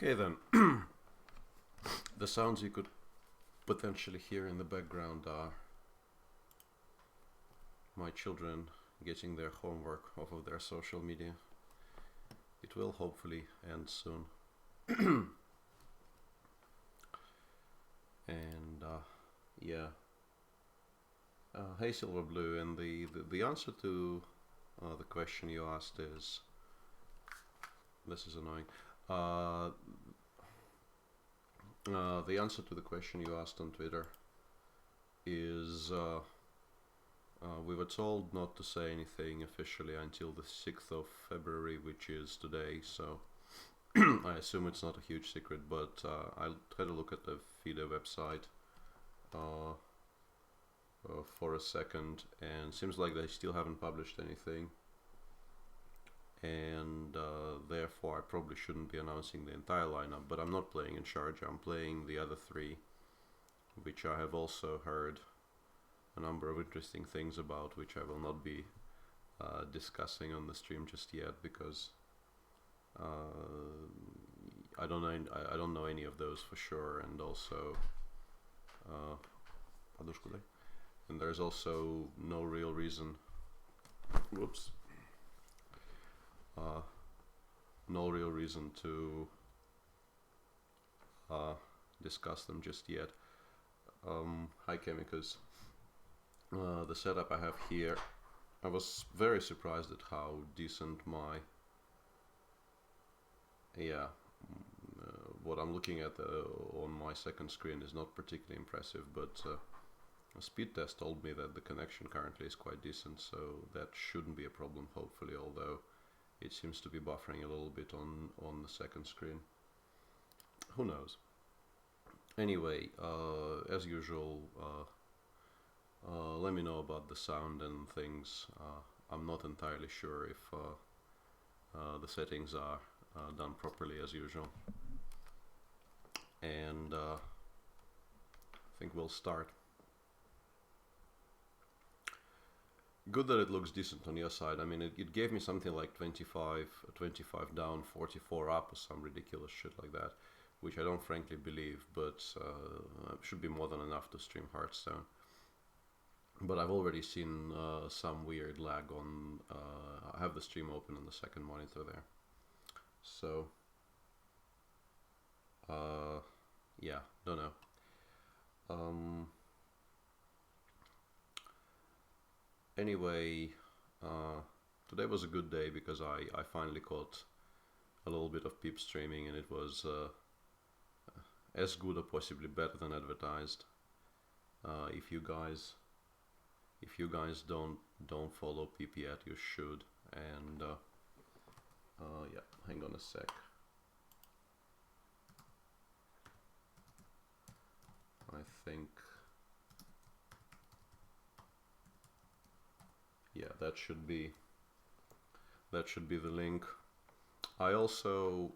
Okay then, the sounds you could potentially hear in the background are my children getting their homework off of their social media. It will hopefully end soon. And yeah, hey Silver Blue, and the answer to the question you asked is, this is annoying. The answer to the question you asked on Twitter is we were told not to say anything officially until the 6th of February, which is today, so I assume it's not a huge secret, but I'll try to look at the FIDE website for a second, and seems like they still haven't published anything, and therefore I probably shouldn't be announcing the entire lineup, but I'm not playing in charge, I'm playing the other three, which I have also heard a number of interesting things about, which I will not be discussing on the stream just yet, because I don't know any of those for sure, and also and there's also no real reason no real reason to discuss them just yet. Hi Chemicals. The setup I have here, I was very surprised at how decent my what I'm looking at on my second screen is not particularly impressive, but a speed test told me that the connection currently is quite decent, so that shouldn't be a problem hopefully, although it seems to be buffering a little bit on the second screen. Who knows? Anyway, as usual, let me know about the sound and things. I'm not entirely sure if the settings are done properly as usual. And I think we'll start. Good that it looks decent on your side. I mean, it gave me something like 25 down, 44 up, or some ridiculous shit like that, which I don't frankly believe, but should be more than enough to stream Hearthstone. But I've already seen some weird lag on, I have the stream open on the second monitor there. So, yeah, don't know. Anyway, today was a good day because I finally caught a little bit of peep streaming, and it was as good or possibly better than advertised. If you guys don't follow peep yet, you should. And yeah, hang on a sec. I think, yeah, that should be the link. I also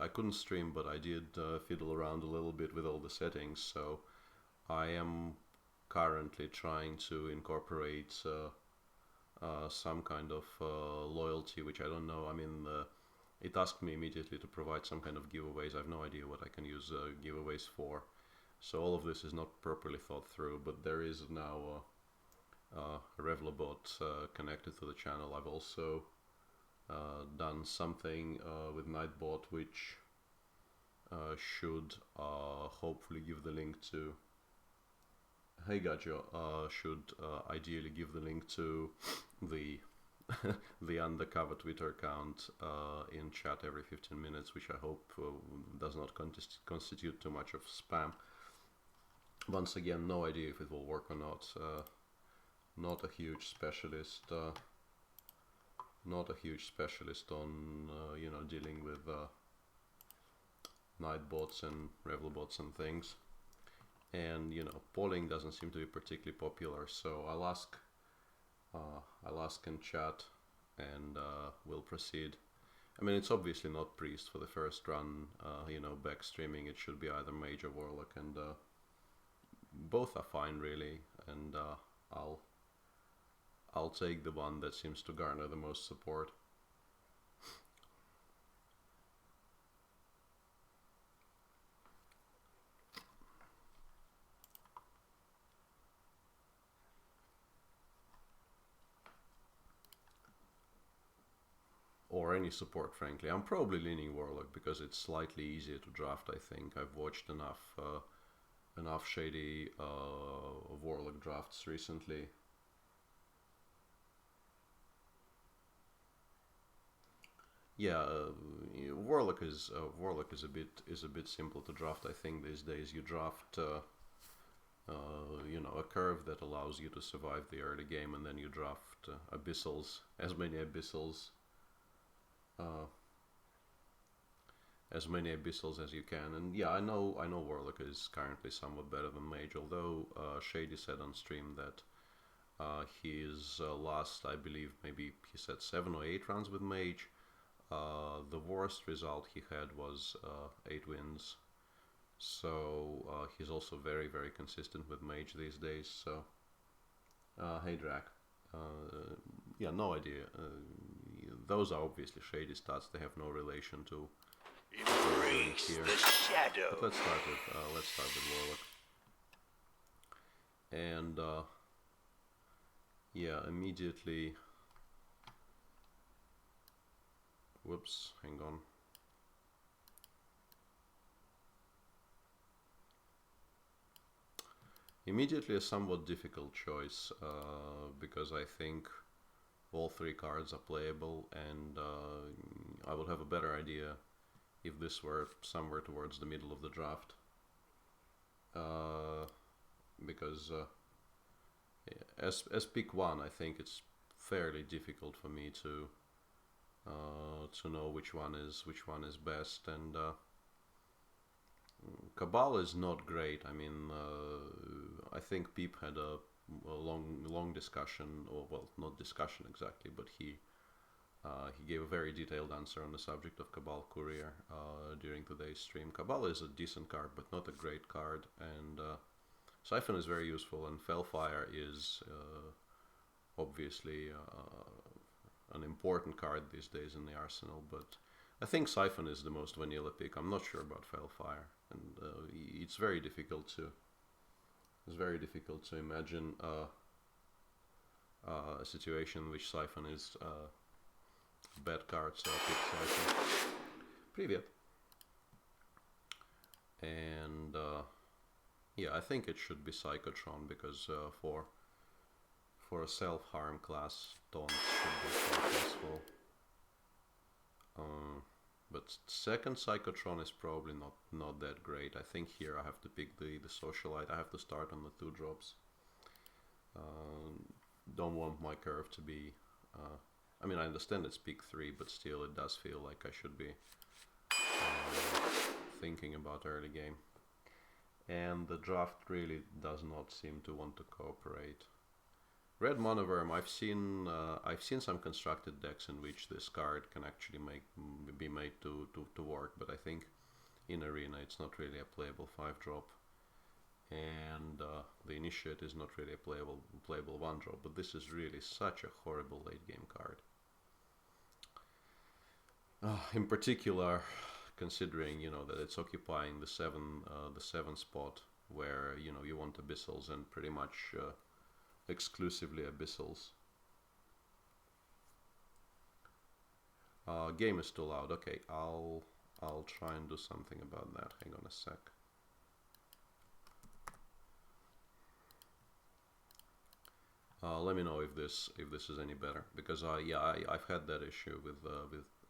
I couldn't stream, but I did fiddle around a little bit with all the settings, so I am currently trying to incorporate some kind of loyalty, which I don't know. I mean, it asked me immediately to provide some kind of giveaways. I have no idea what I can use giveaways for, so all of this is not properly thought through, but there is now a Revlabot connected to the channel. I've also done something with Nightbot, which should hopefully give the link to, hey Gajo, should ideally give the link to the the undercover Twitter account in chat every 15 minutes, which I hope does not constitute too much of spam. Once again, no idea if it will work or not. Not a huge specialist. Not a huge specialist on you know, dealing with Nightbots and Revlabots and things. And you know, polling doesn't seem to be particularly popular, so I'll ask in chat, and we'll proceed. I mean, it's obviously not Priest for the first run. You know, back streaming, it should be either Mage or Warlock, and both are fine really, and I'll take the one that seems to garner the most support. or any support, frankly. I'm probably leaning Warlock because it's slightly easier to draft, I think. I've watched enough shady Warlock drafts recently. Yeah, Warlock is a bit simple to draft. I think these days you draft you know, a curve that allows you to survive the early game, and then you draft abyssals, as many abyssals as you can. And yeah, I know Warlock is currently somewhat better than Mage, although Shady said on stream that his last, I believe, maybe he said 7 or 8 runs with Mage, the worst result he had was 8 wins. So he's also very, very consistent with Mage these days. So hey Drac, yeah, no idea. Those are obviously Shady stats. They have no relation to Embrace here. The shadow. But let's start with Warlock. And yeah, immediately. Whoops, hang on. Immediately a somewhat difficult choice because I think all 3 cards are playable, and I would have a better idea if this were somewhere towards the middle of the draft. Because as pick 1, I think it's fairly difficult for me to know which one is best, and Cabal is not great. I mean, I think Peep had a long discussion, or well, not discussion exactly, but he gave a very detailed answer on the subject of Cabal Courier during today's stream. Cabal is a decent card, but not a great card, and Siphon is very useful, and Fellfire is obviously an important card these days in the arsenal, but I think Siphon is the most vanilla pick. I'm not sure about Fellfire, and it's very difficult to imagine a situation in which Siphon is a bad card, so I pick Siphon. Привет. And yeah, I think it should be Psychotron, because for a self-harm class, taunt should be quite useful. But second Psychotron is probably not that great. I think here I have to pick the Socialite. I have to start on the 2 drops. Don't want my curve to be... I mean, I understand it's pick 3, but still it does feel like I should be thinking about early game. And the draft really does not seem to want to cooperate. Red Monoverm, I've seen some constructed decks in which this card can actually be made to work, but I think in Arena it's not really a playable 5-drop, and the Initiate is not really a playable 1-drop. But this is really such a horrible late game card. In particular, considering that it's occupying the 7 spot, where you want abyssals and pretty much exclusively abyssals. Game is too loud. Okay, I'll try and do something about that. Hang on a sec. Let me know if this is any better, because yeah, I've had that issue with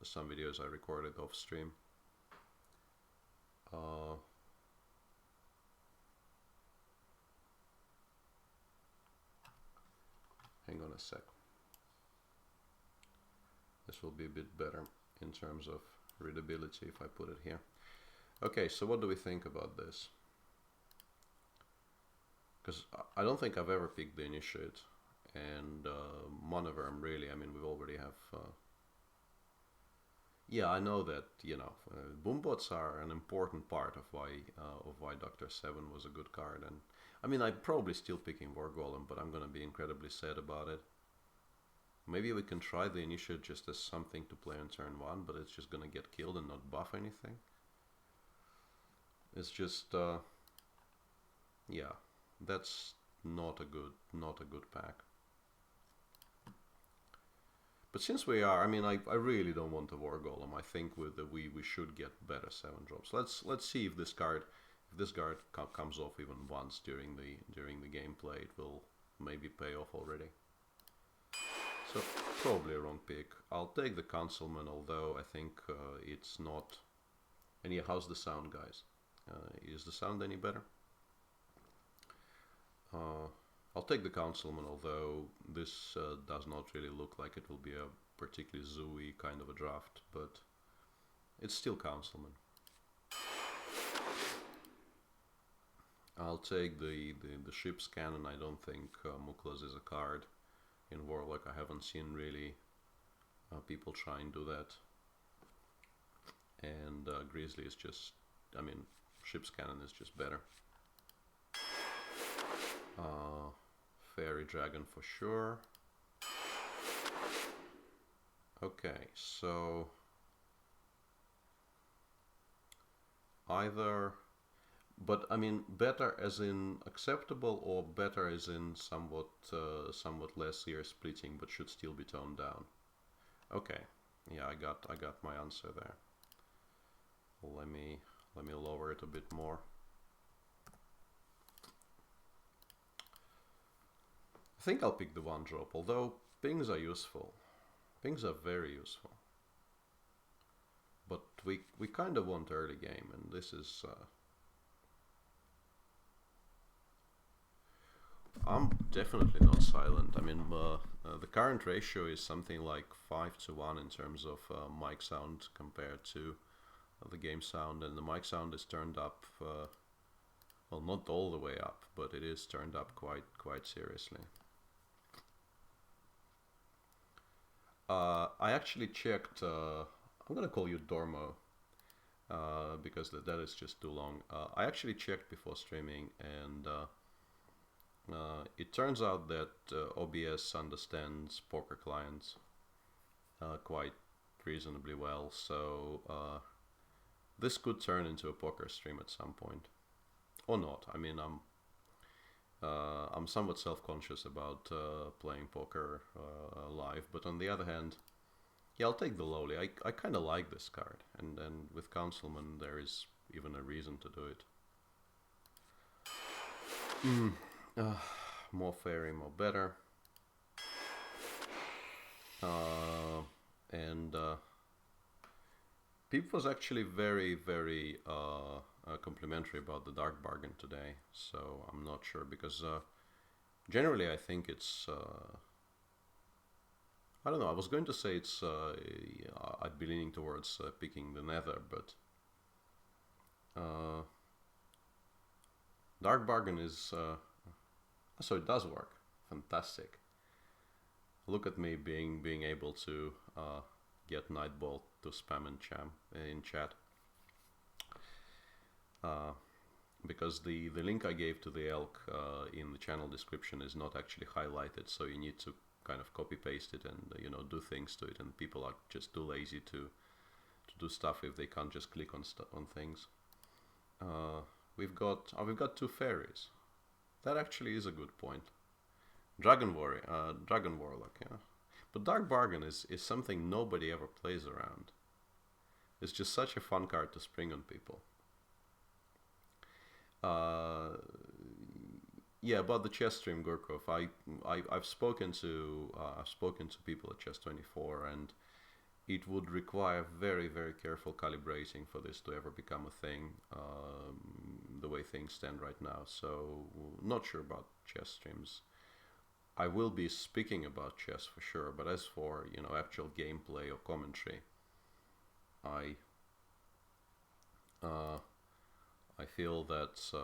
some videos I recorded off stream. Hang on a sec. This will be a bit better in terms of readability if I put it here. Okay, so what do we think about this? Because I don't think I've ever picked the Initiate, and Monoverm really, I mean, we already have... yeah, I know that, boombots are an important part of why Dr. 7 was a good card, and I mean, I'm probably still picking War Golem, but I'm gonna be incredibly sad about it. Maybe we can try the Initiate just as something to play on turn 1, but it's just gonna get killed and not buff anything. It's just, yeah, that's not a good pack. But since we are, I mean, I really don't want a war golem. I think with the, we should get better 7 drops. Let's see if this card comes off even once during the gameplay. It will maybe pay off already. So probably a wrong pick. I'll take the Councilman, although I think it's not. And yeah, how's the sound, guys? Is the sound any better? I'll take the Councilman, although this does not really look like it will be a particularly zooey kind of a draft, but it's still Councilman. I'll take the ship's cannon. I don't think Muklas is a card in Warlock. I haven't seen really people try and do that. And Grizzly is just, I mean, ship's cannon is just better. Fairy Dragon for sure. Okay, so either, but I mean better as in acceptable or better as in somewhat less ear splitting, but should still be toned down. Okay, yeah, I got my answer there. Let me lower it a bit more. I think I'll pick the 1-drop, although pings are useful. Pings are very useful. But we kind of want early game, and this is... I'm definitely not silent. I mean, the current ratio is something like 5-to-1 in terms of mic sound compared to the game sound, and the mic sound is turned up, well, not all the way up, but it is turned up quite seriously. I actually checked, I'm gonna call you Dormo, because that is just too long. I actually checked before streaming, and it turns out that OBS understands poker clients quite reasonably well, so this could turn into a poker stream at some point, or not. I mean, I'm somewhat self-conscious about playing poker live, but on the other hand, yeah, I'll take the lowly. I kind of like this card, and then with Councilman there is even a reason to do it. More fairy, more better. And Peep was actually very complimentary about the Dark Bargain today, so I'm not sure, because generally I think it's I don't know, I was going to say it's I'd be leaning towards picking the Nether, but Dark Bargain is so it does work. Fantastic. Look at me being able to get Nightbolt to spam in chat. Because the link I gave to the elk in the channel description is not actually highlighted, so you need to kind of copy paste it and do things to it, and people are just too lazy to do stuff if they can't just click on things. We've got 2 fairies. That actually is a good point. Dragon Warlock, yeah. But Dark Bargain is something nobody ever plays around. It's just such a fun card to spring on people. Yeah, about the chess stream, Gurkov. I've spoken to people at Chess24, and it would require very careful calibrating for this to ever become a thing. The way things stand right now, so not sure about chess streams. I will be speaking about chess for sure, but as for actual gameplay or commentary, I feel that's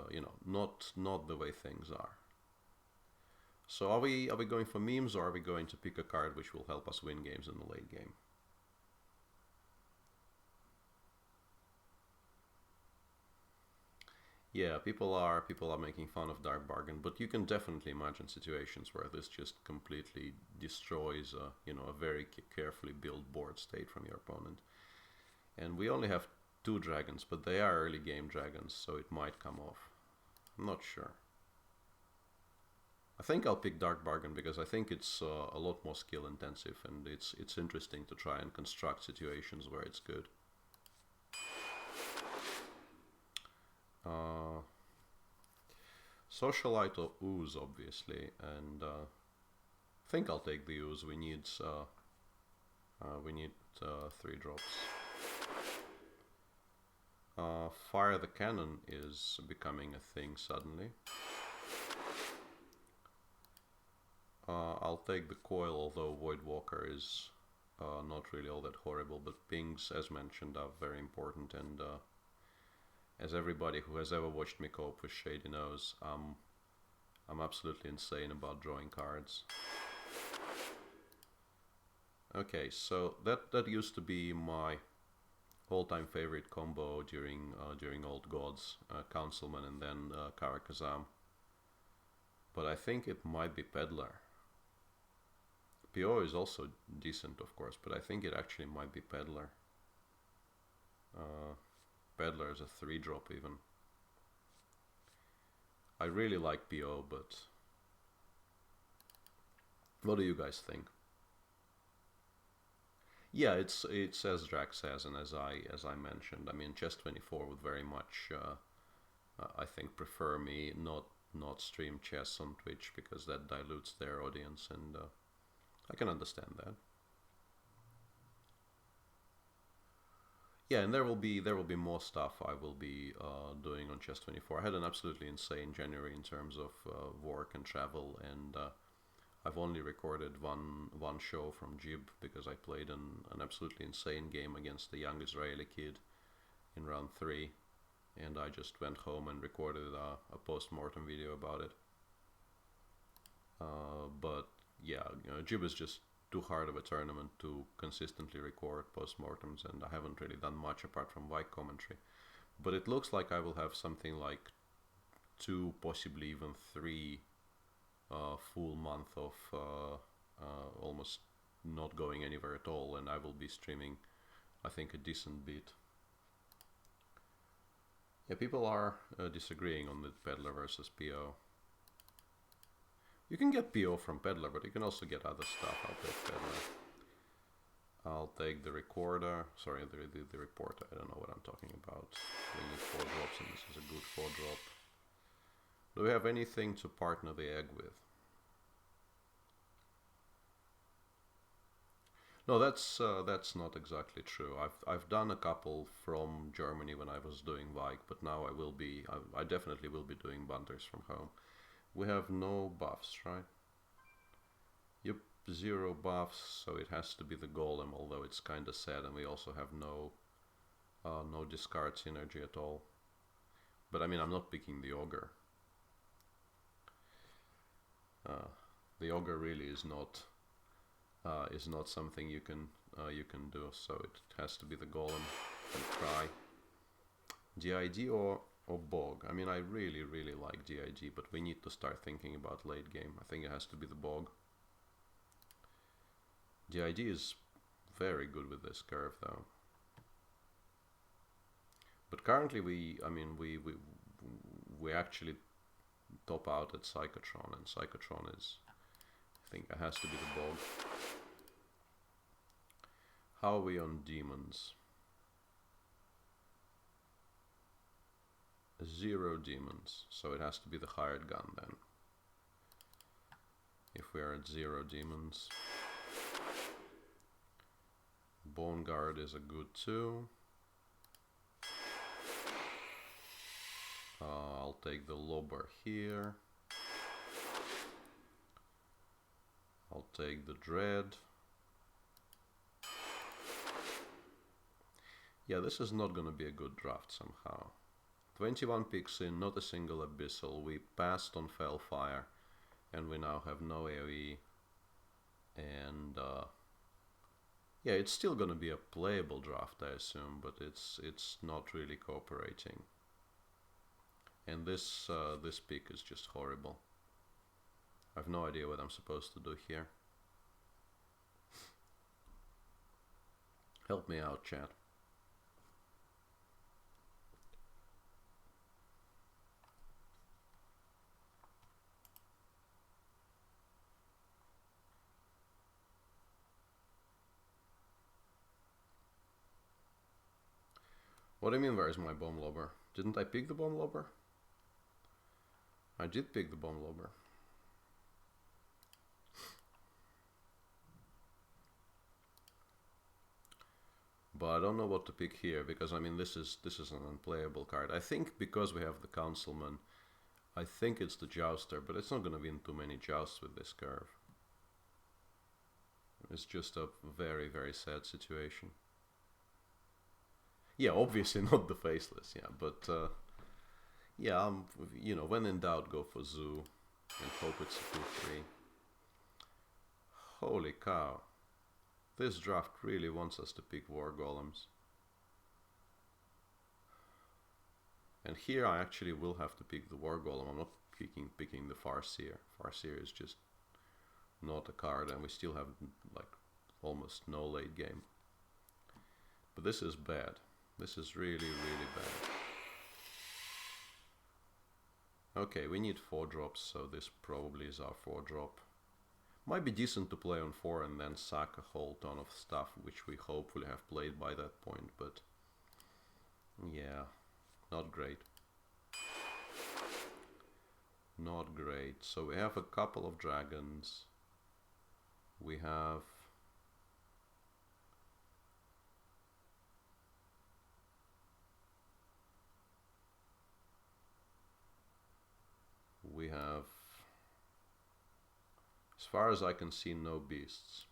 not the way things are. So are we going for memes, or are we going to pick a card which will help us win games in the late game? Yeah, people are making fun of Dark Bargain, but you can definitely imagine situations where this just completely destroys a very carefully built board state from your opponent. And we only have 2 dragons, but they are early game dragons, so it might come off. I'm not sure. I think I'll pick Dark Bargain because I think it's a lot more skill intensive, and it's interesting to try and construct situations where it's good. Socialite or Ooze, obviously, and I think I'll take the Ooze. We need 3 drops. Fire the Cannon is becoming a thing suddenly. I'll take the Coil, although Voidwalker is not really all that horrible, but pings, as mentioned, are very important, and as everybody who has ever watched me cope with Shady knows, I'm absolutely insane about drawing cards. Okay, so that used to be my all-time favorite combo during Old Gods, Councilman and then Karakazam. But I think it might be Peddler. PO is also decent, of course, but I think it actually might be Peddler. Peddler is a 3-drop even. I really like PO, but what do you guys think? Yeah, it's as Drax says, and as I mentioned. I mean, Chess24 would very much, I think, prefer me not stream chess on Twitch because that dilutes their audience, and I can understand that. Yeah, and there will be more stuff I will be doing on Chess24. I had an absolutely insane January in terms of work and travel, and I've only recorded one show from Jib because I played an absolutely insane game against a young Israeli kid in round 3, and I just went home and recorded a post-mortem video about it. But yeah, Jib is just too hard of a tournament to consistently record post-mortems, and I haven't really done much apart from Vike commentary. But it looks like I will have something like 2, possibly even 3 full month of almost not going anywhere at all, and I will be streaming, I think, a decent bit. Yeah, people are disagreeing on the Peddler versus PO. You can get PO from Peddler, but you can also get other stuff. I'll take Peddler. I'll take the Recorder. Sorry, the Reporter. I don't know what I'm talking about. We need 4 drops, and this is a good 4-drop. Do we have anything to partner the egg with? No, that's not exactly true. I've done a couple from Germany when I was doing Vike, but now I definitely will be doing bunters from home. We have no buffs, right? Yep, 0 buffs, so it has to be the Golem, although it's kinda sad, and we also have no discard synergy at all. But I mean, I'm not picking the Ogre. The Ogre really is not something you can do, so it has to be the Golem and Cry. DID or Bog. I mean, I really like DID, but we need to start thinking about late game. I think it has to be the Bog. DID is very good with this curve, though. But currently, we actually top out at Psychotron, and Psychotron is, I think, it has to be the Bog. How are we on demons? 0 demons, so it has to be the hired gun then. If we are at 0 demons. Bone Guard is a good 2. I'll take the Lobber here. I'll take the Dread. Yeah, this is not gonna be a good draft somehow. 21 picks in, not a single Abyssal. We passed on Fellfire, and we now have no AoE. And yeah, it's still gonna be a playable draft, I assume, but it's not really cooperating. And this pick is just horrible. I have no idea what I'm supposed to do here. Help me out, chat. What do you mean, where is my bomb lobber? Didn't I pick the bomb lobber? I did pick the bomb lobber. But I don't know what to pick here, because I mean this is an unplayable card. I think because we have the Councilman, I think it's the Jouster, but it's not gonna win too many jousts with this curve. It's just a very, very sad situation. Yeah, obviously not the Faceless, yeah, but yeah, you know, when in doubt, go for Zoo and hope it's a 2-3. Holy cow. This draft really wants us to pick War Golems. And here I actually will have to pick the War Golem. I'm not picking the Farseer. Farseer is just not a card, and we still have like almost no late game. But this is bad. This is really, really bad. Okay, we need 4 drops, so this probably is our 4 drop. Might be decent to play on 4 and then sack a whole ton of stuff, which we hopefully have played by that point, but yeah, not great. Not great. So we have a couple of dragons. We have as far as I can see, no beasts,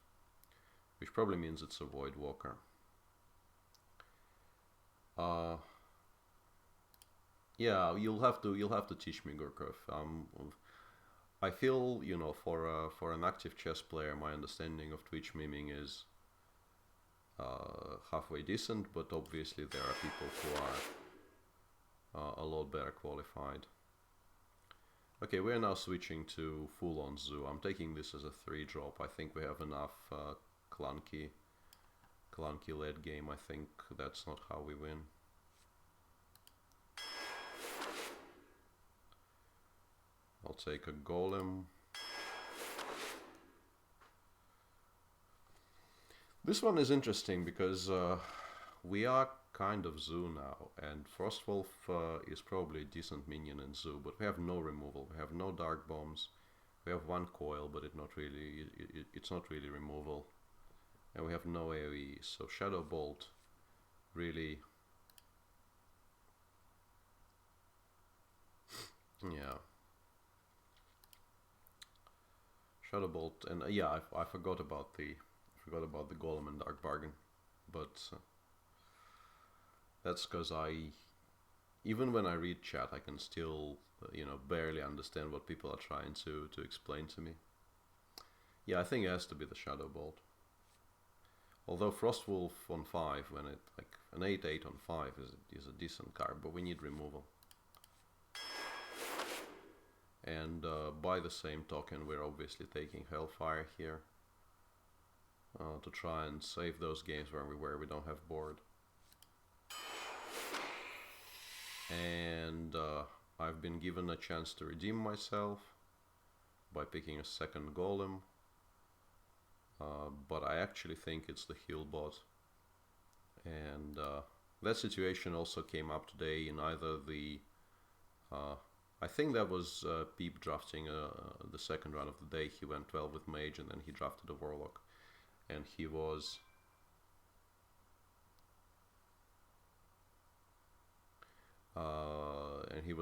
which probably means it's a Void Walker. Yeah, you'll have to teach me, Gurkov. I feel, you know, for an active chess player, my understanding of Twitch miming is halfway decent, but obviously there are people who are a lot better qualified. Okay, we're now switching to full-on Zoo. I'm taking this as a 3-drop. I think we have enough clunky late game. I think that's not how we win. I'll take a Golem. This one is interesting because we are kind of Zoo now, and Frostwolf is probably a decent minion in Zoo, but we have no removal. We have no Dark Bombs. We have 1 coil, but it's not really removal. And we have no AoE, so Shadow Bolt really, yeah. Shadow Bolt, and yeah, I forgot about the Golem and Dark Bargain, but that's because even when I read chat, I can still, you know, barely understand what people are trying to explain to me. Yeah, I think it has to be the Shadow Bolt. Although Frostwolf on 5, when it like an 8/8 on 5 is a decent card, but we need removal. And by the same token, we're obviously taking Hellfire here to try and save those games where we don't have board. And I've been given a chance to redeem myself by picking a second Golem, but I actually think it's the heal bot. And that situation also came up today in either the I think that was Peep drafting the second run of the day. He went 12 with Mage, and then he drafted a Warlock, and he was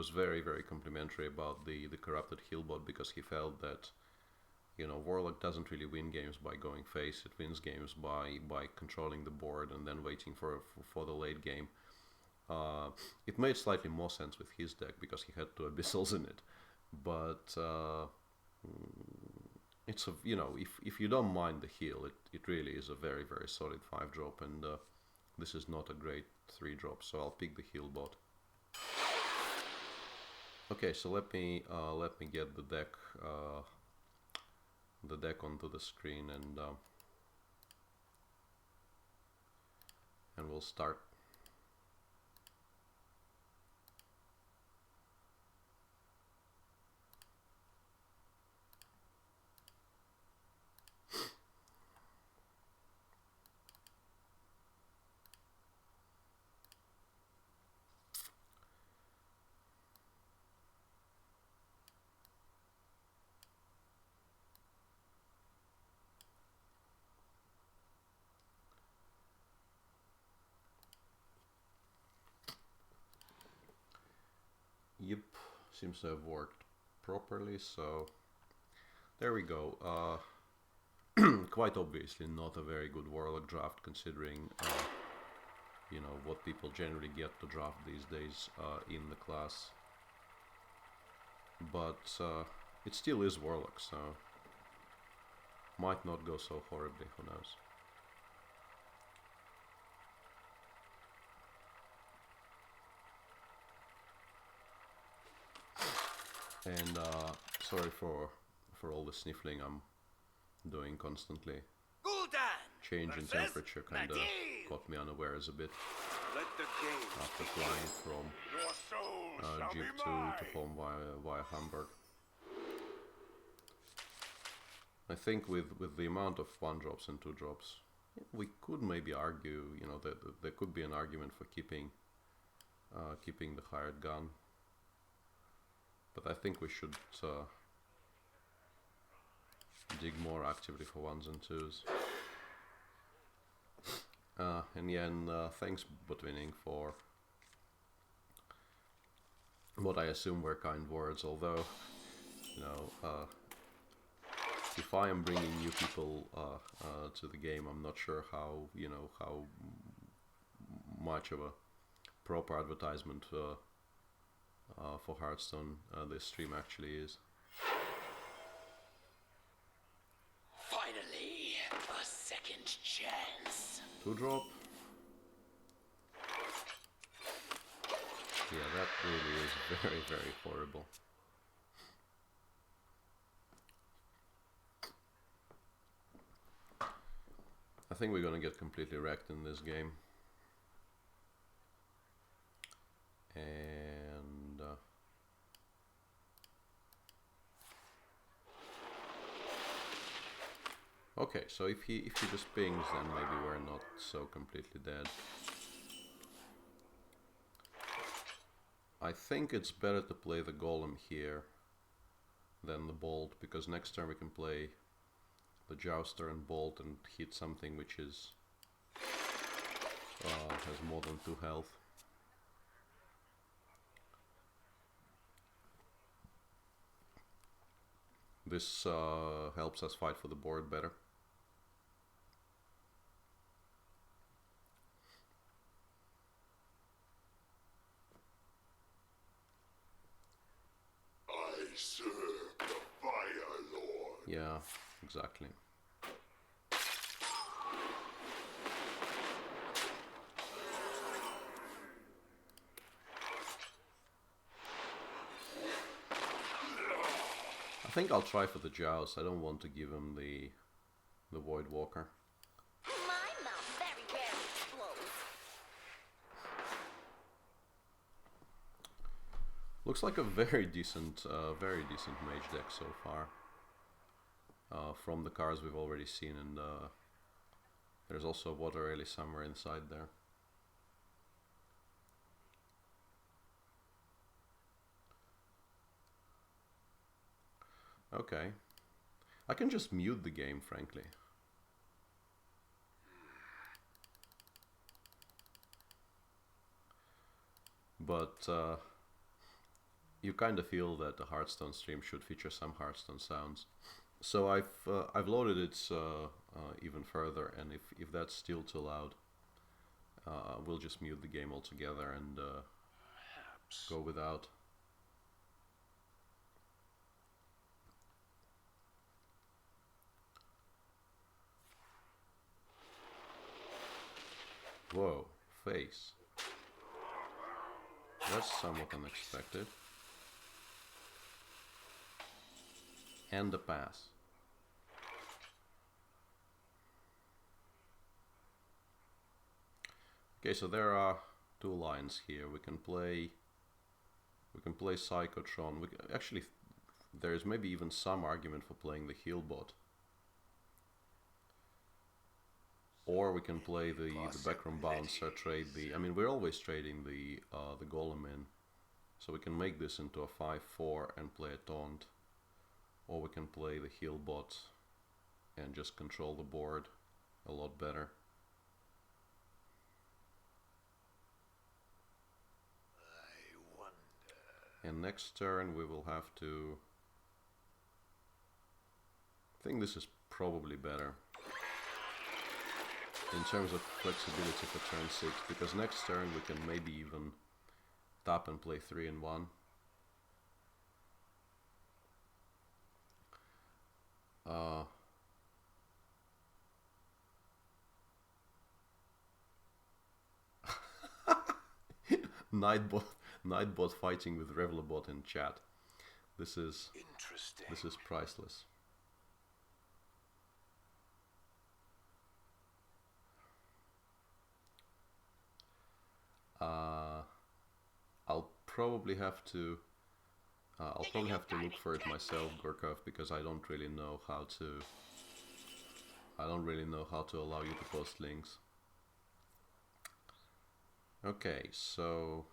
very, very complimentary about the corrupted healbot, because he felt that, you know, Warlock doesn't really win games by going face. It wins games by controlling the board and then waiting for the late game. It made slightly more sense with his deck because he had 2 Abyssals in it, but it's a, you know, if you don't mind the heal, it really is a very, very solid 5-drop, and this is not a great 3-drop, so I'll pick the heal bot. Okay, so let me get the deck onto the screen, and we'll start. seems to have worked properly, so there we go. Quite obviously not a very good Warlock draft, considering you know, what people generally get to draft these days in the class. But it still is Warlock, so might not go so horribly, who knows. And sorry for all the sniffling I'm doing constantly. Change in temperature kind of caught me unawares a bit after flying from Jeep to home via Hamburg. I think with the amount of 1-drops and 2-drops, we could maybe argue, you know, that there could be an argument for keeping the hired gun. But I think we should dig more actively for 1s and 2s. And yeah, and thanks Botwinning for what I assume were kind words, although, you know, if I am bringing new people to the game, I'm not sure how, you know, how much of a proper advertisement for Hearthstone this stream actually is. Finally, a second chance. 2-drop. Yeah, that really is very, very horrible. I think we're gonna get completely wrecked in this game. And okay, so if he just pings, then maybe we're not so completely dead. I think it's better to play the Golem here than the Bolt, because next turn we can play the Jouster and Bolt and hit something which is has more than 2 health. This helps us fight for the board better. I serve the Fire Lord. Yeah, exactly. I think I'll try for the Joust. I don't want to give him the Void Walker. My mouth very rarely explodes. Looks like a very decent mage deck so far. From the cards we've already seen, and there's also Water Rally somewhere inside there. Okay. I can just mute the game, frankly. But you kind of feel that the Hearthstone stream should feature some Hearthstone sounds. So I've loaded it even further, and if that's still too loud, we'll just mute the game altogether and go without. Whoa, face. That's somewhat unexpected. And a pass. Okay, so there are 2 lines here. We can play Psychotron. Actually, there's maybe even some argument for playing the heal bot. Or we can play the backroom bouncer, trade the... I mean, we're always trading the Golem in. So we can make this into a 5-4 and play a taunt. Or we can play the heal bot and just control the board a lot better. I wonder. And next turn we will have to... I think this is probably better in terms of flexibility for turn 6, because next turn we can maybe even tap and play 3 in 1. Nightbot fighting with Revelabot in chat. This is Interesting. This is priceless. I'll probably have to look for it myself, Gorkov, because I don't really know how to allow you to post links. Okay, so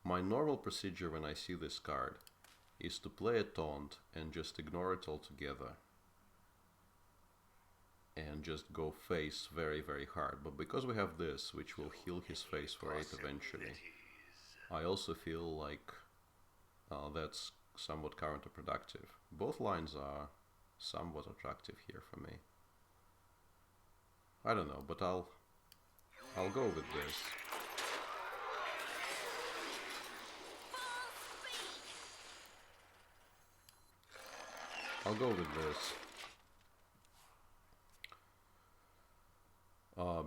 my normal procedure when I see this card is to play a taunt and just ignore it altogether and just go face very, very hard. But because we have this, which will heal his face for 8 eventually, I also feel like that's somewhat counterproductive. Both lines are somewhat attractive here for me. I don't know, but I'll go with this. I'll go with this.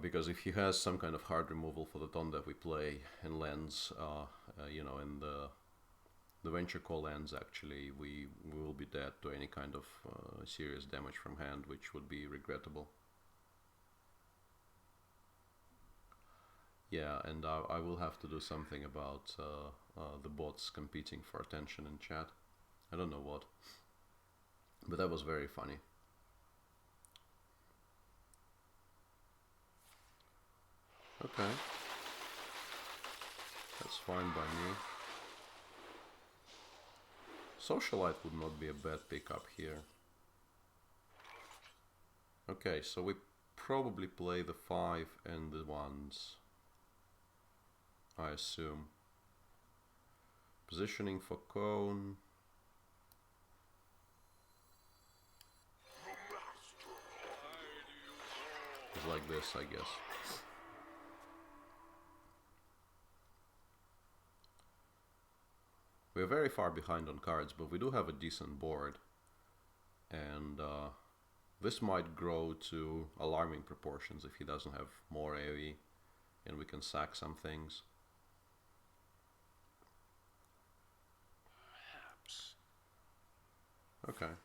Because if he has some kind of hard removal for the taunt that we play and lands, you know, in the venture call lands, actually, we will be dead to any kind of serious damage from hand, which would be regrettable. Yeah, and I will have to do something about the bots competing for attention in chat. I don't know what, but that was very funny. Okay, that's fine by me. Socialite would not be a bad pickup here. Okay, so we probably play the 5 and the 1s, I assume. Positioning for Cone. It's like this, I guess. We're very far behind on cards, but we do have a decent board. And this might grow to alarming proportions if he doesn't have more AoE and we can sack some things. Perhaps. Okay.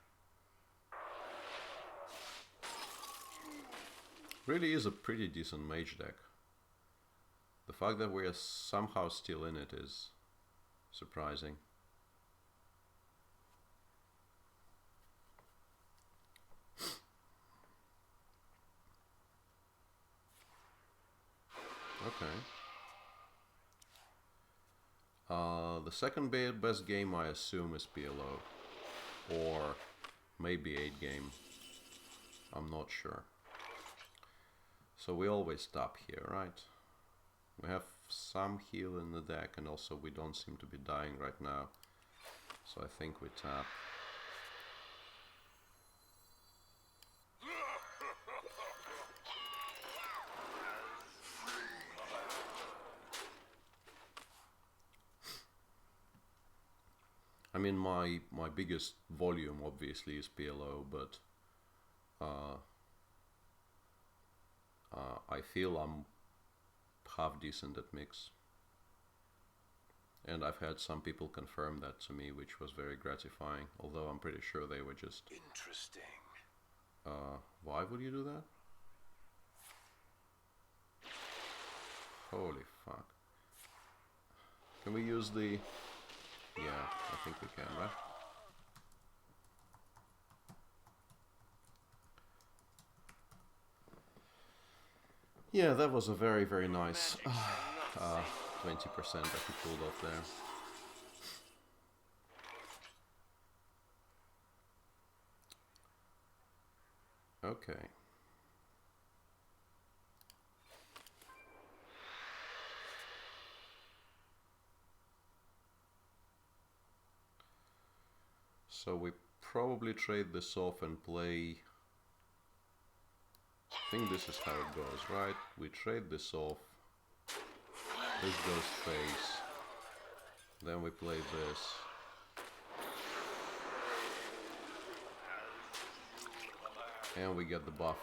Really is a pretty decent mage deck. The fact that we are somehow still in it is surprising. Okay. The second best game I assume is PLO. Or maybe 8 game. I'm not sure. So we always stop here, right? We have some heal in the deck, and also we don't seem to be dying right now. So I think we tap. I mean, my biggest volume obviously is PLO, but I feel I'm half decent at mix. And I've had some people confirm that to me, which was very gratifying, although I'm pretty sure they were just... Interesting. Why would you do that? Holy fuck. Can we use the... Yeah, I think we can, right? Yeah, that was a very, very nice 20% that he pulled off there. Okay. So we probably trade this off and play... I think this is how it goes, right? We trade this off. This goes face. Then we play this. And we get the buff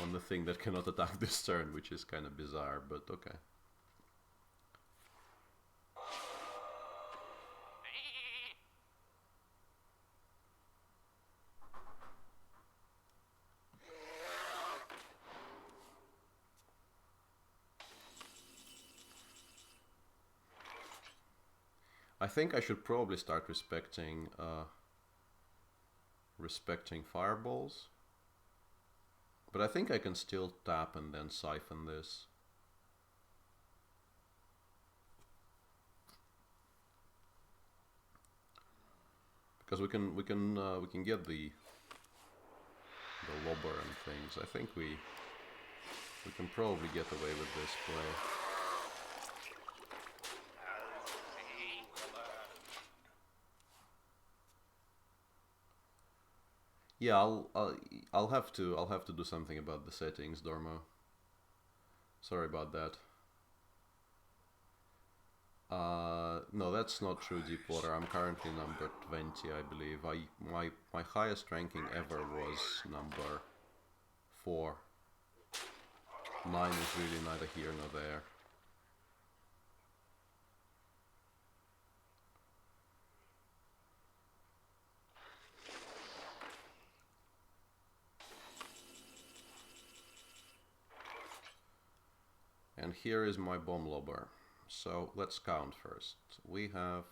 on the thing that cannot attack this turn, which is kind of bizarre, but okay. I think I should probably start respecting fireballs. But I think I can still tap and then siphon this. Because we can get the lobber and things. I think we can probably get away with this play. Yeah, I'll have to do something about the settings, Dormo. Sorry about that. No, that's not true, Deepwater. I'm currently number 20, I believe. My highest ranking ever was number 4. 9 is really neither here nor there. And here is my bomb lobber. So let's count first. We have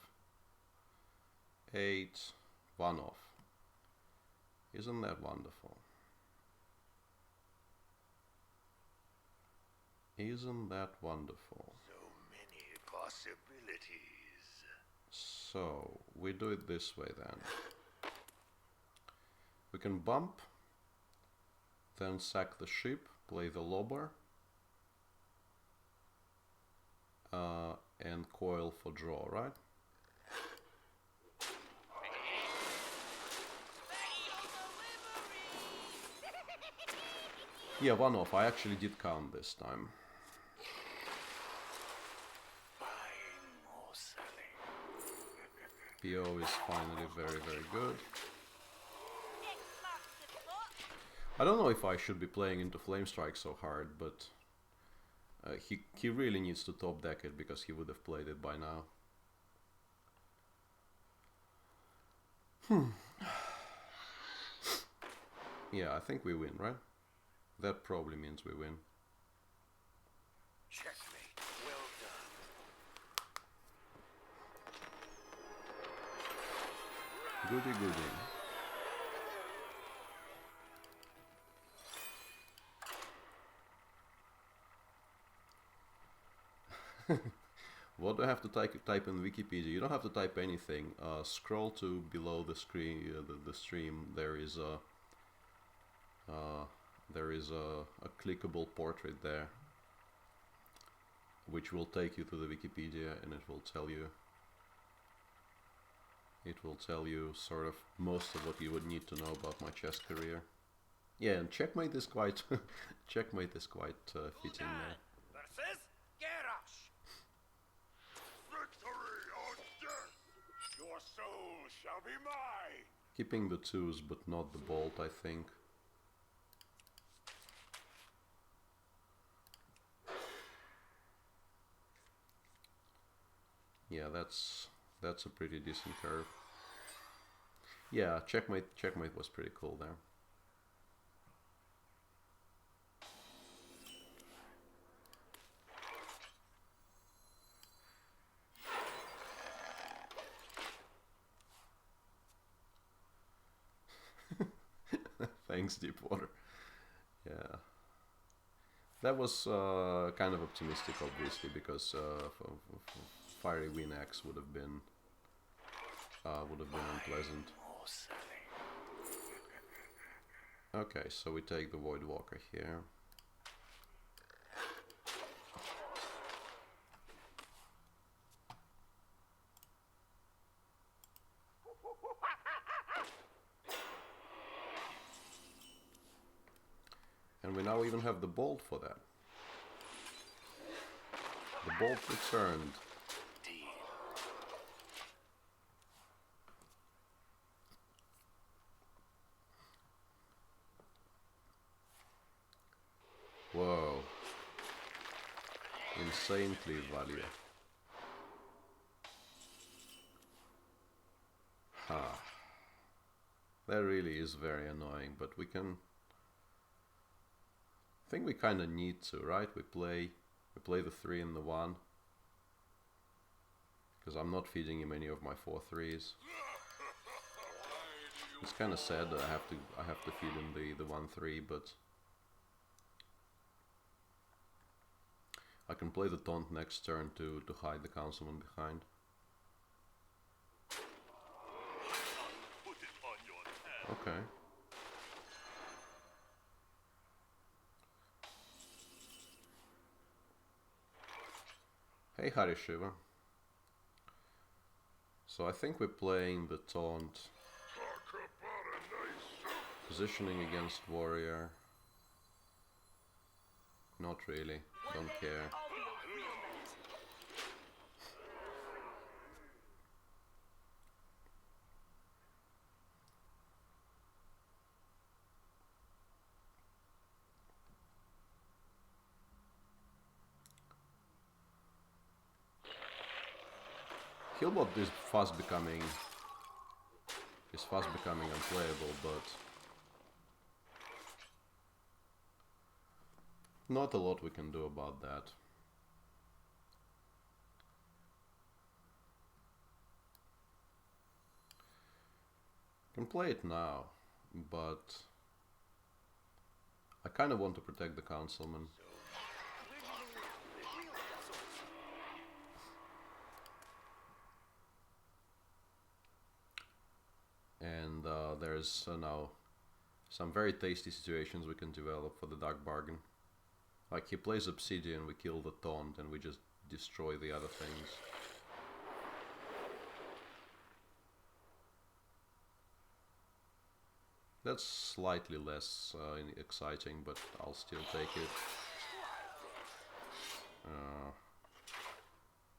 8, 1 off. Isn't that wonderful? Isn't that wonderful? So many possibilities. So we do it this way then. We can bump, then sack the ship, play the lobber, and coil for draw, right? Yeah, 1 off. I actually did count this time. Buying or selling. PO is finally very, very good. I don't know if I should be playing into Flamestrike so hard, but he really needs to top deck it because he would have played it by now. Yeah, I think we win, right? That probably means we win. Checkmate. Well done. Goody goody. What do I have to type in Wikipedia? You don't have to type anything. Scroll to below the screen, the stream. There is a clickable portrait there, which will take you to the Wikipedia, and it will tell you sort of most of what you would need to know about my chess career. Yeah, and checkmate is quite fitting there. Victory or death! Your soul shall be mine! Keeping the 2s, but not the bolt, I think. Yeah, that's a pretty decent curve. Yeah, checkmate was pretty cool there. Thanks, Deepwater. Yeah. That was kind of optimistic, obviously, because Fiery Winax would have been unpleasant. Okay, so we take the Void Walker here. And we now even have the bolt for that. The bolt returned. Whoa. Insane cleave value. Ha. That really is very annoying, but we can... I think we kinda need to, right? We play the 3 and the 1. Because I'm not feeding him any of my 4/3s. It's kinda sad that I have to feed him the 1/3, but I can play the taunt next turn to hide the councilman behind. Okay. Hey Harishiva. So I think we're playing the taunt. Positioning against warrior. Not really. Don't care. Killbot is fast becoming unplayable, but not a lot we can do about that. Can play it now, but I kind of want to protect the councilman. And there's now some very tasty situations we can develop for the Dark Bargain. Like he plays Obsidian, we kill the Taunt, and we just destroy the other things. That's slightly less exciting, but I'll still take it.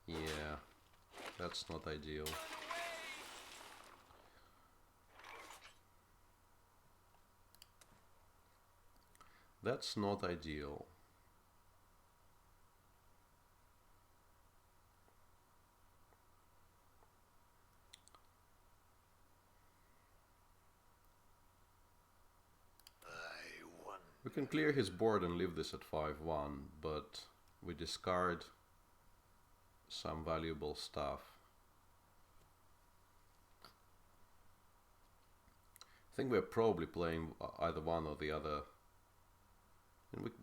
Yeah, that's not ideal. That's not ideal. We can clear his board and leave this at 5-1, but we discard some valuable stuff. I think we're probably playing either one or the other. And if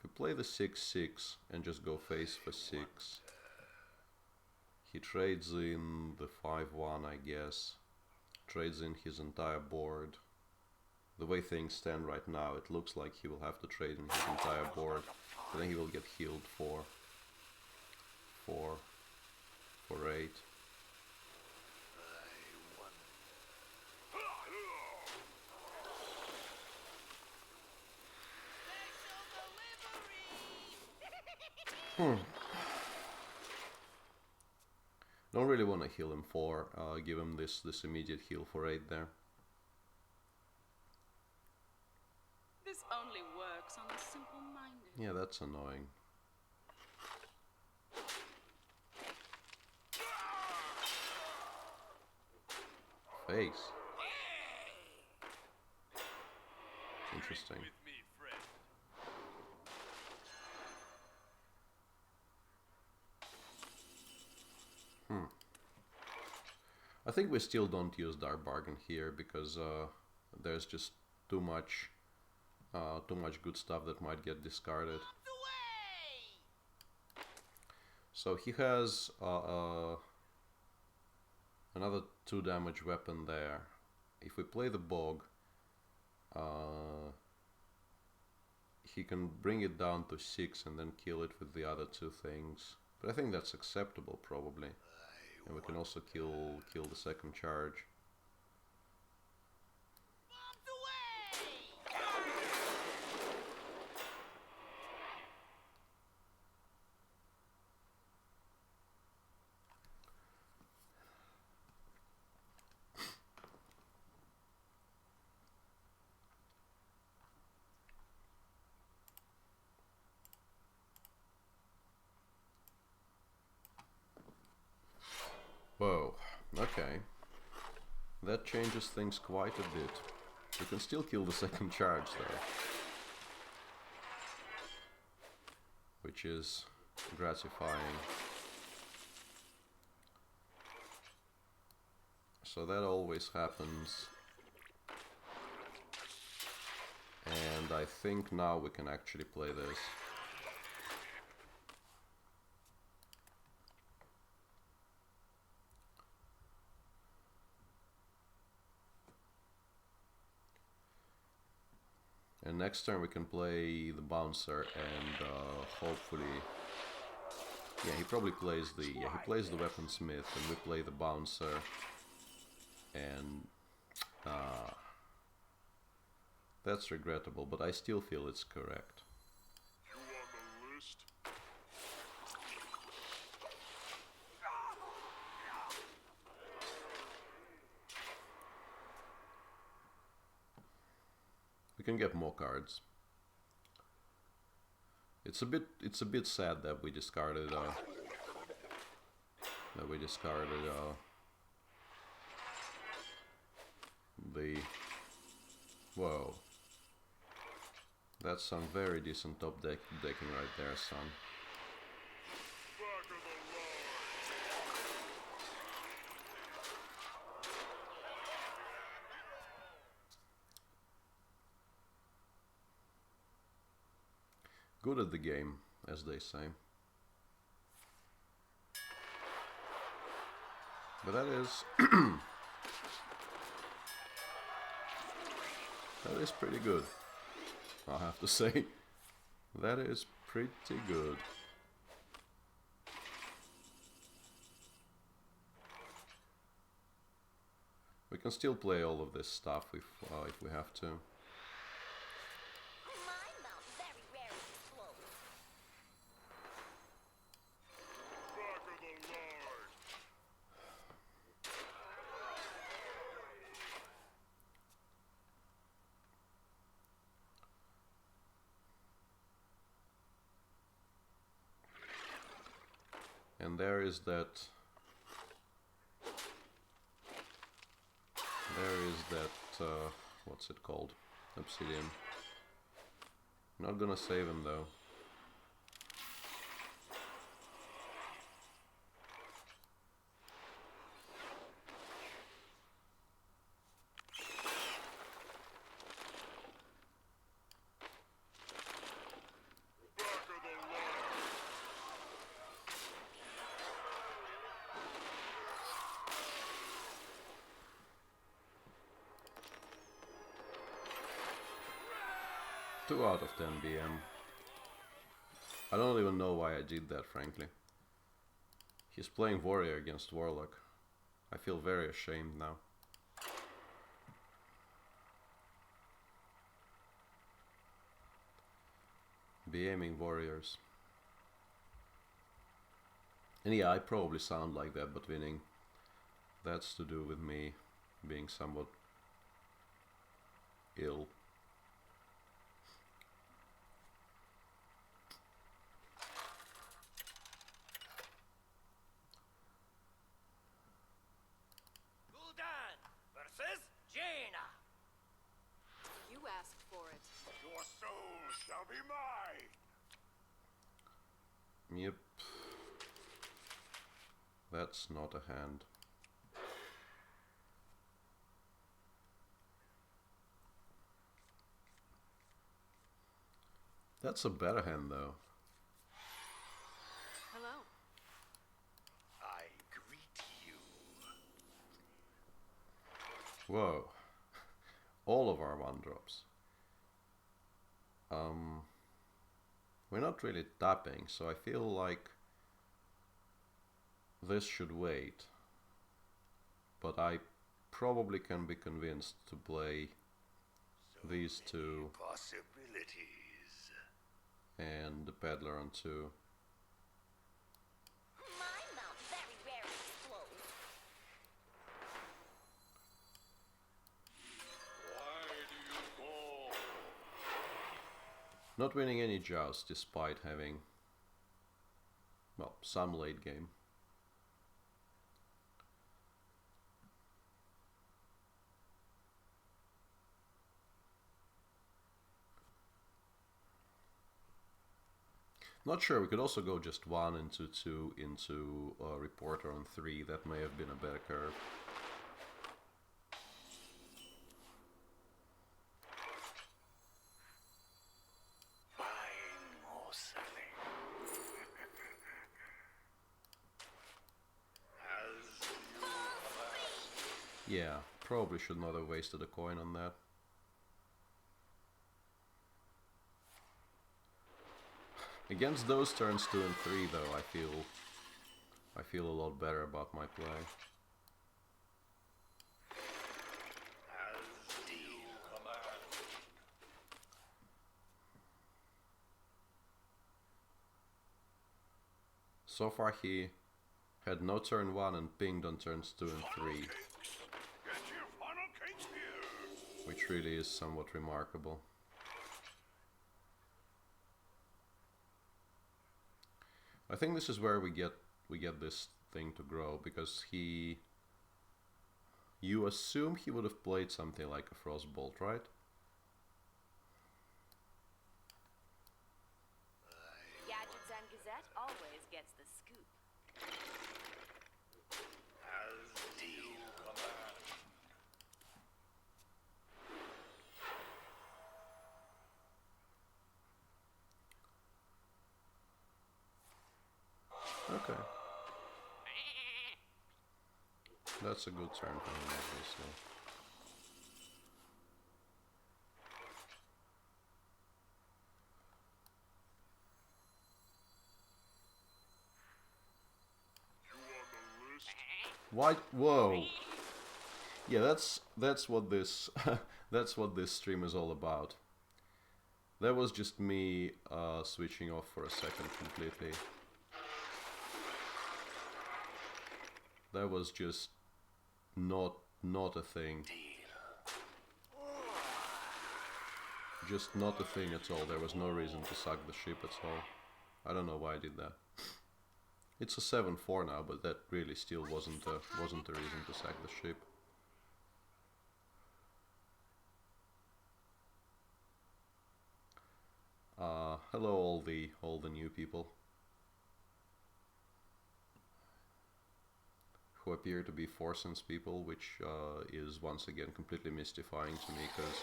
we play the 6-6 and just go face for 6, he trades in the 5-1, I guess. Trades in his entire board. The way things stand right now, it looks like he will have to trade in his entire board. But then he will get healed for 8. Don't really want to heal him for, give him this immediate heal for 8 there. This only works on the simple-minded. Yeah, that's annoying. Face. Interesting. I think we still don't use Dark Bargain here because there's just too much good stuff that might get discarded. So he has another 2 damage weapon there. If we play the Bog, he can bring it down to 6 and then kill it with the other 2 things. But I think that's acceptable probably. And we can also kill the second charge. Whoa, okay. That changes things quite a bit. You can still kill the second charge though. Which is gratifying. So that always happens. And I think now we can actually play this. And next turn we can play the bouncer and hopefully, yeah, he probably plays the he plays the weaponsmith and we play the bouncer, and that's regrettable, but I still feel it's correct. You on the list? We can get more cards. It's a bit sad that we discarded the whoa. That's some very decent top decking right there, son. Back of the Good at the game, as they say. But that is that is pretty good, I have to say. That is pretty good. We can still play all of this stuff if we have to. My mouth very rarely explodes. back of the line. And there is that. What's it called? Obsidian. Not gonna save him though. Back of the line. Two out of 10 BM. I don't even know why I did that, frankly. He's playing warrior against warlock. I feel very ashamed now. BMing warriors. And yeah, I probably sound like that, but winning. That's to do with me being somewhat ill. Gul'dan versus Jaina. You asked for it. Your soul shall be mine. Yep. That's not a hand. That's a better hand though. Hello. I greet you. Whoa. All of our one drops. We're not really tapping, so I feel like this should wait. But I probably can be convinced to play these two Possibilities. and the peddler on two. My mouth very rarely explodes. Why do you call? Not winning any jousts despite having, well, some late game. Not sure, we could also go just 1 into 2 into Reporter on 3. That may have been a better curve. Buying or selling. As you Yeah, probably should not have wasted a coin on that. Against those turns 2 and 3 though, I feel a lot better about my play. as deal command. So far he had no turn 1 and pinged on turns 2 and 3, Get your funnel cakes here. which really is somewhat remarkable. I think this is where we get this thing to grow, because you assume he would have played something like a Frostbolt, right? Gadgets and Gazette always gets the scoop. As deal command. Okay. That's a good turn for him, obviously. You on the list? Why? Whoa! Yeah, that's what this that's what this stream is all about. That was just me switching off for a second completely. That was just not a thing. Just not a thing at all. There was no reason to suck the ship at all. I don't know why I did that. It's a 7-4 now, but that really still wasn't a reason to sack the ship. Hello all the new people who appear to be Forsen's people, which is once again completely mystifying to me, because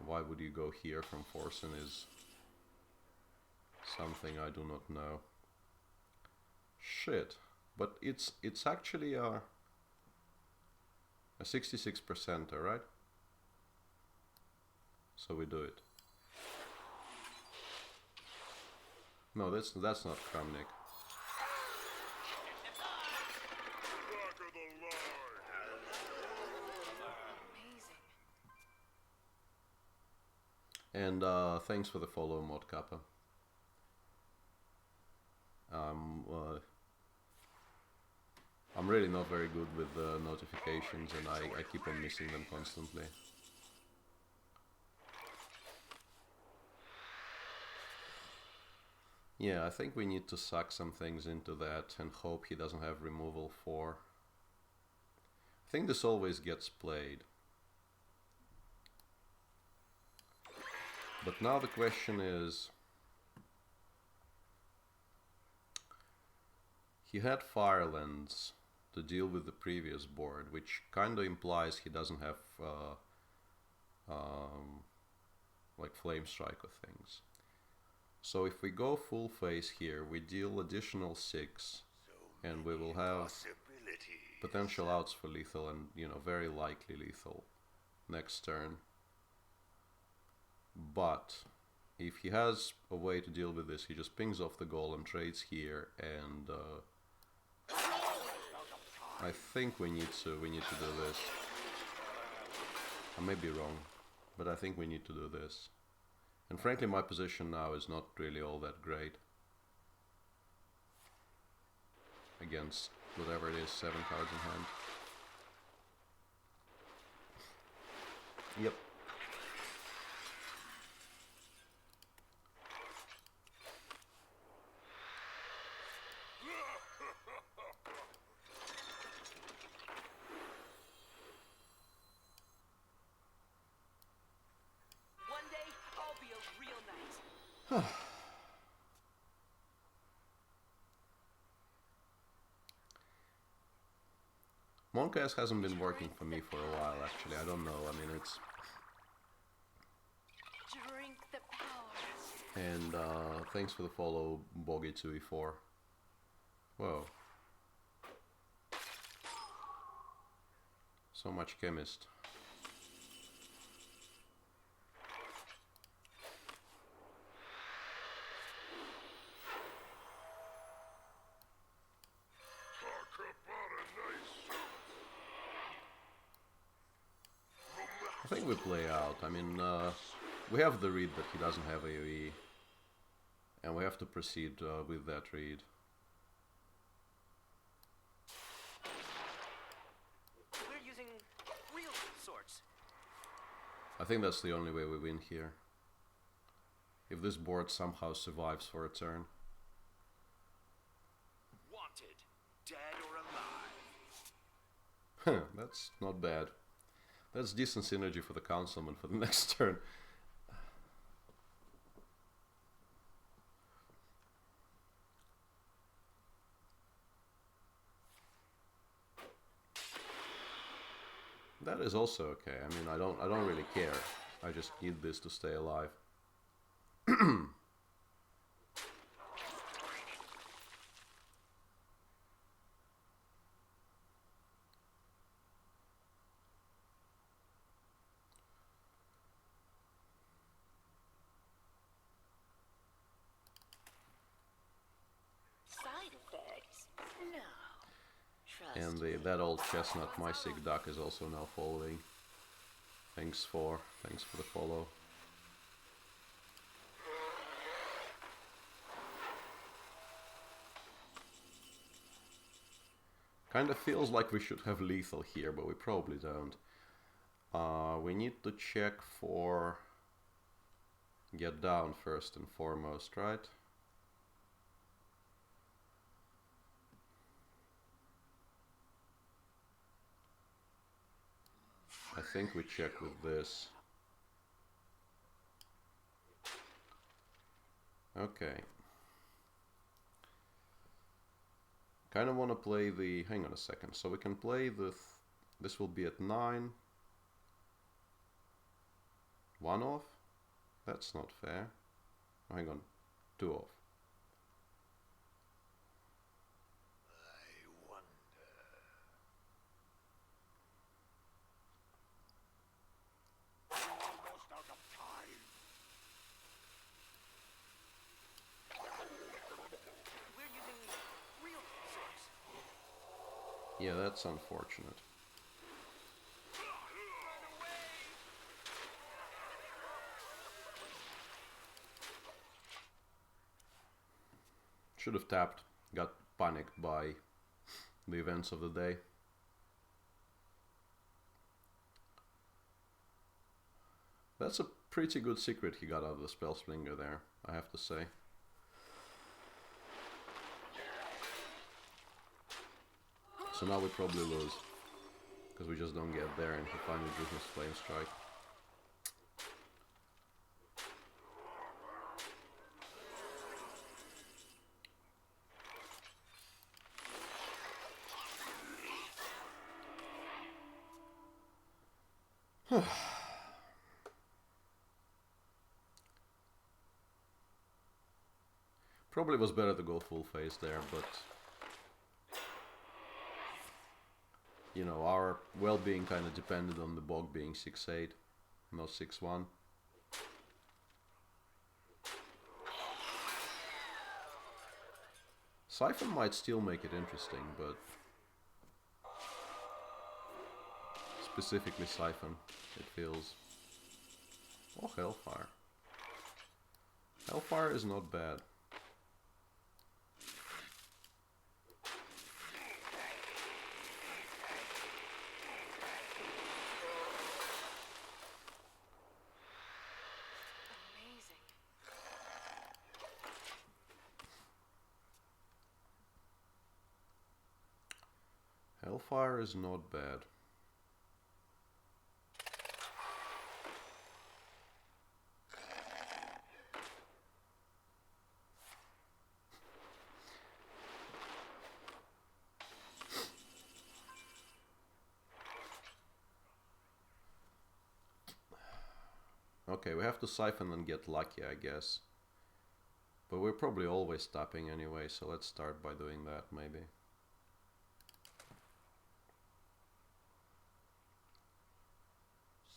why would you go here from Forsen is something I do not know. Shit, but it's actually a 66%, alright? So we do it. No, that's not Kramnik. Back of the line. Amazing. And thanks for the follow, Mod Kappa. I'm really not very good with notifications, and I keep on missing them constantly. Yeah, I think we need to suck some things into that and hope he doesn't have removal 4. I think this always gets played. But now the question is, he had Firelands to deal with the previous board, which kind of implies he doesn't have like Flame Strike or things. So if we go full face here, we deal additional 6, and we will have potential outs for lethal and, you know, very likely lethal next turn. But if he has a way to deal with this, he just pings off the golem, trades here, and I think we need to do this. I may be wrong, but I think we need to do this. And frankly, my position now is not really all that great against whatever it is, 7 cards in hand. Yep. One day, I'll be a real knight. Moncast hasn't been working for me for a while, actually. I don't know. I mean, it's... Drink the power. And thanks for the follow, Boggy2E4. Whoa. So much chemist. Talk about a nice I think we play out. I mean, we have the read that he doesn't have AoE. And we have to proceed with that read. We're using real swords. I think that's the only way we win here. If this board somehow survives for a turn. Wanted, dead or alive. That's not bad. That's decent synergy for the councilman for the next turn. That is also okay. I mean, I don't really care. I just need this to stay alive. Side effects? No. Trust And me. that old chestnut, my sick duck, is also now following. Thanks for the follow. Kind of feels like we should have lethal here, but we probably don't. We need to check for get down first and foremost, right? I think we check with this. Okay. Kind of want to play the... Hang on a second. So we can play the... This will be at 9. 1 off? That's not fair. Oh, hang on. 2 off. I wonder. almost out of time. We're using real swords. Yeah, that's unfortunate. Should have tapped. Got panicked by the events of the day. That's a pretty good secret he got out of the spell slinger there, I have to say. So now we probably lose. Because we just don't get there and he finally drew his flame strike. Probably was better to go full face there, but you know, our well-being kind of depended on the bog being 6-8, not 6-1. Siphon might still make it interesting, but specifically Siphon, it feels... Oh, Hellfire. Hellfire is not bad. Amazing. Hellfire is not bad. Okay, we have to siphon and get lucky, I guess. But we're probably always tapping anyway, so let's start by doing that, maybe.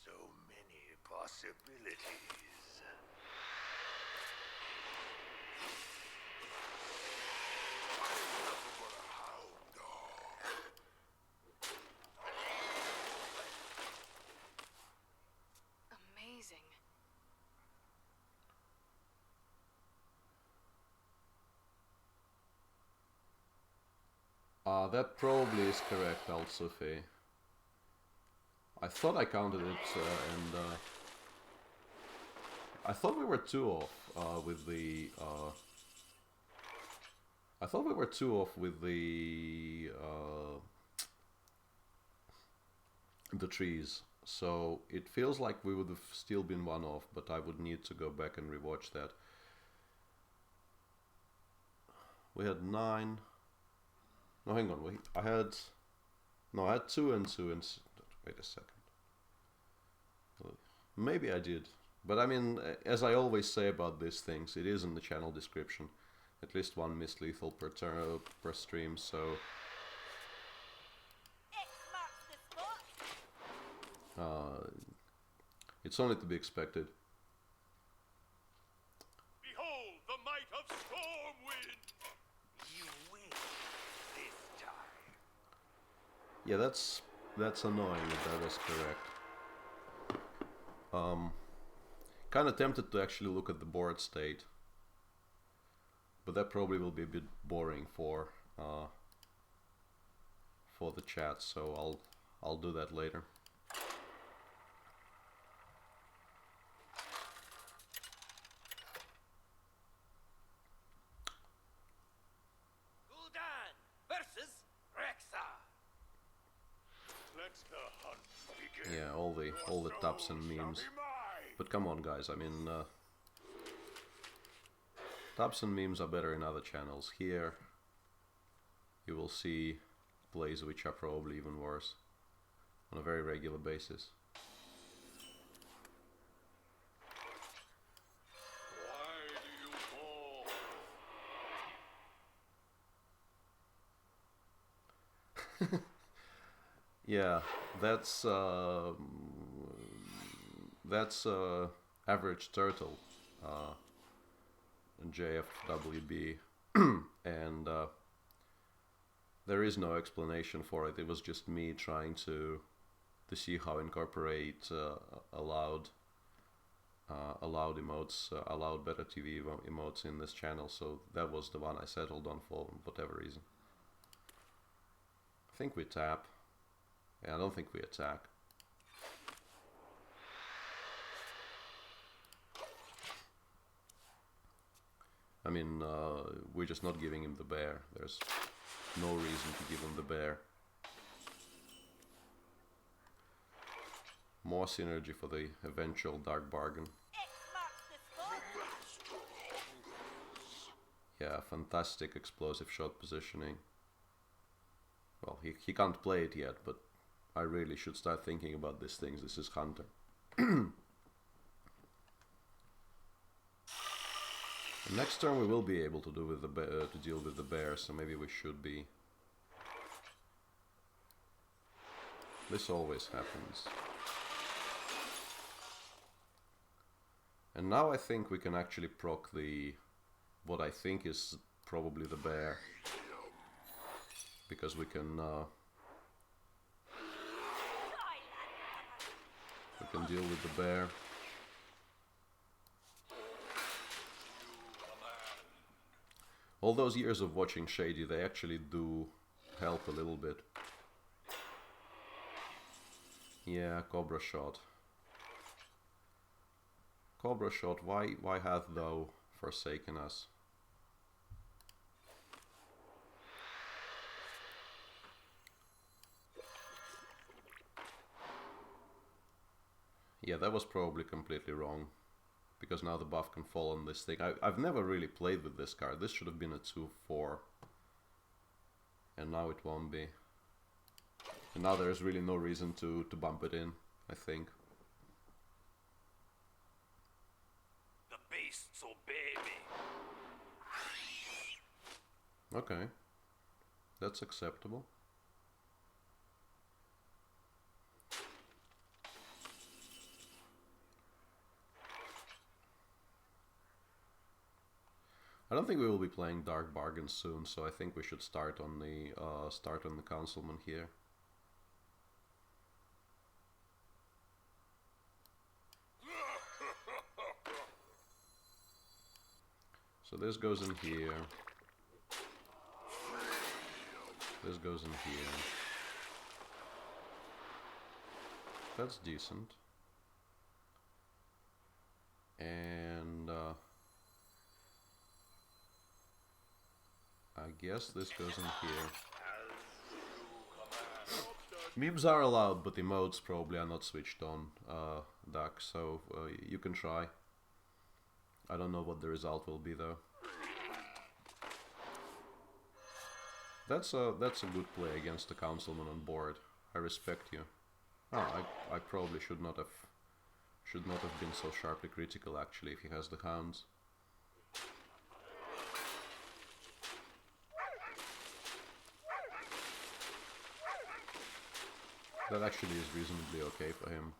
So many possibilities. Amazing. That probably is correct, Al-Sufi. I thought I counted it, and I thought we were 2 off with the. I thought we were 2 off with the trees. So it feels like we would have still been 1 off, but I would need to go back and rewatch that. We had 9. No, hang on. I had 2 and 2 and. Wait a second. Maybe I did. But I mean, as I always say about these things, it is in the channel description. At least 1 missed lethal per stream, so... X marks the spot. it's only to be expected. Behold the might of Stormwind! You win this time. Yeah, that's annoying if that is correct. Kind of tempted to actually look at the board state, but that probably will be a bit boring for the chat, so I'll do that later. Gul'dan versus Rexa. Let the hunt begin. Yeah, all the taps and memes. Be mine. But come on, guys. I mean, taps and memes are better in other channels. Here, you will see plays which are probably even worse on a very regular basis. Why do you fall? Yeah, that's average turtle, in JFWB, and there is no explanation for it. It was just me trying to see how incorporate allowed emotes, allowed better TV emotes in this channel. So that was the one I settled on for whatever reason. I think we tap. Yeah, I don't think we attack. I mean, we're just not giving him the bear. There's no reason to give him the bear. More synergy for the eventual dark bargain. X marks the spot. Yeah, fantastic explosive shot positioning. Well, he can't play it yet, but I really should start thinking about these things. This is Hunter. Next turn we will be able to do with the to deal with the bear, so maybe we should be. This always happens. And now I think we can actually proc the what I think is probably the bear, because we can deal with the bear. All those years of watching Shady, they actually do help a little bit. Yeah, Cobra Shot. Cobra Shot, why hath thou forsaken us? Yeah, that was probably completely wrong, because now the buff can fall on this thing. I've never really played with this card. This should have been a 2/4. And now it won't be. And now there's really no reason to bump it in, I think. Okay, that's acceptable. I don't think we will be playing Dark Bargains soon, so I think we should start on the Councilman here. So this goes in here. This goes in here. That's decent. And I guess this goes in here. Memes are allowed, but emotes probably are not switched on, Duck, so you can try. I don't know what the result will be though. That's a good play against the Councilman on board. I respect you. Oh, I probably should not have been so sharply critical actually if he has the hounds. That actually is reasonably okay for him.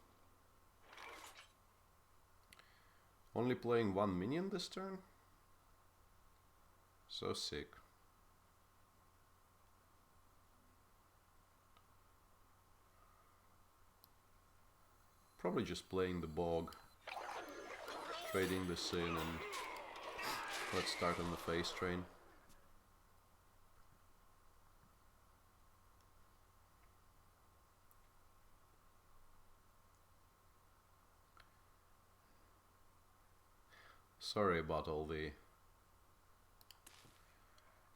Only playing one minion this turn? So sick. Probably just playing the bog, trading this in, and let's start on the face train. Sorry about all the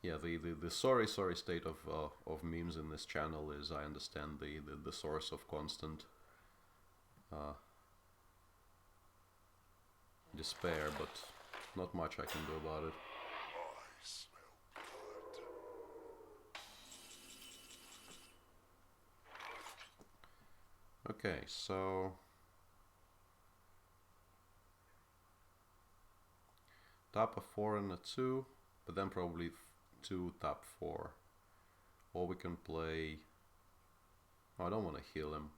the sorry state of memes in this channel is, I understand, the source of constant despair, but not much I can do about it. I smell blood. Okay, so tap a 4 and a 2, but then probably 2 tap 4. Or we can play... Oh, I don't want to heal him.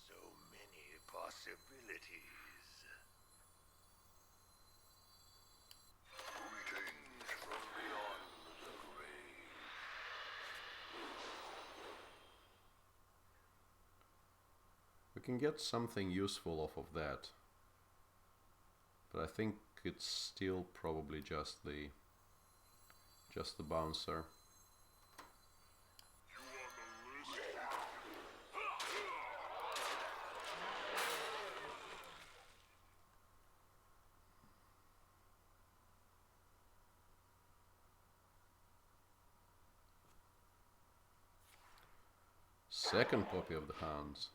So many possibilities. Greetings from beyond the grave. We can get something useful off of that. But I think it's still probably just the bouncer. You on the list? Second copy of the hounds.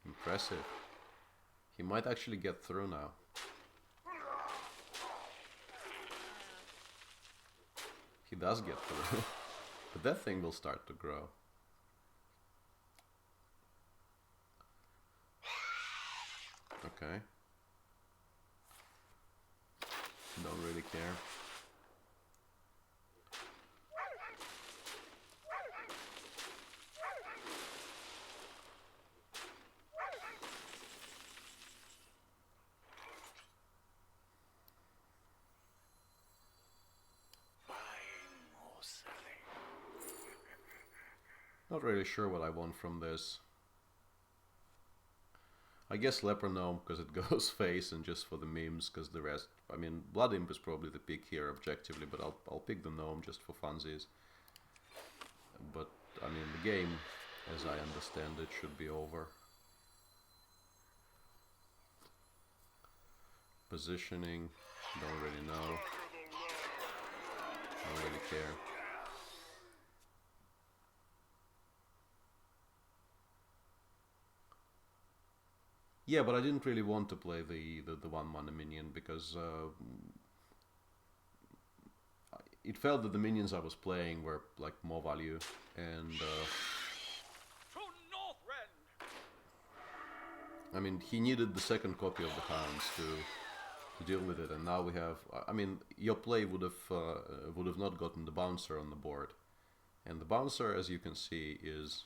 Impressive. He might actually get through now. He does get through. But that thing will start to grow. Okay. Don't really care. Not really sure what I want from this. I guess Leper Gnome because it goes face, and just for the memes because the rest... I mean, Blood Imp is probably the pick here objectively, but I'll pick the Gnome just for funsies. But, I mean, the game, as I understand it, should be over. Positioning, don't really know. Don't really care. Yeah, but I didn't really want to play the 1-mana minion because it felt that the minions I was playing were like more value, and To Northrend! I mean, he needed the second copy of the hounds deal with it. And now we have, I mean, your play would have not gotten the bouncer on the board, and the bouncer, as you can see, is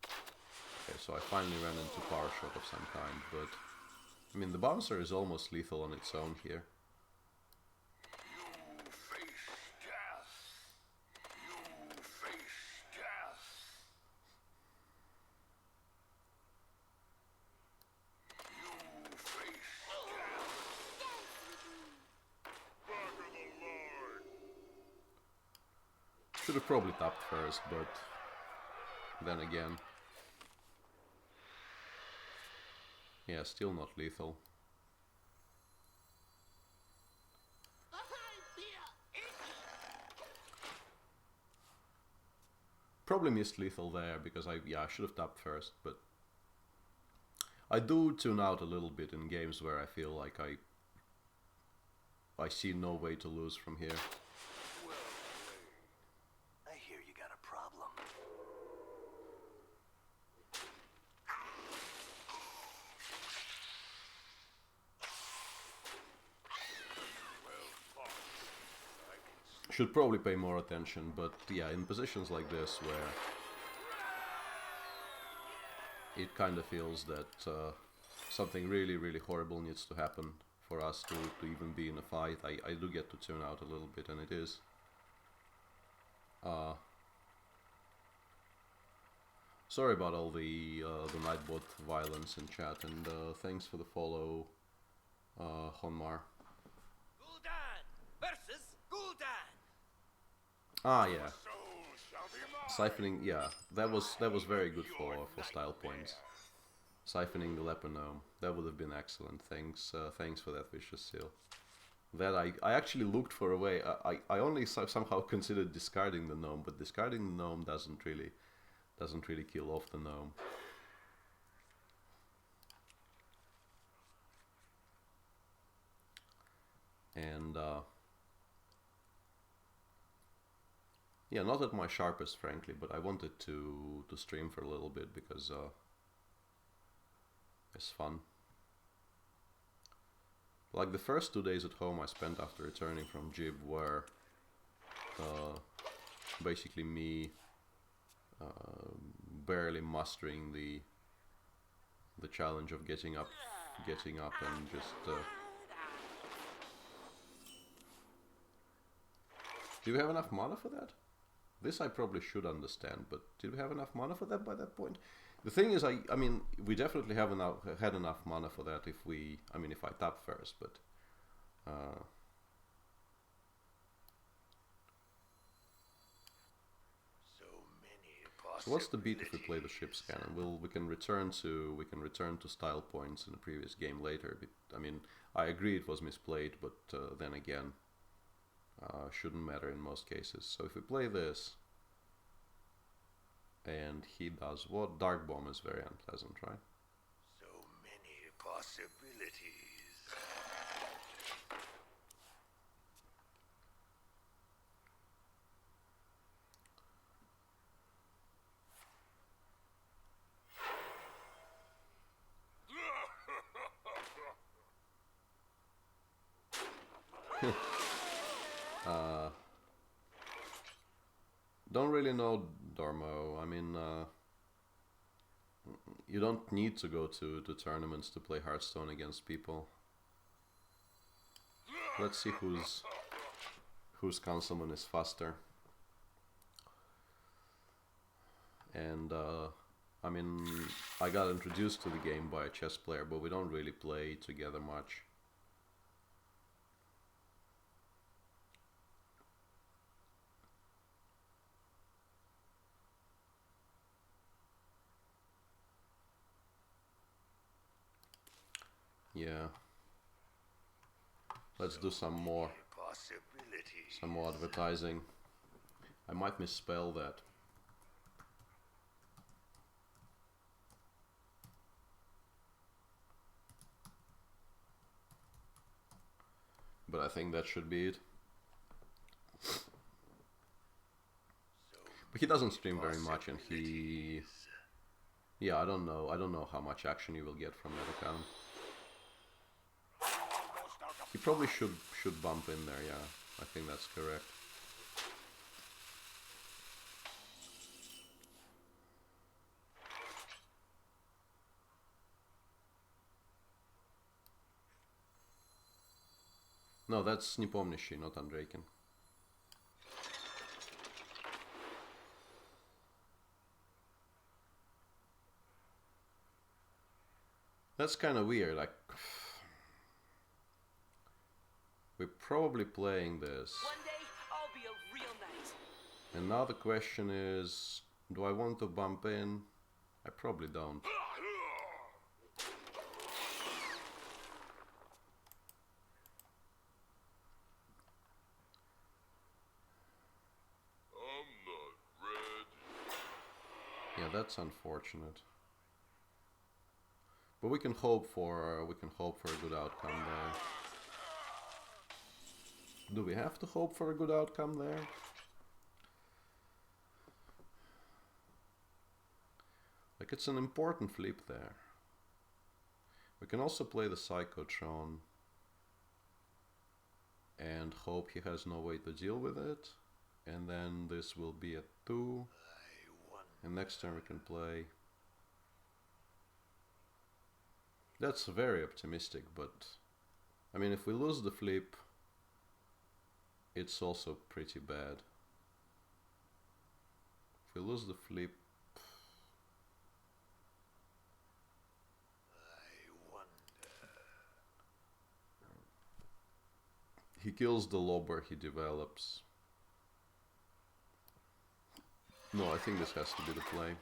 okay. So I finally ran into power shot of some kind, but I mean the bouncer is almost lethal on its own here. You face death. You face death. You face Back of the Lord. Should have probably tapped first, but then again, yeah, still not lethal. Probably missed lethal there because I should have tapped first, but I do tune out a little bit in games where I feel like I see no way to lose from here. Well played. I hear you got a problem. Should probably pay more attention, but yeah, in positions like this where it kind of feels that something really, really horrible needs to happen for us to even be in a fight, I do get to tune out a little bit, and it is. Sorry about all the Nightbot violence in chat, and thanks for the follow, Honmar. Gul'dan versus Gul'dan. Ah, yeah. soul shall be mine. Siphoning, yeah, that was very good for style points. Siphoning the leper gnome, that would have been excellent. Thanks for that vicious seal. That I actually looked for a way. I only somehow considered discarding the gnome, but discarding the gnome doesn't really kill off the gnome. And yeah, not at my sharpest, frankly, but I wanted to stream for a little bit because it's fun. Like the first 2 days at home I spent after returning from Jib were basically me barely mustering the challenge of getting up and just. Do we have enough mana for that? This I probably should understand, but did we have enough mana for that by that point? The thing is, I mean, we definitely had enough mana for that if I tap first, but So many so what's the beat if we play the ship's cannon? We can return to style points in the previous game later. But, I mean, I agree it was misplayed, but then again, shouldn't matter in most cases. So if we play this, and he does what? Dark Bomb is very unpleasant, right? So many possibilities. Don't really know, Dormo. I mean, you don't need to go to tournaments to play Hearthstone against people. Let's see whose councilman is faster. And I mean, I got introduced to the game by a chess player, but we don't really play together much. Yeah. Let's do some more advertising. I might misspell that. But I think that should be it. But he doesn't stream very much, and yeah, I don't know how much action you will get from that account. Almost out He probably should bump in there, yeah. I think that's correct. No, that's Nepomniachtchi, not Andraken. That's kind of weird, like... We're probably playing this. One day, I'll be a real knight. And now the question is, do I want to bump in? I probably don't. I'm not ready. Yeah, that's unfortunate. But we can hope for a good outcome there. Do we have to hope for a good outcome there? Like, it's an important flip there. We can also play the Psychotron and hope he has no way to deal with it. And then this will be a 2. And next turn we can play... That's very optimistic, but... I mean, if we lose the flip, it's also pretty bad. If we lose the flip... He kills the lobber he develops. No, I think this has to be the play.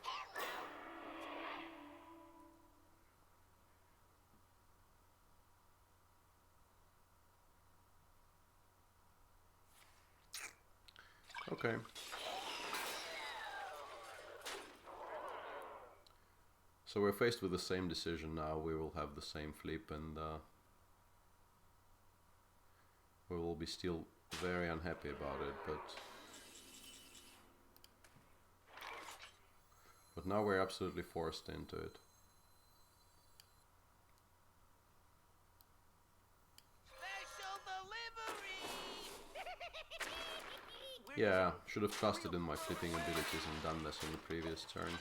Okay. So we're faced with the same decision now. We will have the same flip and we will be still very unhappy about it, but now we're absolutely forced into it. Special delivery! Yeah, should have trusted in my flipping abilities and done this on the previous turn.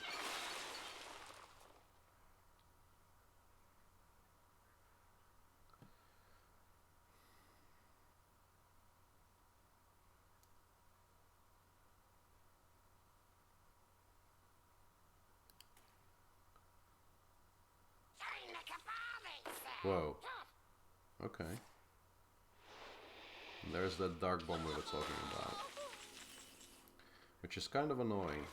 Whoa. Okay. And there's that dark bomb we were talking about. Which is kind of annoying.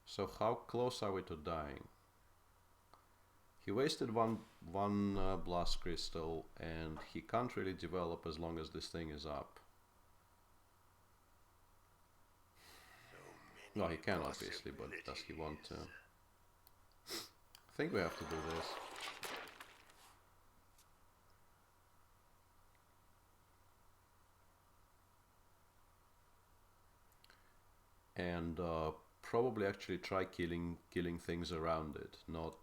So how close are we to dying? He wasted one blast crystal and he can't really develop as long as this thing is up. No, he can obviously, but does he want to? I think we have to do this. And probably actually try killing things around it, not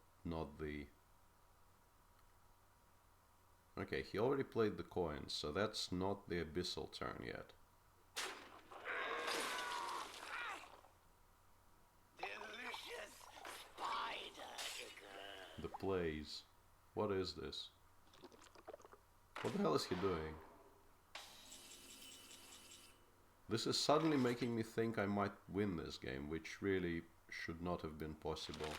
the... Okay, he already played the coins, so that's not the Abyssal turn yet. Delicious spider. The plays. What is this? What the hell is he doing? This is suddenly making me think I might win this game, which really should not have been possible.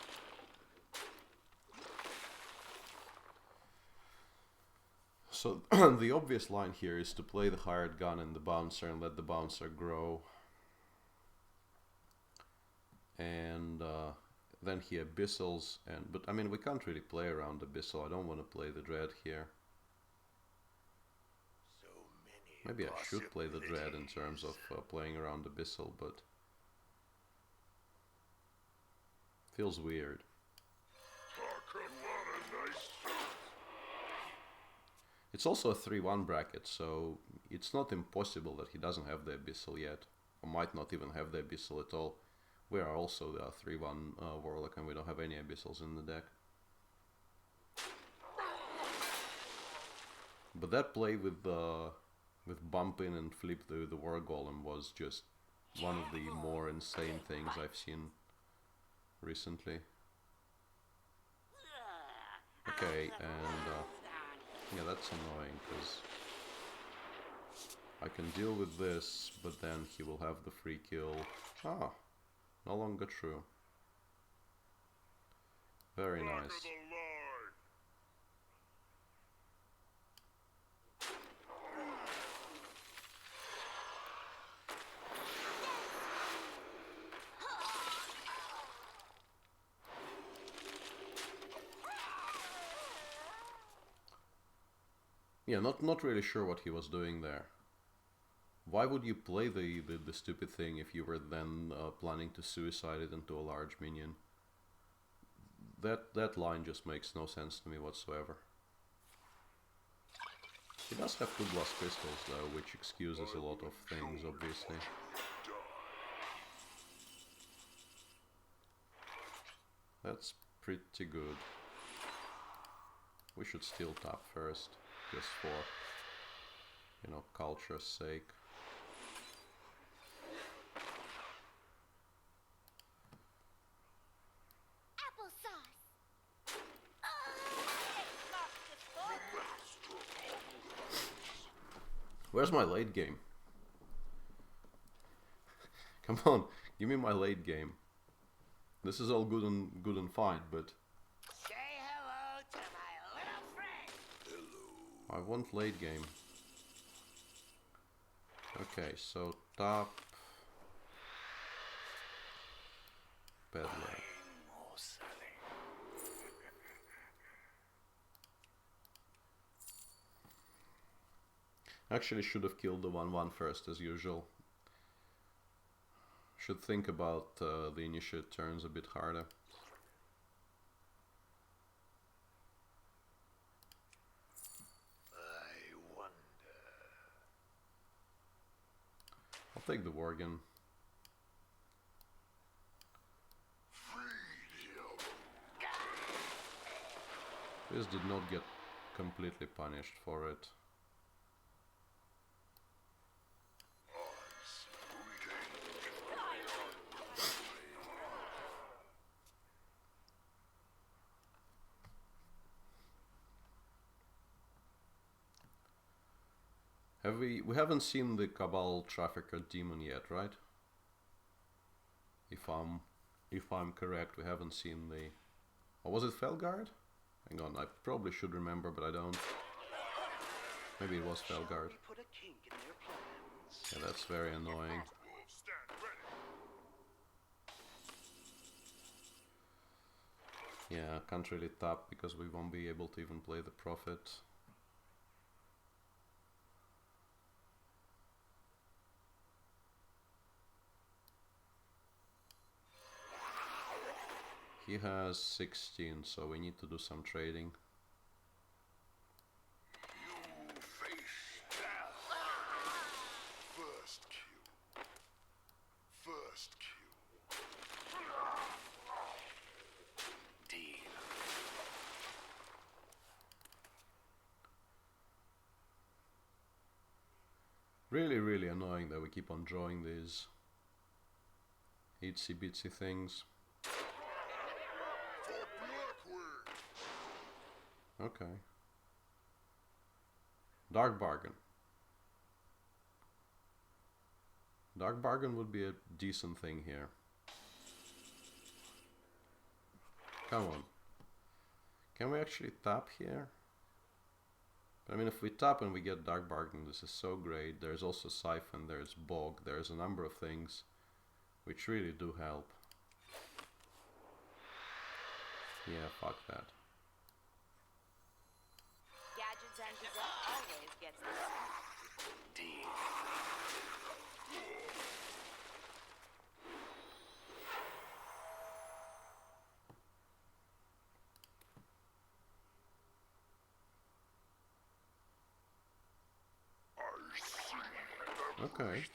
So the obvious line here is to play the hired gun and the bouncer and let the bouncer grow. And then he abyssals, but I mean we can't really play around abyssal. I don't want to play the dread here. Maybe I should play the dread in terms of playing around abyssal, but feels weird. Talk about a nice suit. It's also a 3-1 bracket, so it's not impossible that he doesn't have the abyssal yet, or might not even have the abyssal at all. We are also the 3-1 warlock and we don't have any abyssals in the deck. But that play with bump in and flip the war golem was just one of the more insane things I've seen recently. Okay, and yeah, that's annoying because I can deal with this, but then he will have the free kill. Ah, no longer true. Very Honor nice. the Lord. Yeah, not really sure what he was doing there. Why would you play the stupid thing if you were then planning to suicide it into a large minion? That line just makes no sense to me whatsoever. He does have 2 blast crystals though, which excuses a lot of things, obviously. That's pretty good. We should still tap first, just for, you know, culture's sake. Applesauce. Where's my late game? Come on, give me my late game. This is all good and fine, but Say hello to my little friend. I want late game. Okay, so top peddler. More selling. Actually, should have killed the 1/1 first as usual. Should think about the initiate turns a bit harder. I wonder. I'll take the Worgen. This did not get completely punished for it. We haven't seen the Cabal Trafficker Demon yet, right? If I'm correct, we haven't seen the... Or was it Felguard? Hang on, I probably should remember, but I don't. Maybe it was Felguard. We put a kink in their plans. Yeah, that's very annoying. Wolves stand ready. Yeah, can't really tap because we won't be able to even play the Prophet. He has 16, so we need to do some trading. You face death. First kill. First kill. Deal. Really, really annoying that we keep on drawing these itsy bitsy things. For Blackwing. Okay. Dark Bargain. Dark Bargain would be a decent thing here. Come on. Can we actually tap here? I mean, if we tap and we get Dark Bargain, this is so great. There's also Siphon, there's Bog, there's a number of things which really do help. Yeah, fuck that. Gadgets and Gazette always gets this. Deal. I see Okay. everything.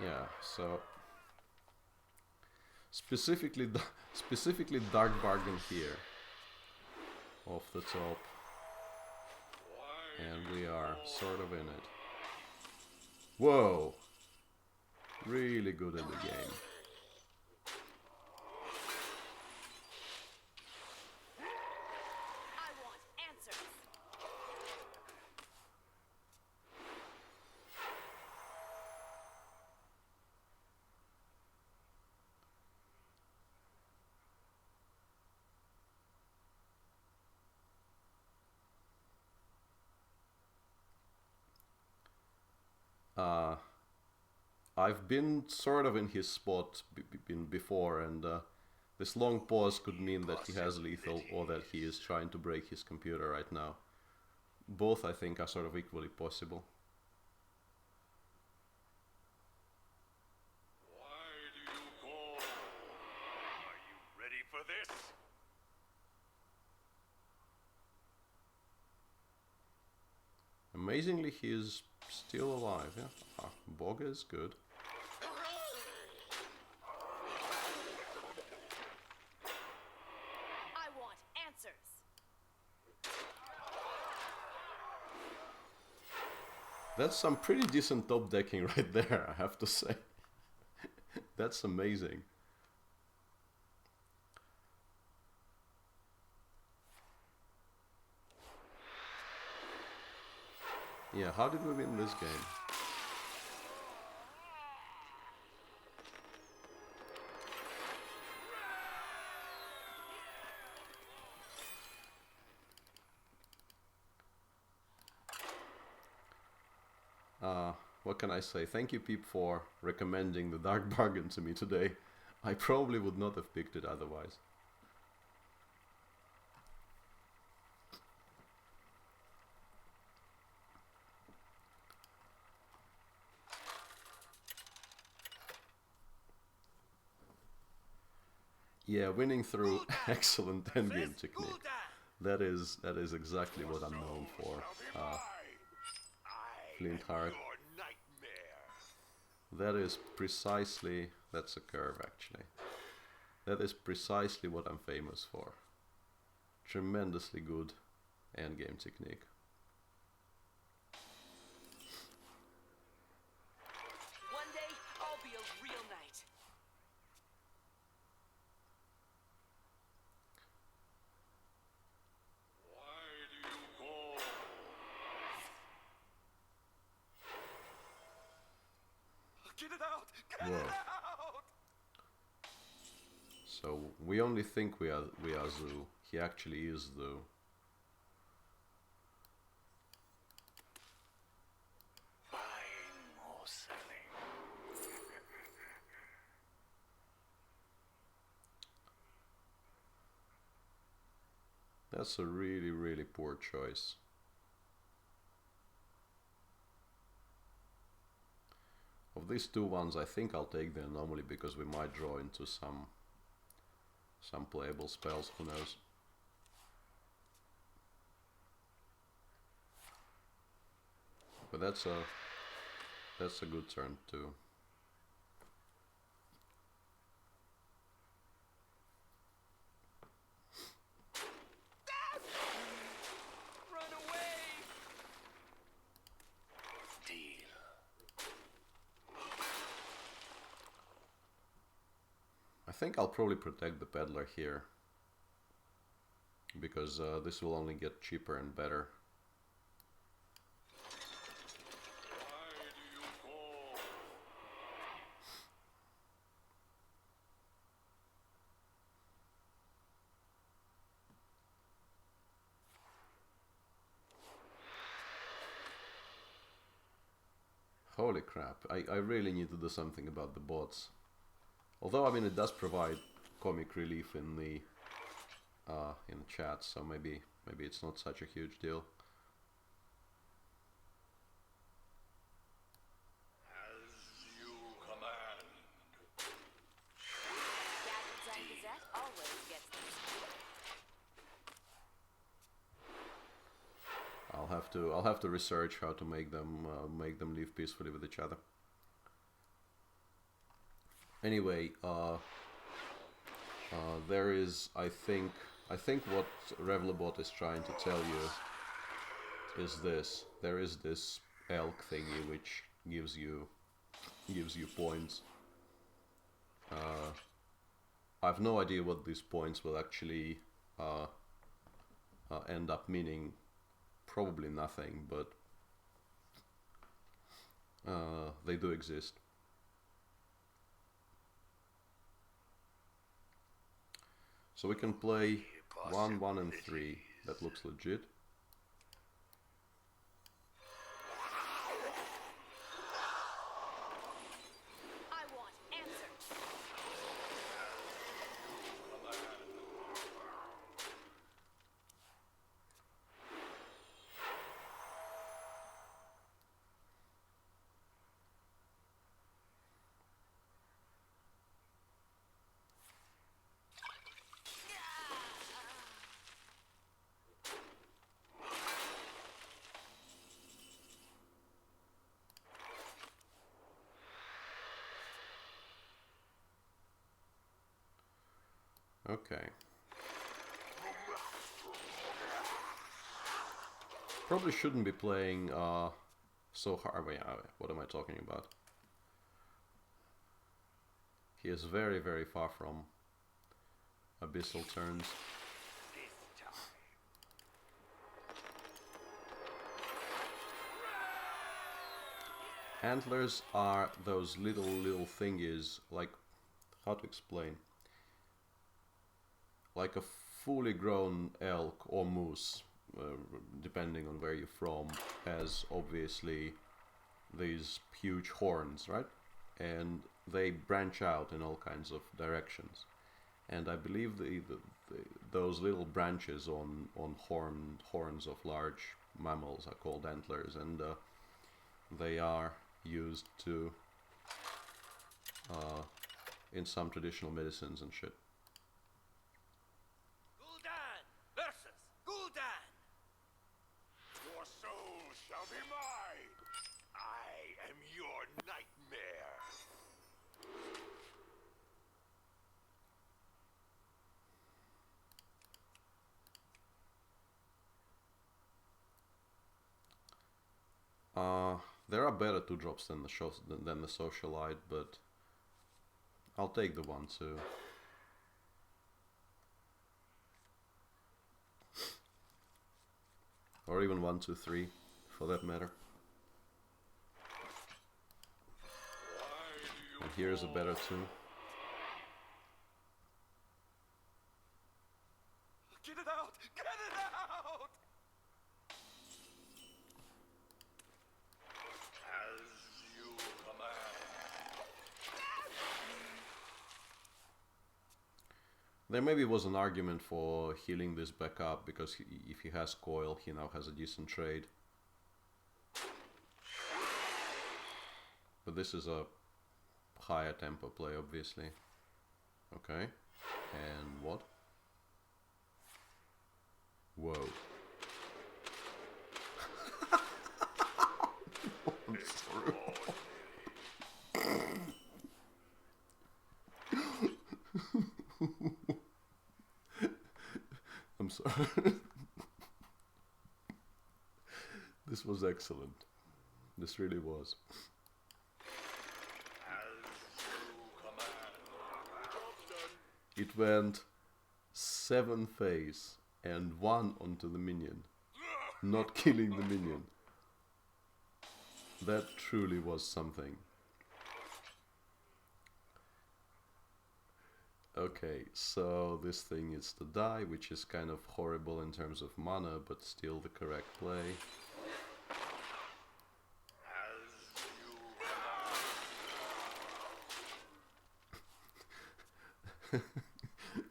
Yeah, so specifically specifically Dark Bargain here off the top, and we are sort of in it. Whoa! Really good in the game. I want answers. I've been sort of in his spot before, and this long pause could mean that he has lethal or that he is trying to break his computer right now. Both, I think, are sort of equally possible. Why do you call? Are you ready for this? Amazingly, he is still alive. Yeah, Bog is good. I want answers. That's some pretty decent top decking right there, I have to say. That's amazing. Yeah, how did we win this game? What can I say? Thank you, Peep, for recommending the Dark Bargain to me today. I probably would not have picked it otherwise. Yeah, winning through excellent endgame technique. That is exactly what I'm known for. Flintheart. Your nightmare. That is precisely... That's a curve, actually. That is precisely what I'm famous for. Tremendously good endgame technique. One day, I'll be a real knight. Why do you call? Get it out! Get Whoa. it out! So we only think we are Zoo. He actually is Zoo. Buying or selling. That's a really, really poor choice. Of these two ones, I think I'll take the anomaly because we might draw into some playable spells, who knows. But that's a good turn too. Run away! Deal. I think I'll probably protect the peddler here because this will only get cheaper and better. Why do you call? Holy crap, I really need to do something about the bots. Although, I mean, it does provide comic relief in the chat, so maybe it's not such a huge deal. As you command. Gadgets and Gazette always gets this. I'll have to research how to make them live peacefully with each other. Anyway, there is, I think what Revlabot is trying to tell you is this. There is this elk thingy which gives you points. I have no idea what these points will actually end up meaning. Probably nothing, but they do exist. So we can play 1, 1, and 3. That looks legit. I want answers. Okay. Probably shouldn't be playing so hard. Wait, what am I talking about? He is very, very far from abyssal turns. Antlers are those little thingies, like, how to explain? Like a fully grown elk or moose, depending on where you're from, has obviously these huge horns, right? And they branch out in all kinds of directions. And I believe those little branches on horns of large mammals are called antlers, and they are used to in some traditional medicines and shit. Gul'dan versus Gul'dan. Your soul shall be mine. I am your nightmare. There are better 2-drops than the socialite, but I'll take the 1/2. Or even 1, 2, 3, for that matter. And here's a better 2. Get it out! Get it out! As you command. There maybe was an argument for healing this back up, because if he has coil, he now has a decent trade. But this is a higher tempo play, obviously. Okay. And what? Whoa. I'm sorry. I'm sorry. This was excellent. This really was. It went 7 phase and 1 onto the minion, not killing the minion. That truly was something. Okay, so this thing is to die, which is kind of horrible in terms of mana, but still the correct play.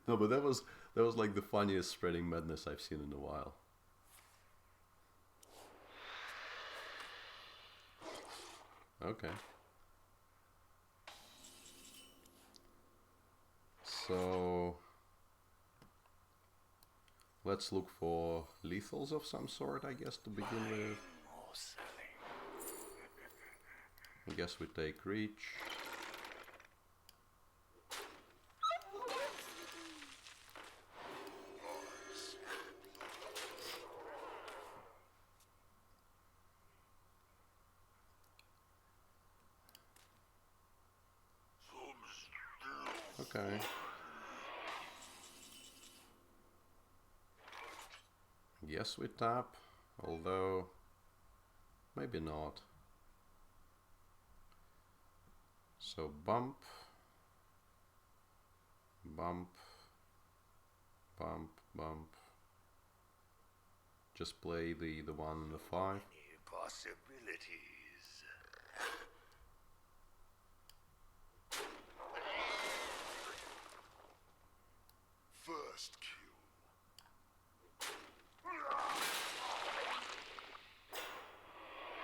No, but that was like the funniest spreading madness I've seen in a while. Okay. So let's look for lethals of some sort, I guess, to begin with. I guess we take reach. Okay. Yes, we tap, although maybe not. So bump, bump, bump, bump. Just play the 1 and the 5. Many possibilities. First kill.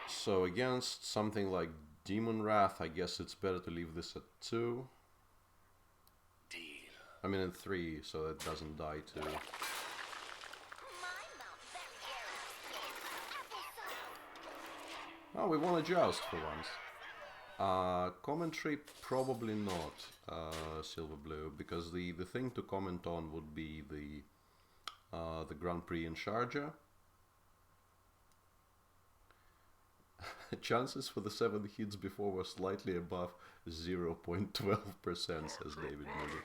So against something like Demon Wrath, I guess it's better to leave this at 2. Deal. I mean in 3, so it doesn't die too. My mouth very rare. Oh, we want to joust for once. Commentary, probably not, Silver Blue, because the thing to comment on would be the Grand Prix in Sharjah. Chances for the 7 hits before were slightly above 0.12%, says David Moody.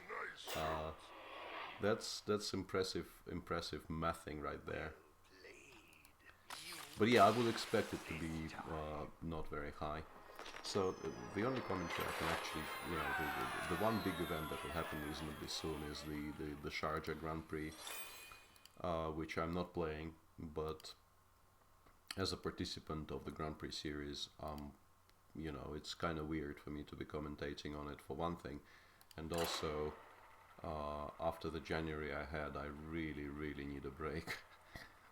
That's impressive mathing right there. But yeah, I would expect it to be not very high. So the only commentary I can actually, you know, the one big event that will happen reasonably soon is the Sharjah Grand Prix, which I'm not playing, but as a participant of the Grand Prix series, you know, it's kind of weird for me to be commentating on it for one thing, and also after the January I had, I really need a break.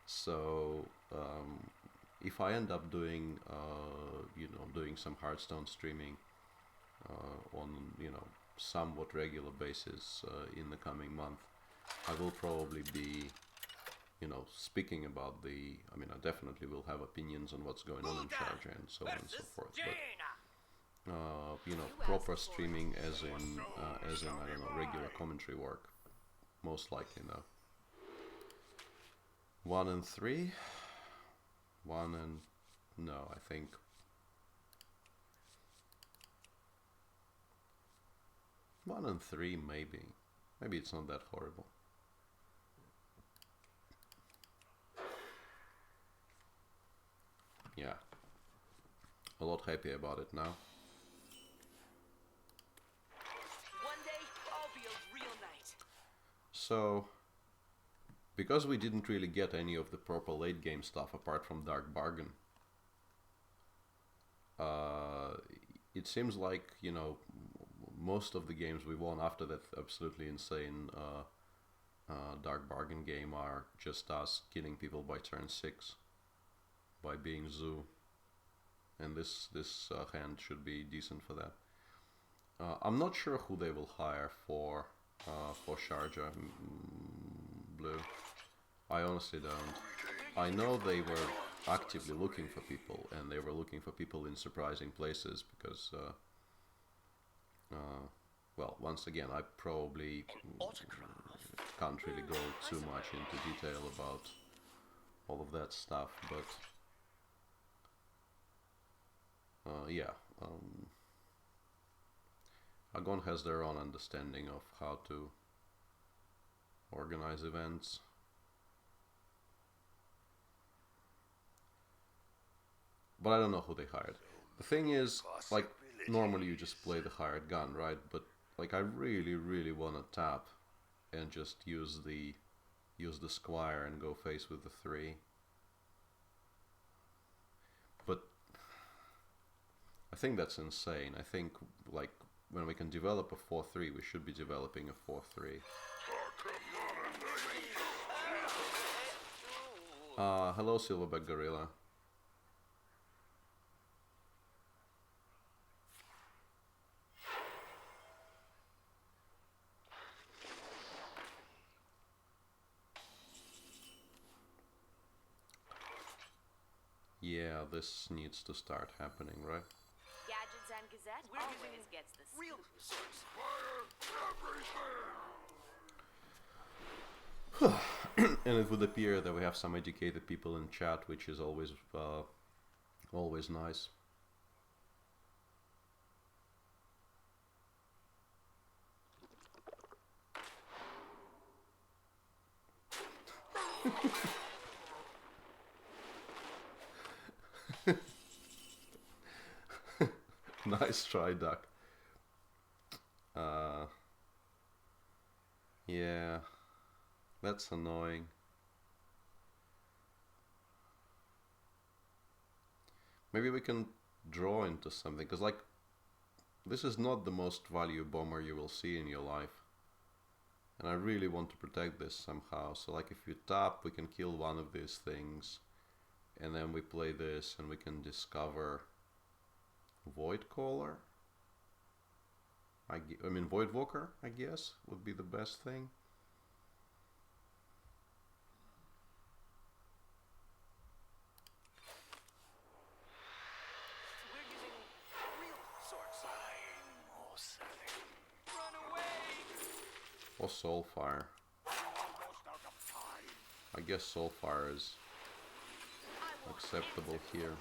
So if I end up doing, you know, doing some Hearthstone streaming on, you know, somewhat regular basis in the coming month, I will probably be, you know, speaking about the, I mean, I definitely will have opinions on what's going on in Sharjah and so on and so forth, but you know, proper streaming as in I don't know, regular commentary work, most likely no. 1 and 3, 1 and no, I think 1 and 3 maybe it's not that horrible. Yeah, a lot happy about it now. One day, I'll be a real knight. So, because we didn't really get any of the proper late game stuff apart from Dark Bargain, it seems like, you know, most of the games we won after that absolutely insane Dark Bargain game are just us killing people by turn 6 by being Zoo, and this hand should be decent for that. I'm not sure who they will hire for Sharjah Blue. I honestly don't. I know they were actively looking for people, and they were looking for people in surprising places because, well, once again, I probably can't really go too much into detail about all of that stuff, but yeah, Agon has their own understanding of how to organize events. But I don't know who they hired. The thing is, like, normally you just play the hired gun, right? But like, I really want to tap and just use the squire and go face with the 3. But I think that's insane. I think, like, when we can develop a 4-3, we should be developing a 4-3. Hello, Silverback Gorilla. Yeah, this needs to start happening, right? Gadgets and Gazette always gets the Real scoop. And it would appear that we have some educated people in chat, which is always nice. Nice try, Duck. Yeah, that's annoying. Maybe we can draw into something, because like, this is not the most value bomber you will see in your life. And I really want to protect this somehow. So like if you tap, we can kill one of these things. And then we play this and we can discover Void Caller. I mean Void Walker, I guess, would be the best thing. We're using real swords. I'm all setting. Run away! Or Soulfire. Almost out of time. I guess Soulfire is I want acceptable answers. here.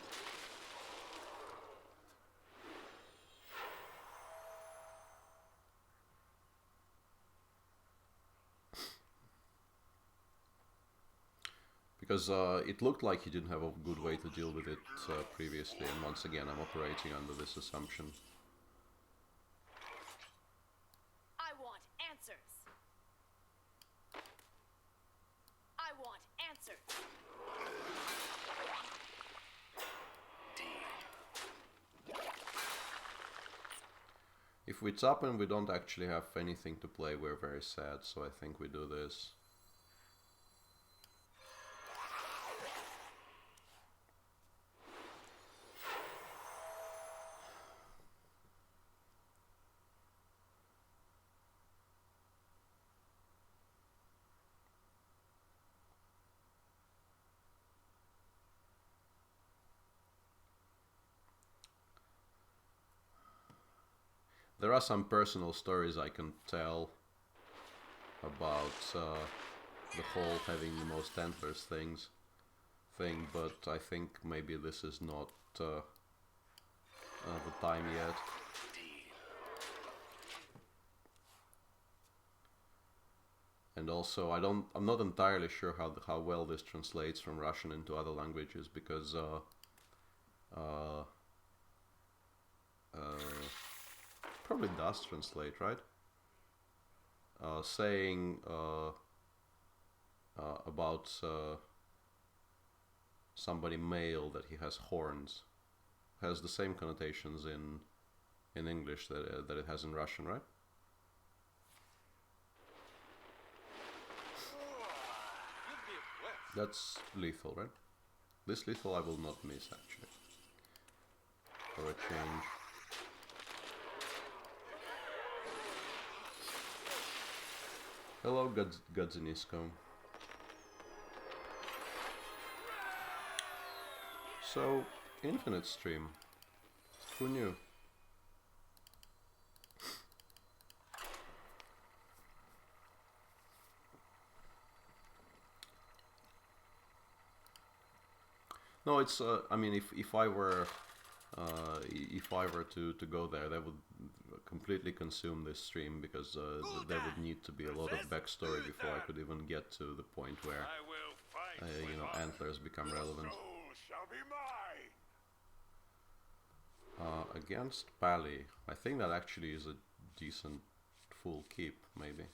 Because it looked like he didn't have a good way to deal with it previously, and once again I'm operating under this assumption. I want answers. I want answers. If we tap and we don't actually have anything to play, we're very sad, so I think we do this. There are some personal stories I can tell about the whole having the most antlers thing, but I think maybe this is not the time yet. And also, I'm not entirely sure how well this translates from Russian into other languages, because probably does translate, right? Saying about somebody male that he has horns has the same connotations in English that it has in Russian, right? That's lethal, right? This lethal I will not miss, actually. For a change. Hello, Godzinisko. So, Infinite Stream. Who knew? No, it's. I mean, if I were to go there, that would completely consume this stream, because there would need to be a lot of backstory before I could even get to the point where I will fight you with know, honor. antlers become relevant. Soul shall be mine. Against Pally, I think that actually is a decent full keep, maybe.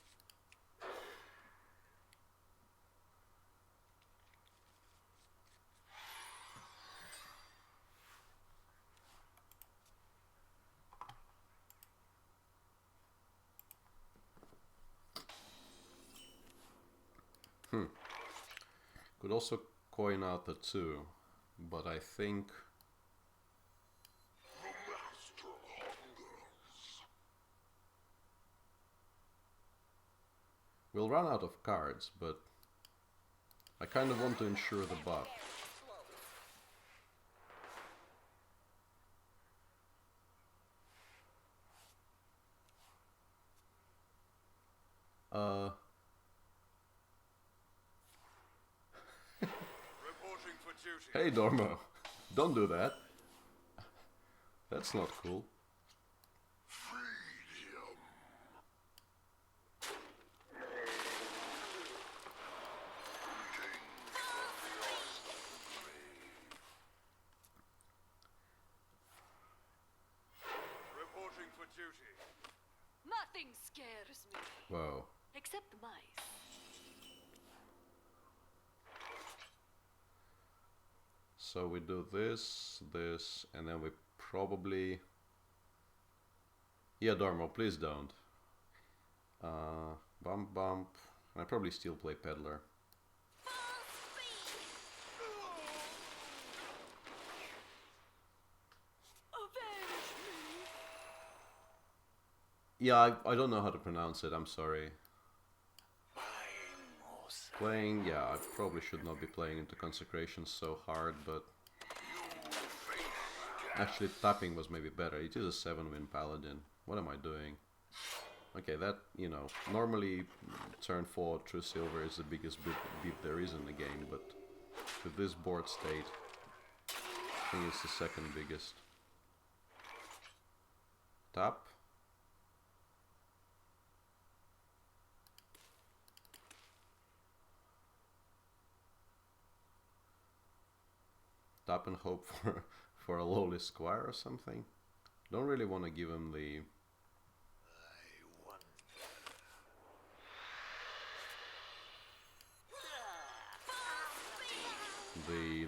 Could also coin out the 2, but I think The master hungers. we'll run out of cards, but I kind of want to ensure the buff. Reporting for duty. Hey Dormo, don't do that. That's not cool. Feed him. Greetings, duty. Nothing scares me, Whoa. except the mice. So we do this, this, and then we probably... Yeah, Dormo, please don't. Bump, bump. I probably still play Peddler. Avenge me! Yeah, I don't know how to pronounce it, I'm sorry. Vamos. Playing, yeah, I probably should not be playing into Consecration so hard, but... Actually, tapping was maybe better. It is a 7-win Paladin. What am I doing? Okay, that, you know, normally turn 4 True Silver is the biggest beat there is in the game, but with this board state, I think it's the second biggest. Tap. Tap and hope for a lowly squire or something. Don't really want to give him the...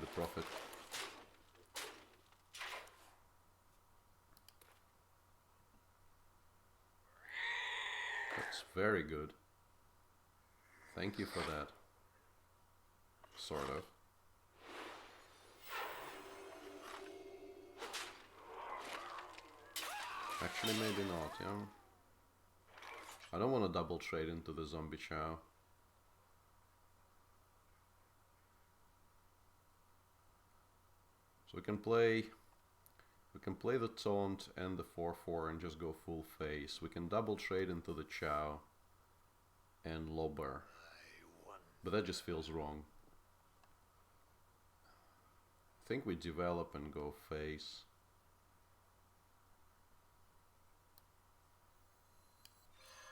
the profit. That's very good. Thank you for that. Sort of. Actually, maybe not, yeah. I don't want to double trade into the zombie chow. So we can play the taunt and the 4/4 and just go full face. We can double trade into the chow and lobber. But that just feels wrong. I think we develop and go face.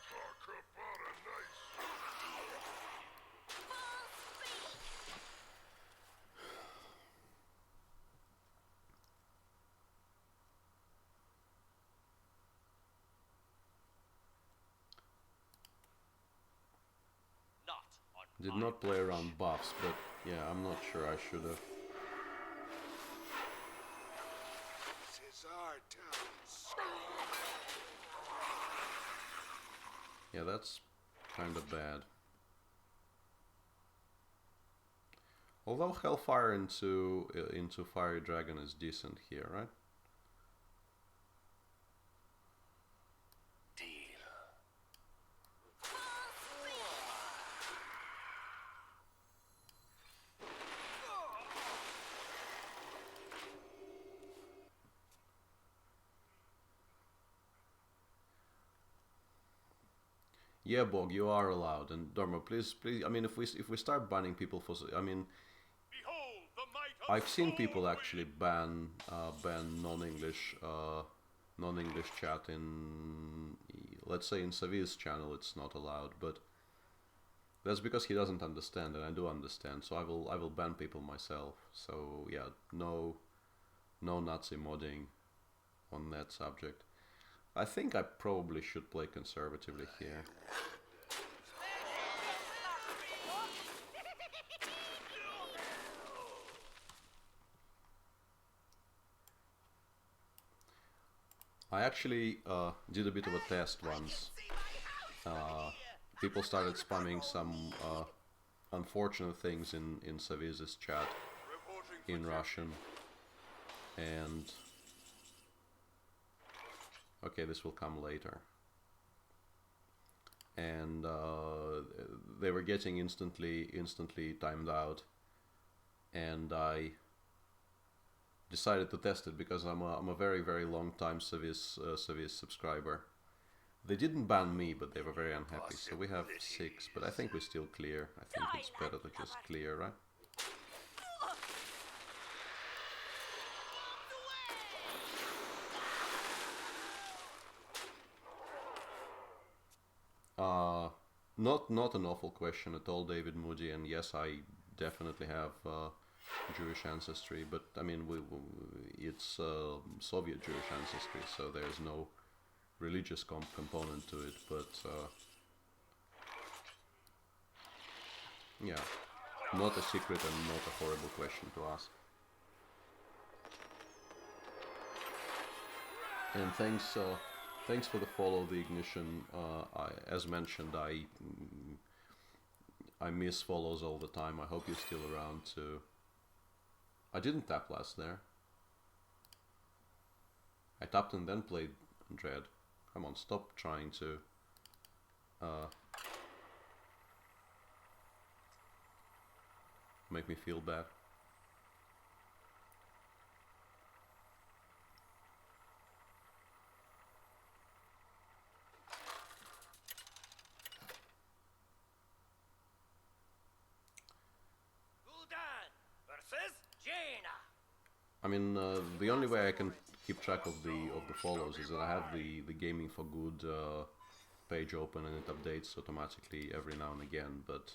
Talk about a nice Not on Did my not play watch. around buffs, but yeah, I'm not sure I should have. This is our town. Yeah, that's kind of bad. Although Hellfire into Fiery Dragon is decent here, right? Deal. Yeah, Bog, you are allowed. And Dormo, please, please. I mean, if we start banning people for, I mean, Behold the might of I've seen people Stormwind! actually ban non-English chat in, let's say in Savi's channel it's not allowed, but that's because he doesn't understand, and I do understand. So I will ban people myself. So yeah, no Nazi modding on that subject. I think I probably should play conservatively here. I actually did a bit of a test once. People started spamming some unfortunate things in Saviz's chat Reporting in Russian, and okay, this will come later. And they were getting instantly timed out, and I decided to test it because I'm a very long time Saviz subscriber. They didn't ban me, but they were very unhappy. So we have 6, but I think we still clear. I think it's better to just clear, right? Not an awful question at all, David Moody. And yes, I definitely have Jewish ancestry, but I mean, it's Soviet Jewish ancestry, so there's no religious component to it, but yeah, not a secret and not a horrible question to ask. And thanks for the follow, the Ignition. As mentioned, I miss follows all the time. I hope you're still around too. I didn't tap last there. I tapped and then played Dread. Come on, stop trying to make me feel bad. Versus Jaina. I mean, the only way I can keep track of the follows is that I have the Gaming for Good page open and it updates automatically every now and again. But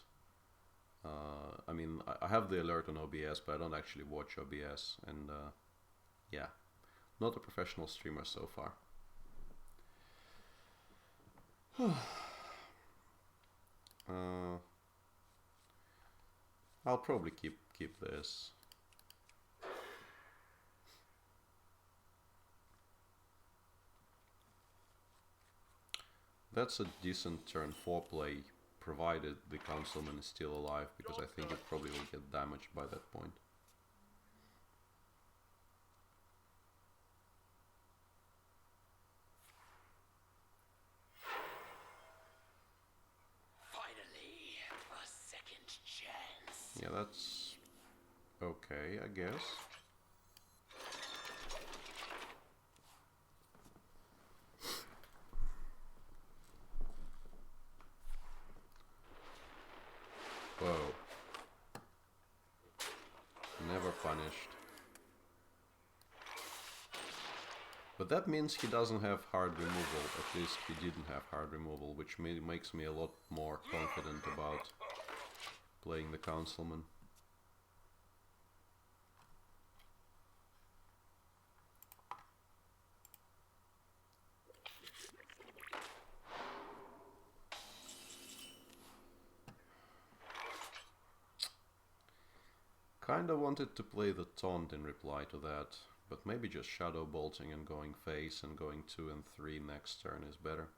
I mean, I have the alert on OBS, but I don't actually watch OBS, and yeah, not a professional streamer so far. I'll probably keep this. That's a decent turn 4 play, provided the Councilman is still alive, because I think it probably will get damaged by that point. Finally, a second chance. Yeah, that's okay, I guess. Whoa. Never punished. But that means he doesn't have hard removal. At least he didn't have hard removal, which makes me a lot more confident about playing the Councilman. Kinda wanted to play the Taunt in reply to that, but maybe just Shadow Bolting and going face and going 2 and 3 next turn is better.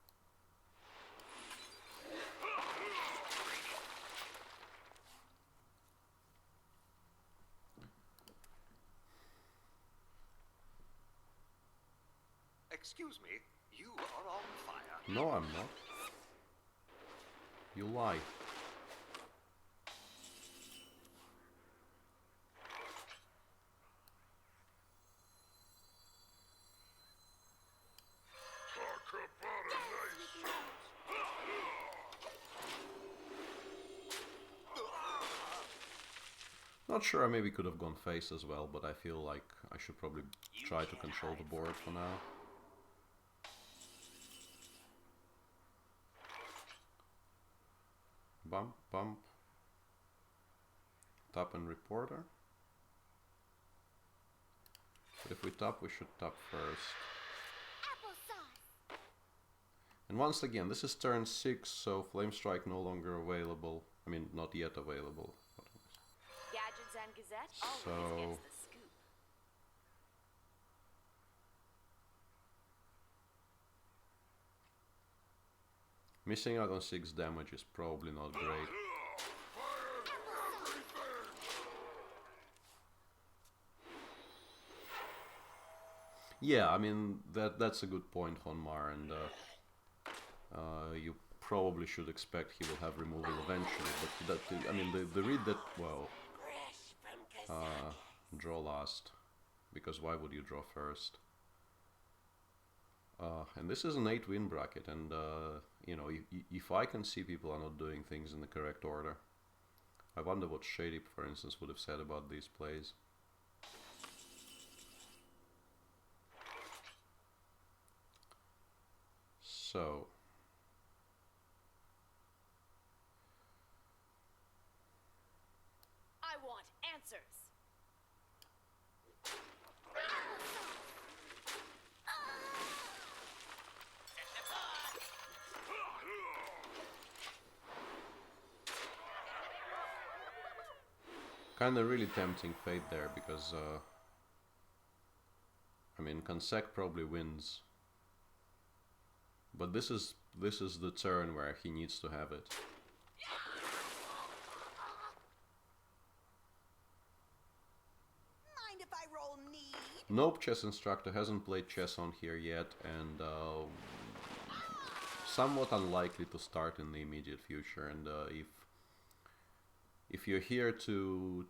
Excuse me, you are on fire. No, I'm not. You lie. Talk about a nice shoot. Not sure, I maybe could have gone face as well, but I feel like I should probably try to control the board for now. Bump, bump. Tap and reporter. But if we tap, we should tap first. Applesauce. And once again, this is turn 6, so Flame Strike no longer available. I mean, not yet available. Gadgets and Gazette always So gets the scoop. missing out on 6 damage is probably not great. Yeah, I mean, that's a good point, Honmar, and you probably should expect he will have removal eventually, but I mean, the read that, well, draw last, because why would you draw first? And this is an 8-win bracket, and you know, if I can see people are not doing things in the correct order, I wonder what Shady, for instance, would have said about these plays. So I want answers. Kind of really tempting fate there because I mean Consec probably wins, but this is the turn where he needs to have it. Mind if I roll need? Nope, chess instructor hasn't played chess on here yet, and somewhat unlikely to start in the immediate future. And if you're here to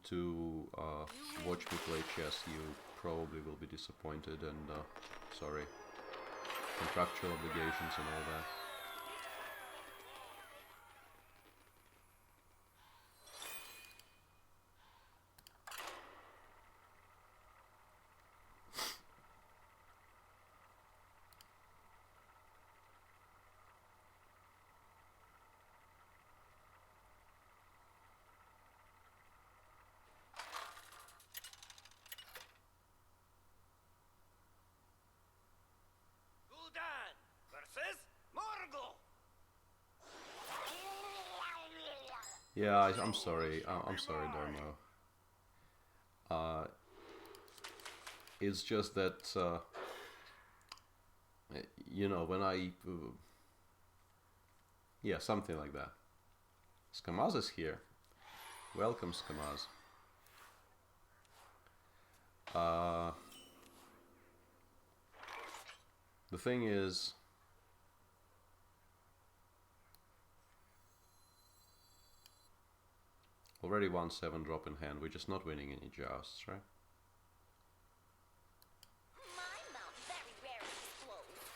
watch me play chess, you probably will be disappointed. And sorry, contractual obligations and all that. Gul'dan versus Morgul. Yeah, I'm sorry. I'm sorry, Dermo. It's just that you know, when I yeah, something like that. Skamaz is here. Welcome, Skamaz. The thing is, already 1/7 drop in hand. We're just not winning any jousts, right? My mouth very rarely explodes.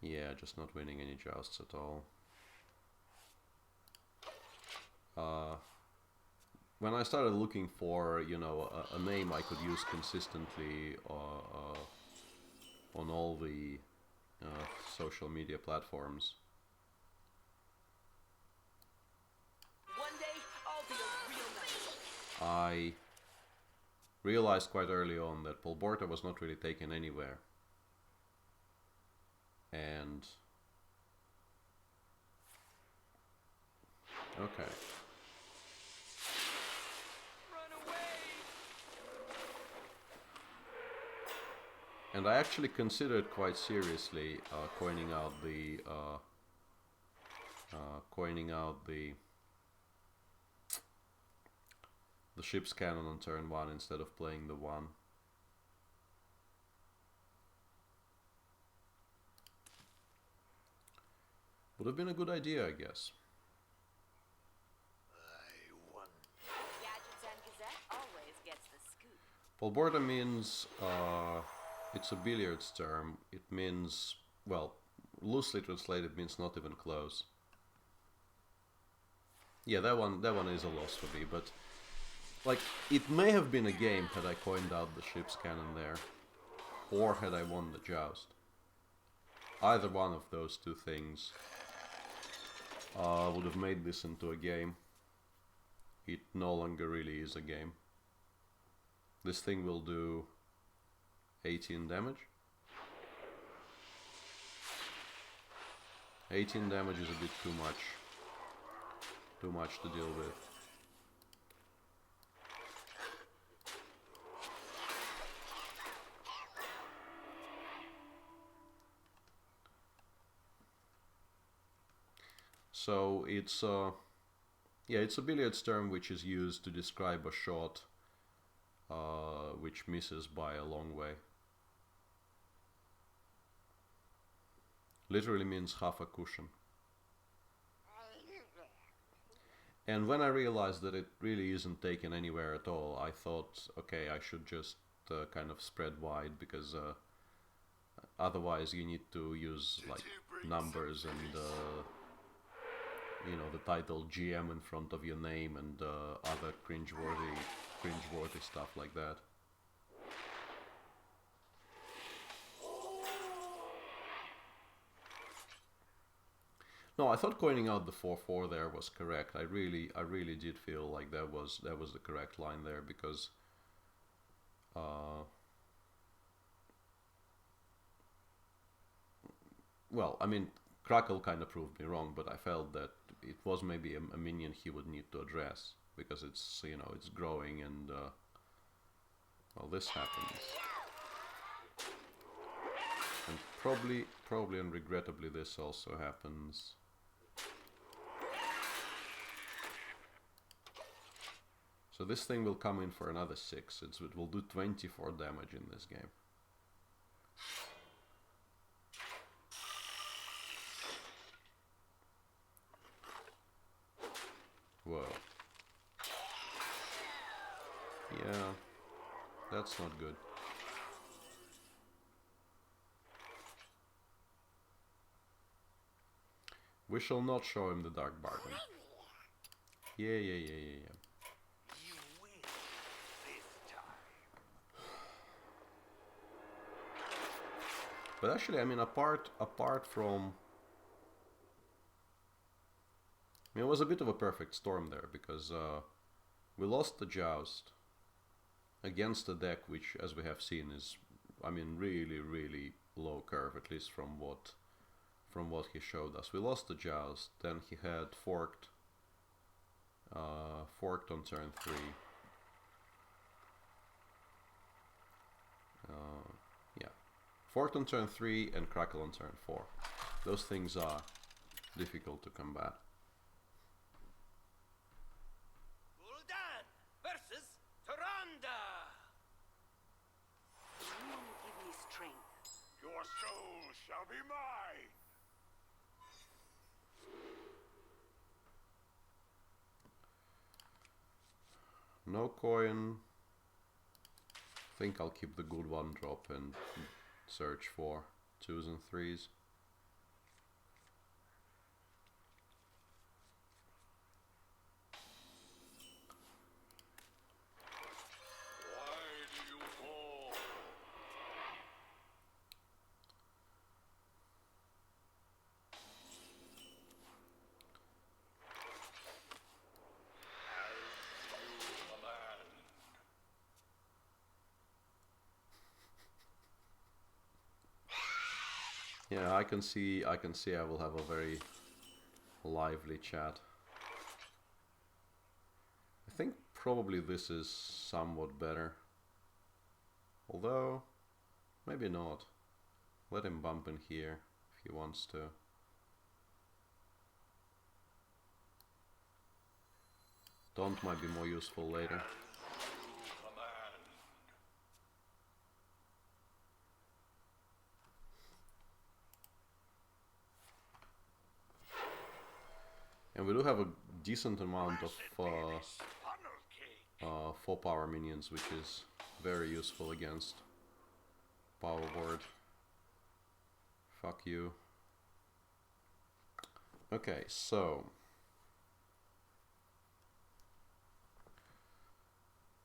Yeah, just not winning any jousts at all. When I started looking for, you know, a name I could use consistently on all the social media platforms, One day I'll be a real knight. I realized quite early on that Polborta was not really taken anywhere. And okay. Run away. And I actually considered quite seriously coining out the ship's cannon on turn 1 instead of playing the 1. Would have been a good idea, I guess. I won. Gadgets and Gazette always gets the scoop. Polborta means it's a billiards term. It means, well, loosely translated means not even close. Yeah, that one is a loss for me, but like it may have been a game had I coined out the ship's cannon there, or had I won the joust. Either one of those two things would have made this into a game. It no longer really is a game. This thing will do 18 damage. 18 damage is a bit too much. Too much to deal with. So it's yeah, it's a billiards term which is used to describe a shot which misses by a long way. Literally means half a cushion. And when I realized that it really isn't taken anywhere at all, I thought, okay, I should just kind of spread wide, because otherwise you need to use like numbers and you know, the title GM in front of your name and other cringeworthy stuff like that. No, I thought coining out the 4/4 there was correct. I really did feel like that was the correct line there, because well, I mean, Crackle kind of proved me wrong, but I felt that it was maybe a minion he would need to address. because it's, you know, it's growing, and well, this happens. And probably and regrettably this also happens. So this thing will come in for another 6. It will do 24 damage in this game. Whoa. Yeah, that's not good. We shall not show him the Dark Bargain. Yeah. You win this time. But actually, I mean, apart from... I mean, it was a bit of a perfect storm there, because we lost the Joust against a deck which, as we have seen, is, I mean, really low curve, at least from what he showed us. We lost the Joust, then he had forked on turn 3. Yeah, forked on turn 3 and Crackle on turn 4. Those things are difficult to combat. Gul'dan versus Tyrande. You will give me strength. Your soul shall be mine. No coin. Think I'll keep the good 1-drop and search for 2s and 3s. Why do you call? Yeah, I can see I will have a very lively chat. I think probably this is somewhat better. Although, maybe not. Let him bump in here if he wants to. Don't might be more useful later. And we do have a decent amount of 4 power minions, which is very useful against Power Word. Fuck you. Okay, so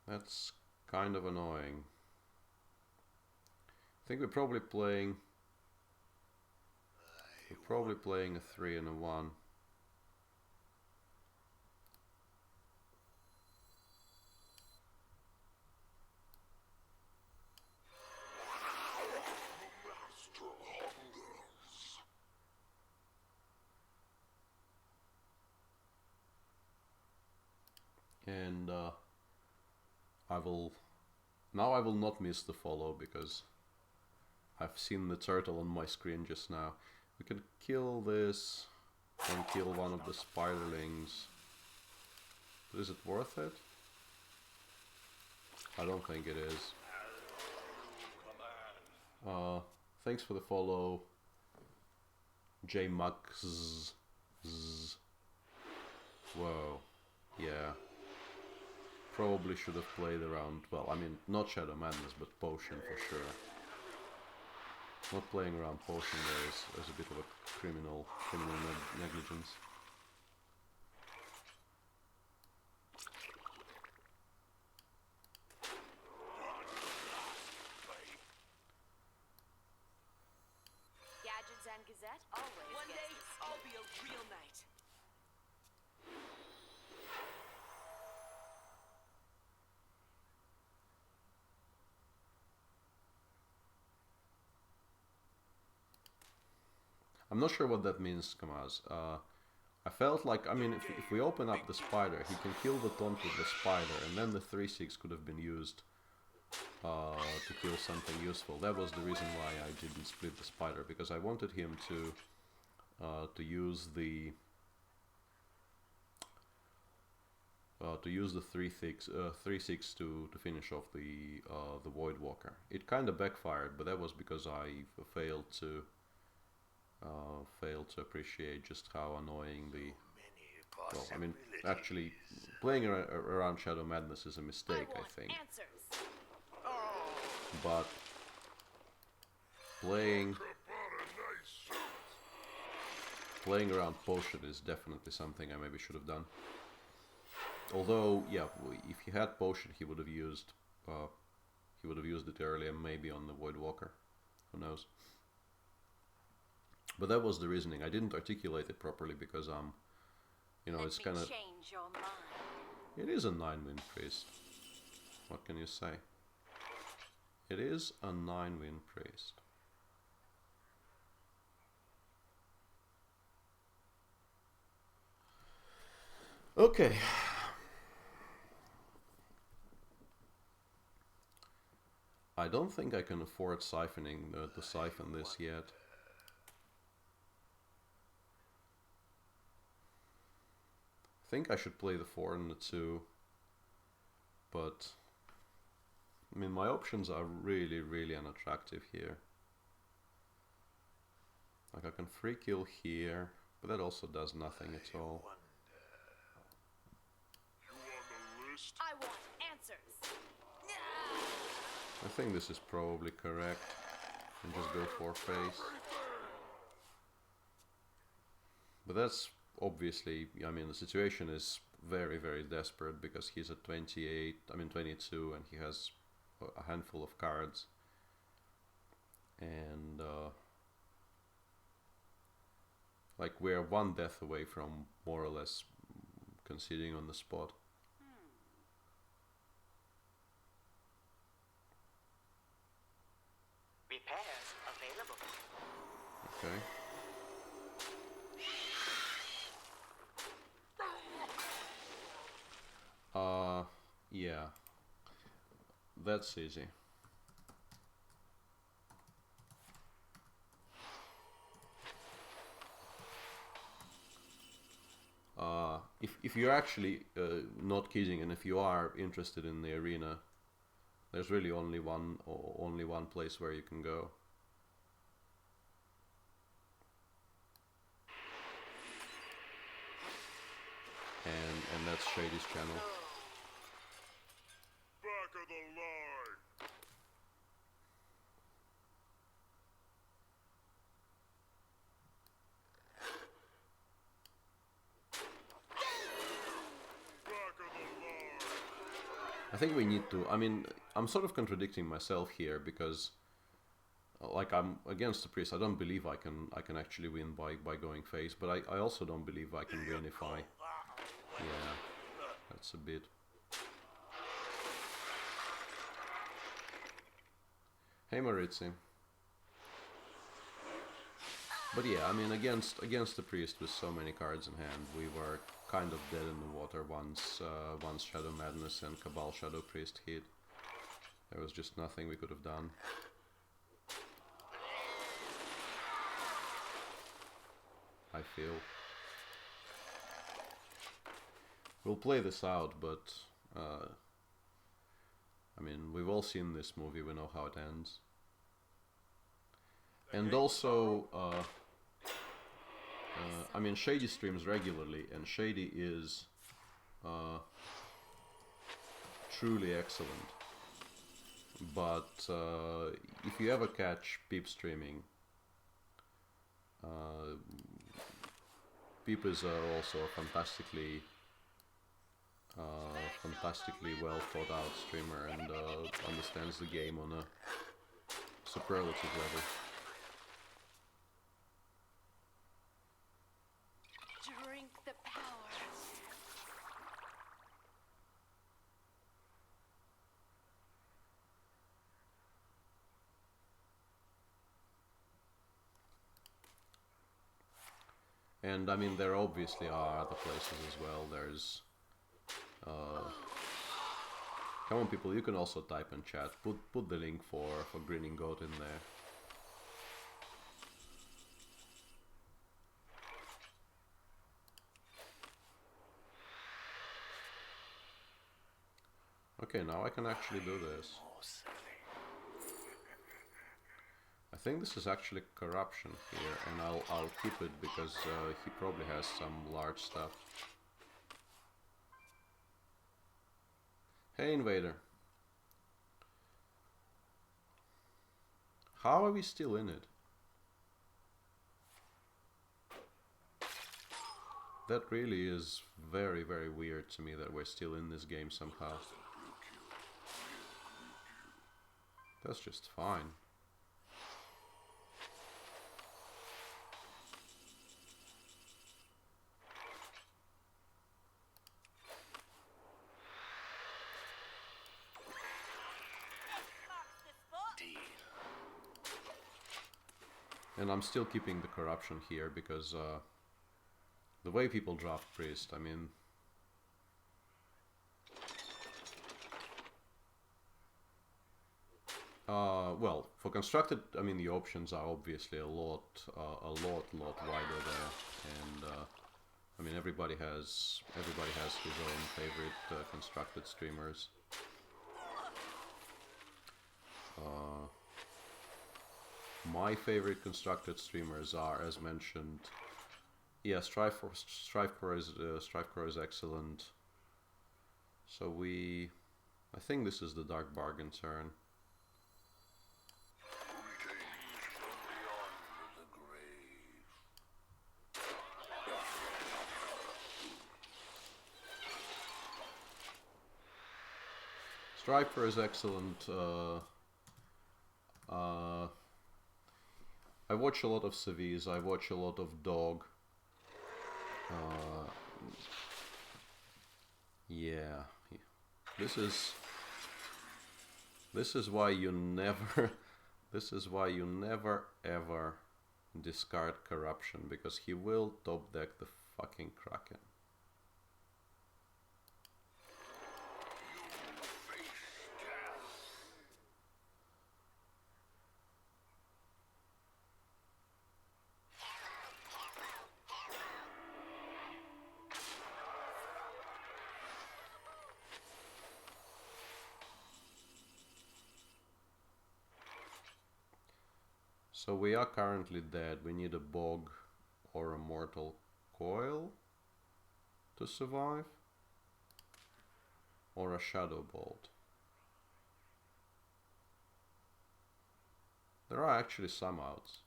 that's kind of annoying. I think we're probably playing a 3 and a 1. And I will not miss the follow, because I've seen the turtle on my screen just now. We can kill this and kill one of the spiderlings. But is it worth it? I don't think it is. Thanks for the follow, JMux. Whoa, yeah. Probably should have played around, well, I mean, not Shadow Madness, but Potion for sure. Not playing around Potion there is a bit of a criminal negligence. Gadgets and Gazette always One gets day, the scoop. I'll be a real knight. I'm not sure what that means, Kamaz. I felt like, I mean, if we open up the spider, he can kill the taunt with the spider, and then the 3/6 could have been used to kill something useful. That was the reason why I didn't split the spider, because I wanted him to use the 3/6 to finish off the Void Walker. It kind of backfired, but that was because I failed to appreciate just how annoying the. Well, I mean, actually, playing around Shadow Madness is a mistake, I think. Answers. But playing around Potion is definitely something I maybe should have done. Although, yeah, if he had Potion, he would have used it earlier, maybe on the Void Walker. Who knows? But that was the reasoning. I didn't articulate it properly because you know, it's kind of. Change your mind. It is a 9-win priest. What can you say? It is a 9-win priest. Okay. I don't think I can afford siphoning to siphon this yet. I think I should play the 4 and the 2, but I mean, my options are really, really unattractive here. Like, I can free kill here, but that also does nothing at all. You on the list? I want answers. I think this is probably correct, and just go for face. But that's obviously, I mean, the situation is very, very desperate because he's at 22, and he has a handful of cards. And like, we're one death away from more or less conceding on the spot. Repairs available. Okay. Yeah. That's easy. If you're actually not kidding, and if you are interested in the arena, there's really only one place where you can go. And that's Shady's channel. Back of the line. Back of the line. I think we need to. I mean, I'm sort of contradicting myself here because, like, I'm against the priest. I don't believe I can actually win by going face, but I also don't believe I can win if I. Yeah, that's a bit. Hey Maritzi. But yeah, I mean, against the priest with so many cards in hand, we were kind of dead in the water once Shadow Madness and Cabal Shadow Priest hit. There was just nothing we could have done. I feel. We'll play this out, but I mean, we've all seen this movie, we know how it ends. And also, I mean, Shady streams regularly, and Shady is truly excellent. But if you ever catch Peep streaming, Peep is also a fantastically well thought out streamer, and understands the game on a superlative level. Drink the power. And I mean, there obviously are other places as well. There's... come on people, you can also type in chat. Put the link for Grinning Goat in there. Okay, now I can actually do this. I think this is actually corruption here, and I'll keep it because he probably has some large stuff. Hey Invader. How are we still in it? That really is very, very weird to me that we're still in this game somehow. That's just fine. And I'm still keeping the corruption here because the way people draft priest, I mean... well, for constructed, I mean, the options are obviously a lot wider there, and I mean, everybody has his own favorite constructed streamers. My favorite constructed streamers are, as mentioned, yeah, Strifecore is excellent. So I think this is the Dark Bargain turn. Striper is excellent. I watch a lot of Civis, I watch a lot of Dog. Yeah. This is why you never ever discard corruption, because he will top deck the fucking Kraken. So we are currently dead. We need a Bog or a Mortal Coil to survive, or a Shadow Bolt. There are actually some outs.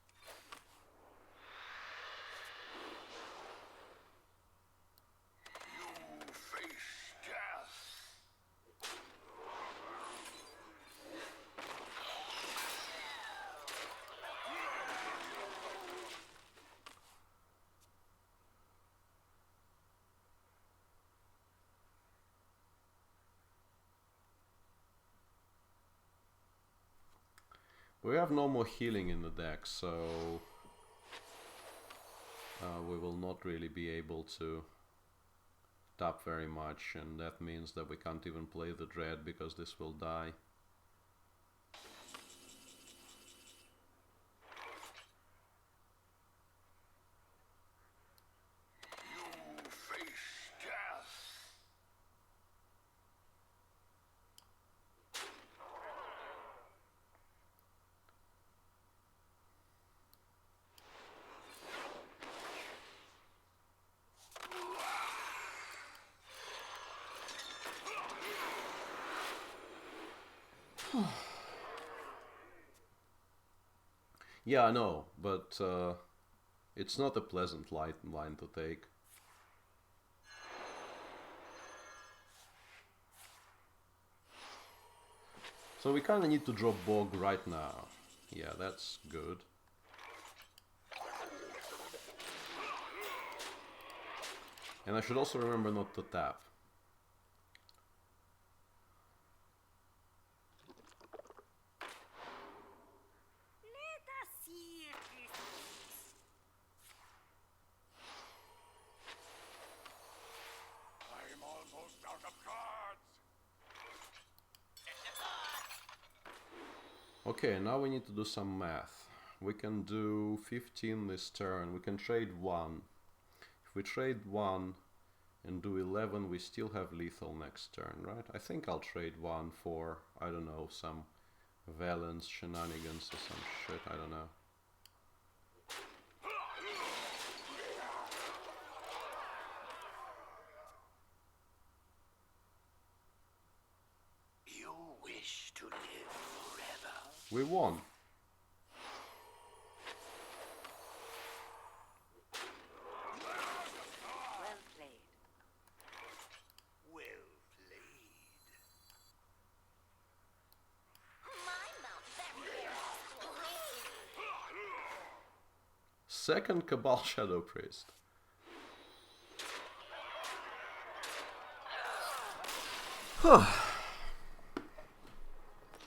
We have no more healing in the deck, so we will not really be able to tap very much, and that means that we can't even play the Dread because this will die. Yeah, I know, but it's not a pleasant line to take. So we kind of need to drop Bog right now. Yeah, that's good. And I should also remember not to tap. Okay, now we need to do some math. We can do 15 this turn. We can trade 1. If we trade 1 and do 11, we still have lethal next turn, right? I think I'll trade 1 for, I don't know, some Valence shenanigans or some shit, I don't know. You wish to live forever? We won. Well played. Well played. My mouth very rarely explodes. Second Cabal Shadow Priest.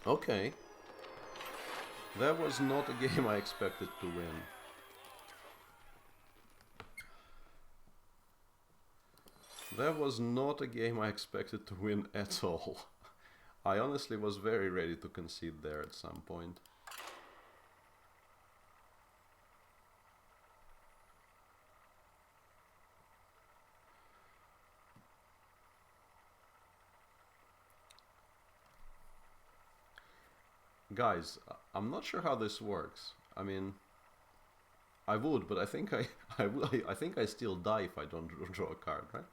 Okay. That was not a game I expected to win. That was not a game I expected to win at all. I honestly was very ready to concede there at some point. Guys, I'm not sure how this works. I mean, I would, but I think I think I still die if I don't draw a card, right?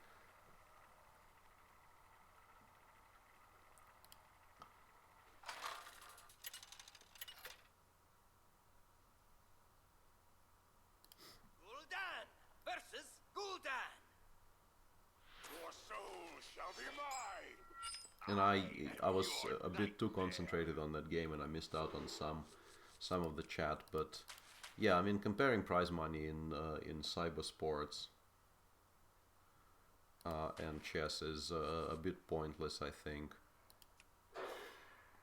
Gul'dan versus Gul'dan. Your soul shall be mine. And I was a bit too concentrated on that game, and I missed out on some of the chat. But yeah, I mean, comparing prize money in cyber sports and chess is a bit pointless, I think.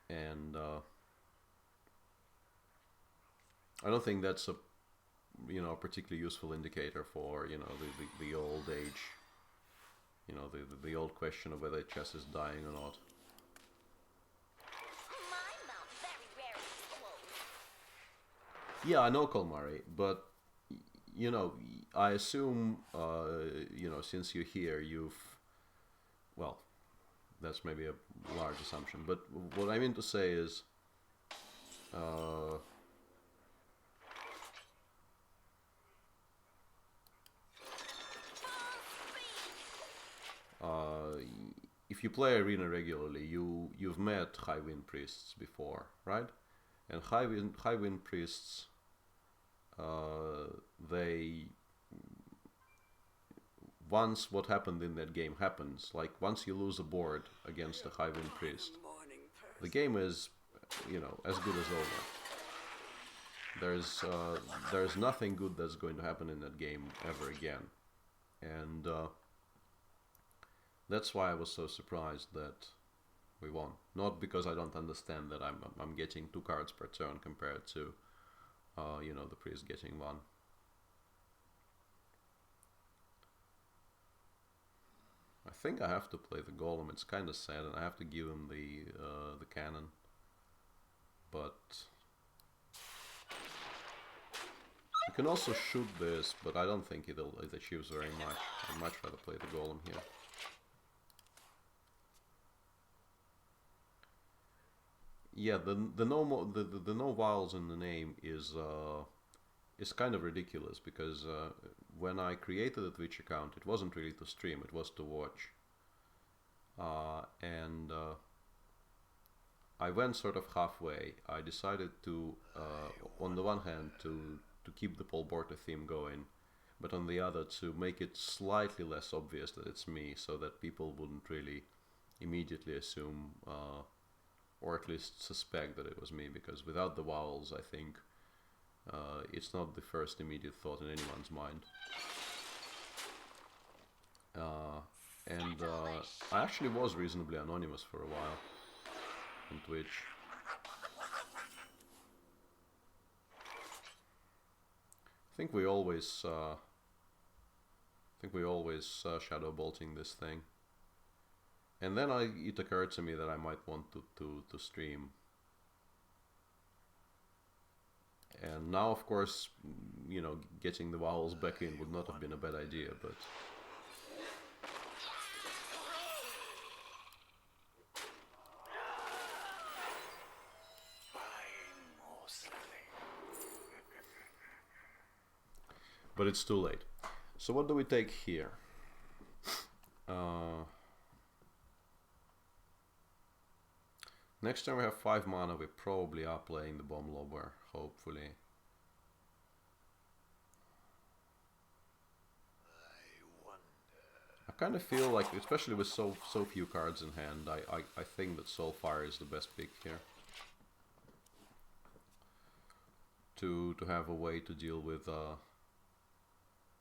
And I don't think that's a particularly useful indicator for the old age. The old question of whether chess is dying or not. My mouth very rarely explodes. Yeah, I know, Colmari, but I assume since you're here, well, that's maybe a large assumption, but what I mean to say is if you play Arena regularly, you've met High Wind Priests before, right? And High Wind Priests, they, once what happened in that game happens, like once you lose a board against a High Wind Priest, the game is, as good as over. There's nothing good that's going to happen in that game ever again, and that's why I was so surprised that we won. Not because I don't understand that I'm getting 2 cards per turn compared to the priest getting 1. I think I have to play the golem. It's kind of sad, and I have to give him the cannon. But you can also shoot this, but I don't think it achieves very much. I'd much rather play the golem here. Yeah, the no vowels in the name is kind of ridiculous, because when I created a Twitch account, it wasn't really to stream; it was to watch. And I went sort of halfway. I decided to, on the one hand, to keep the Polborta theme going, but on the other, to make it slightly less obvious that it's me, so that people wouldn't really immediately assume, or at least suspect that it was me, because without the vowels, I think it's not the first immediate thought in anyone's mind. And I actually was reasonably anonymous for a while on Twitch. I think we always shadow bolting this thing. And then it occurred to me that I might want to stream. And now, of course, you know, getting the vowels back in would not have been a bad idea, but... But it's too late. So what do we take here? Next time we have 5 mana, we probably are playing the Bomb Lobber, hopefully. I kind of feel like, especially with so few cards in hand, I think that Soulfire is the best pick here. To have a way to deal with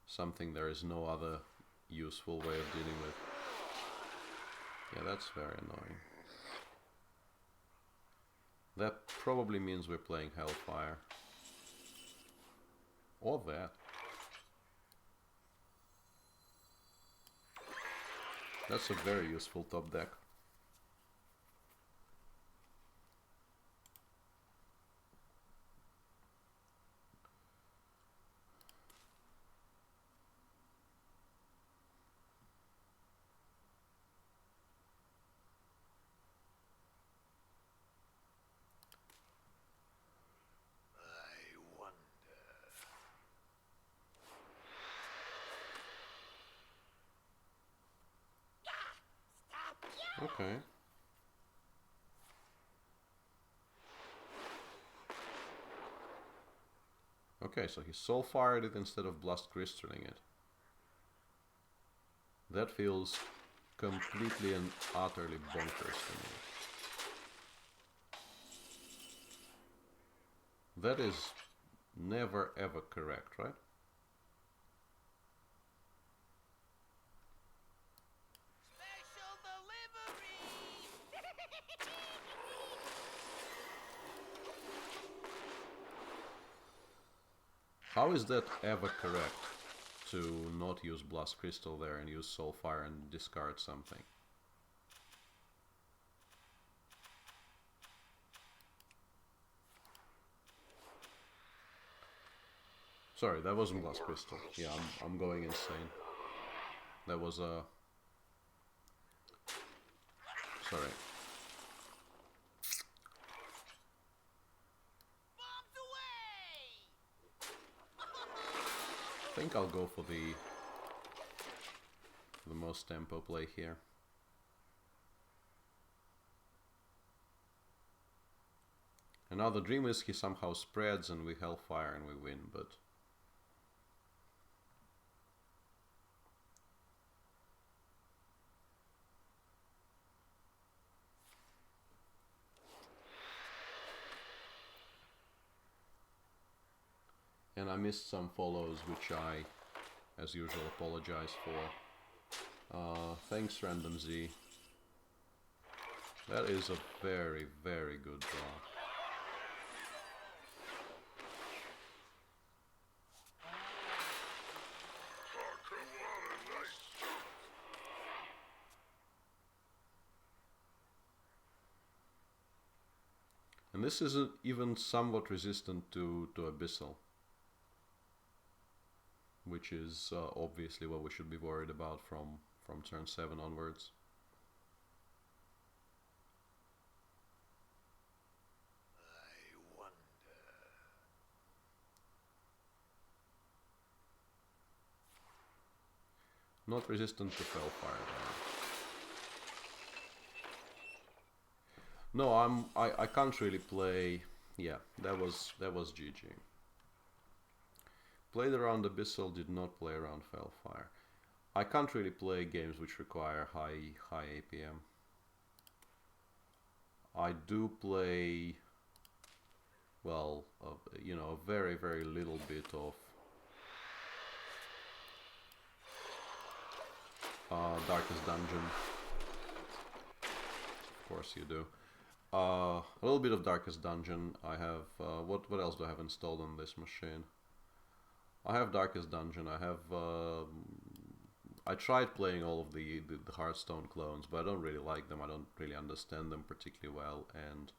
something there is no other useful way of dealing with. Yeah, that's very annoying. That probably means we're playing Hellfire. Or that. That's a very useful top deck. Okay. Okay, so he Soulfired it instead of Blast Crystalling it. That feels completely and utterly bonkers to me. That is never ever correct, right? How is that ever correct, to not use Blast Crystal there and use Soulfire and discard something? Sorry, that wasn't Blast Crystal. Yeah, I'm going insane. That was a... Sorry. I think I'll go for the most tempo play here. And now the dream is he somehow spreads and we Hellfire and we win, but... And I missed some follows, which I, as usual, apologize for. Thanks, Random Z. That is a very, very good draw. And this is even somewhat resistant to Abyssal, which is obviously what we should be worried about from turn 7 onwards. I wonder. Not resistant to Hellfire. No, I can't really play. Yeah, that was GG. Played around Abyssal, did not play around Hellfire. I can't really play games which require high APM. I do play, well, you know, a very, very little bit of Darkest Dungeon. Of course you do. A little bit of Darkest Dungeon. I have, what else do I have installed on this machine? I have Darkest Dungeon. I have, I tried playing all of the Hearthstone clones, but I don't really like them. I don't really understand them particularly well, and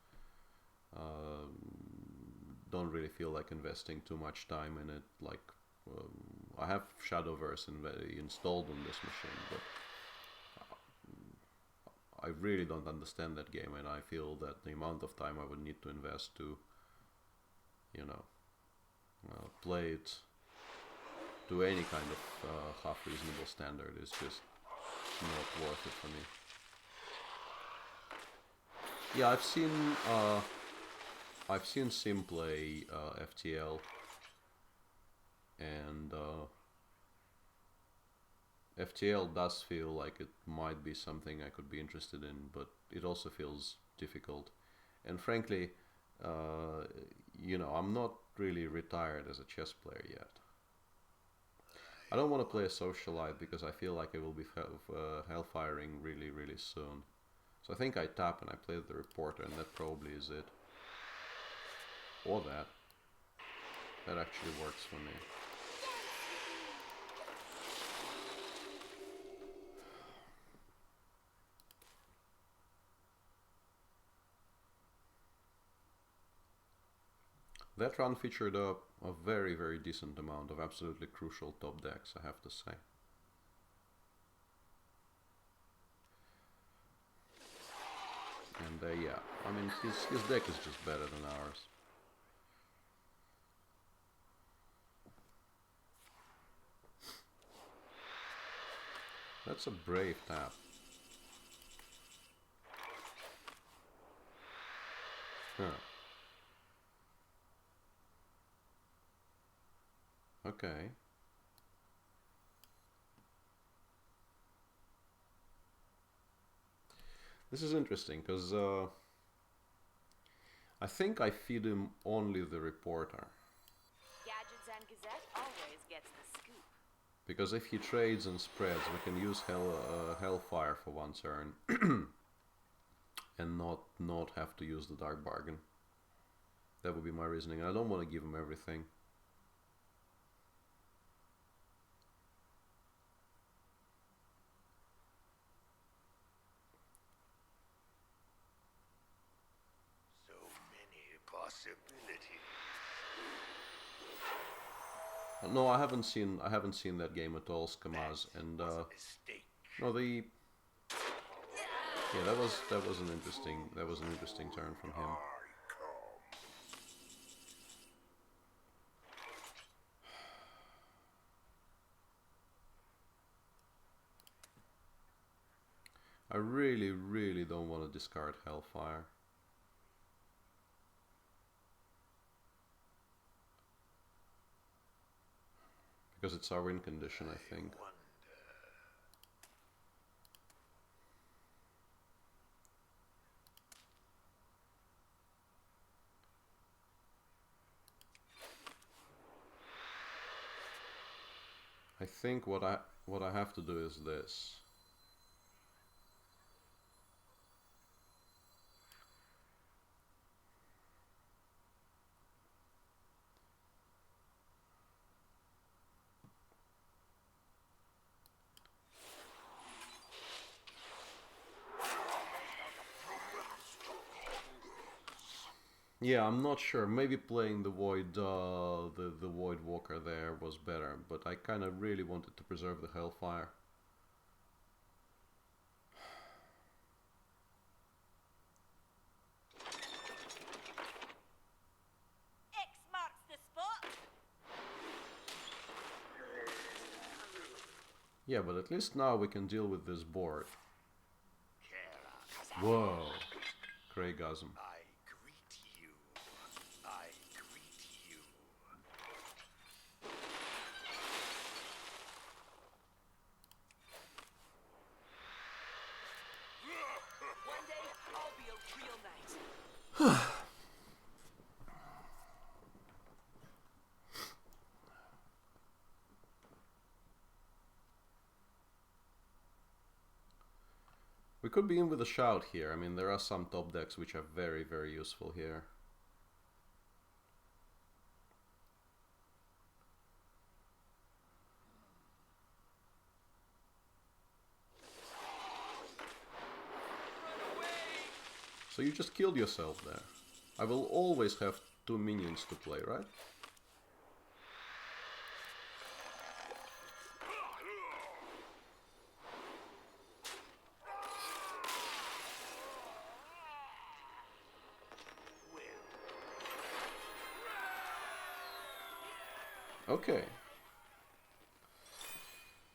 don't really feel like investing too much time in it. Like I have Shadowverse installed on this machine, but I really don't understand that game, and I feel that the amount of time I would need to invest to, you know, play it to any kind of half reasonable standard is just not worth it for me. Yeah, I've seen Sim play FTL, and FTL does feel like it might be something I could be interested in, but it also feels difficult. And frankly, you know, I'm not really retired as a chess player yet. I don't want to play a socialite because I feel like I will be hellfiring really, really soon. So I think I tap and I play the reporter, and that probably is it. Or that. That actually works for me. That run featured a very, very decent amount of absolutely crucial top decks, I have to say. And yeah, I mean, his deck is just better than ours. That's a brave tap. Huh. Okay. This is interesting, because I think I feed him only the reporter. Gadgets and Gazette always gets the scoop. Because if he trades and spreads, we can use Hellfire for one turn. And not have to use the Dark Bargain. That would be my reasoning. I don't want to give him everything. So many possibilities. No, I haven't seen that game at all, Skamaz, and Mistake. no, the yeah, that was an interesting turn from him. I really, really don't want to discard Hellfire. Because it's our win condition, I think. I think what I have to do is this. Yeah, I'm not sure. Maybe playing the Void, the Void Walker there was better, but I kind of really wanted to preserve the Hellfire. X marks the spot. Yeah, but at least now we can deal with this board. Whoa, Craigasm. I greet you. I greet you. One day I'll be a real knight. We could be in with a shout here. I mean, there are some top decks which are very, very useful here. So you just killed yourself there. I will always have 2 minions to play, right? Okay.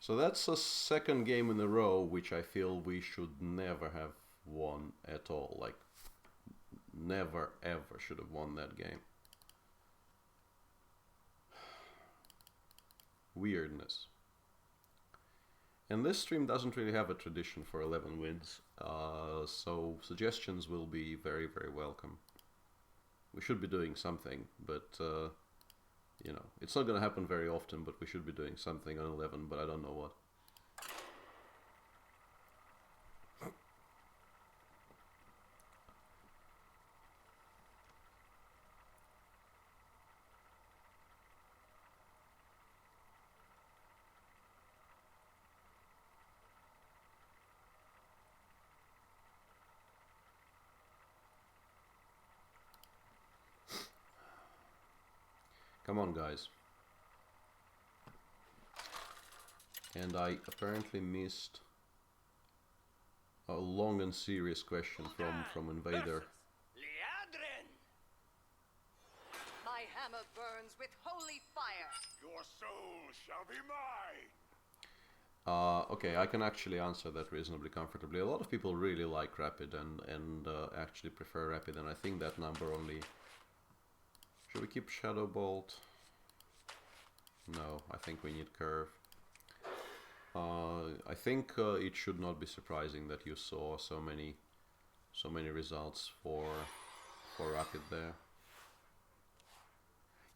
So that's a second game in a row which I feel we should never have won at all. Like, never ever should have won that game. Weirdness. And this stream doesn't really have a tradition for 11 wins, so suggestions will be very, very welcome. We should be doing something, but you know, it's not gonna happen very often, but we should be doing something on 11, but I don't know what. Come on, guys. And I apparently missed a long and serious question from Invader. Liadrin! My hammer burns with holy fire. Your soul shall be mine. Okay, I can actually answer that reasonably comfortably. A lot of people really like Rapid and actually prefer Rapid, and I think that number only... Should we keep Shadow Bolt? No, I think we need Curve. I think it should not be surprising that you saw so many results for Rapid there.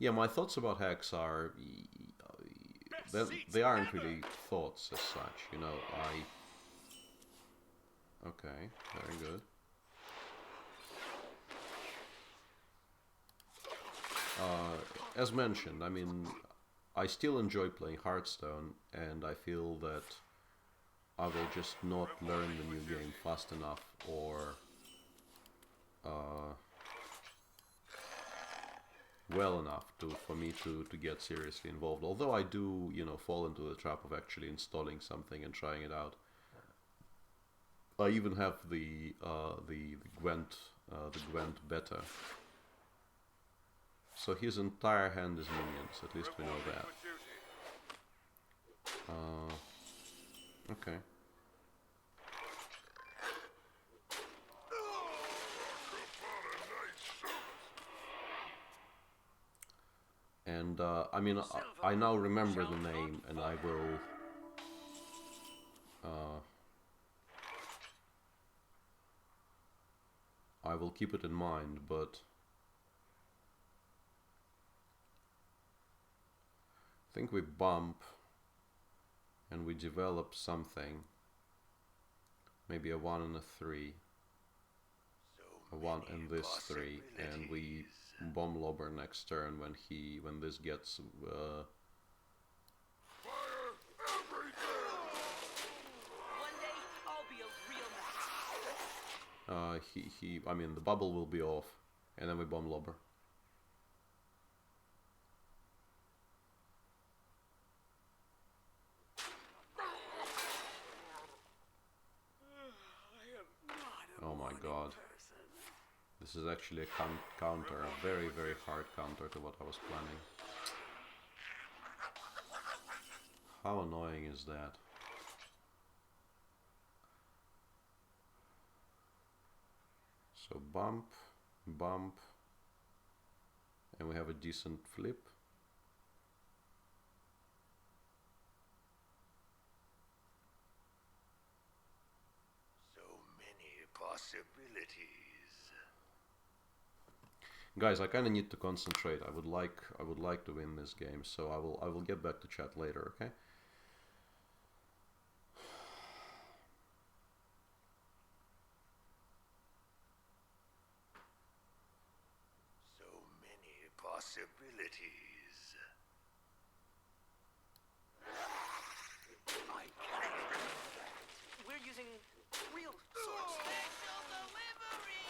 Yeah, my thoughts about Hex are they aren't really thoughts as such, you know. Okay, very good. As mentioned, I mean, I still enjoy playing Hearthstone, and I feel that I will just not learn the new game fast enough, or well enough for me to get seriously involved. Although I do, you know, fall into the trap of actually installing something and trying it out. I even have the Gwent beta. So his entire hand is minions, at least we know that. Okay. And I mean, I now remember the name, and I will keep it in mind, but I think we bump and we develop something, maybe a 1 and a 3, a 1 and this 3, and we bomb Lobber next turn when this gets One day, I'll be a real knight. I mean, the bubble will be off, and then we bomb Lobber. Oh my god. This is actually a counter, a very, very hard counter to what I was planning. How annoying is that? So bump, bump, and we have a decent flip. So many possibilities. Guys, I kind of need to concentrate. I would like to win this game, so I will get back to chat later, okay? So many possibilities. We're using real swords. Special delivery!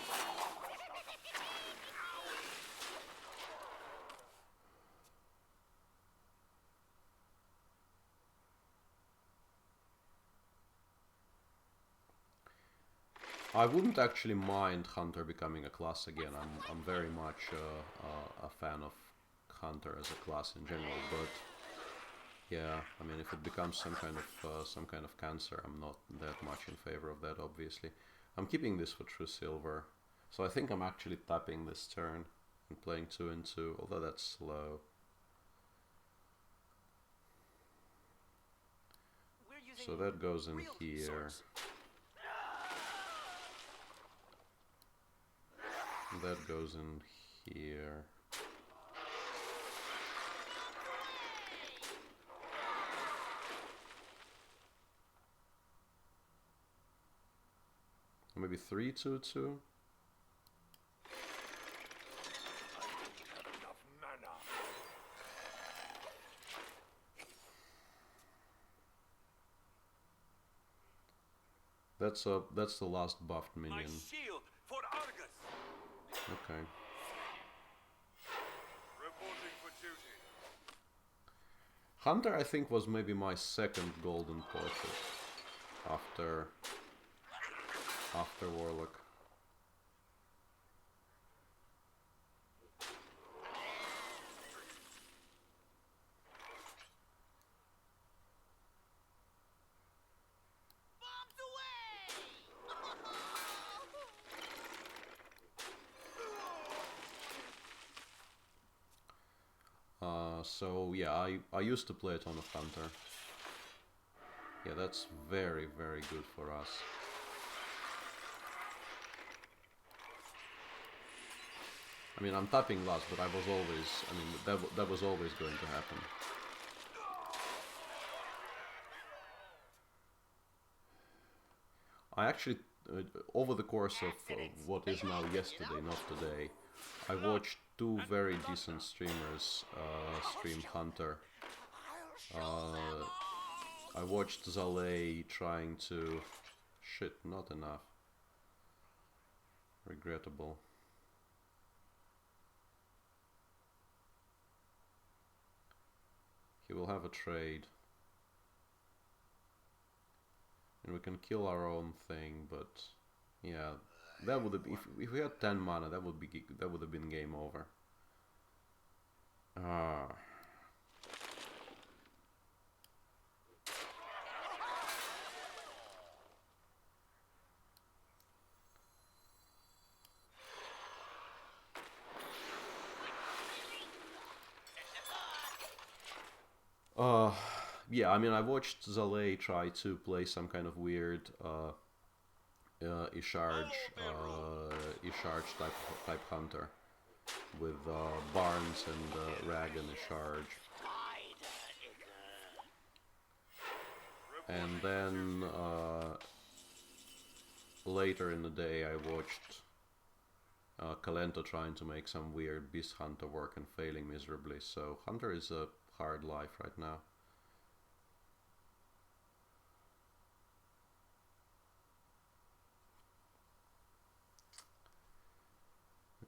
I wouldn't actually mind Hunter becoming a class again. I'm very much a fan of Hunter as a class in general, but yeah, I mean, if it becomes some kind of cancer, I'm not that much in favor of that. Obviously, I'm keeping this for True Silver, so I think I'm actually tapping this turn and playing 2 and 2, although that's slow. We're using So that goes in real here. swords. That goes in here. Maybe 3 2 2. Enough mana. That's the last buffed My minion. shield for Argus. Okay. Reporting for duty. Hunter, I think, was maybe my second golden portrait after Warlock. Bombs away! So yeah, I used to play a ton of Hunter. Yeah, that's very, very good for us. I mean, I'm tapping last, but I was always, I mean, that was always going to happen. I actually, over the course of what is now yesterday, not today, I watched 2 very decent streamers stream Hunter. I watched Zalay trying to... Shit, not enough. Regrettable. He will have a trade. And we can kill our own thing, but yeah, that would have, if we had 10 mana, that would have been game over. Ah. Yeah, I mean, I watched Zalay try to play some kind of weird Isharge type Hunter with Barnes and Rag and Isharge. And then later in the day I watched Kalento trying to make some weird Beast Hunter work and failing miserably, so Hunter is a hard life right now.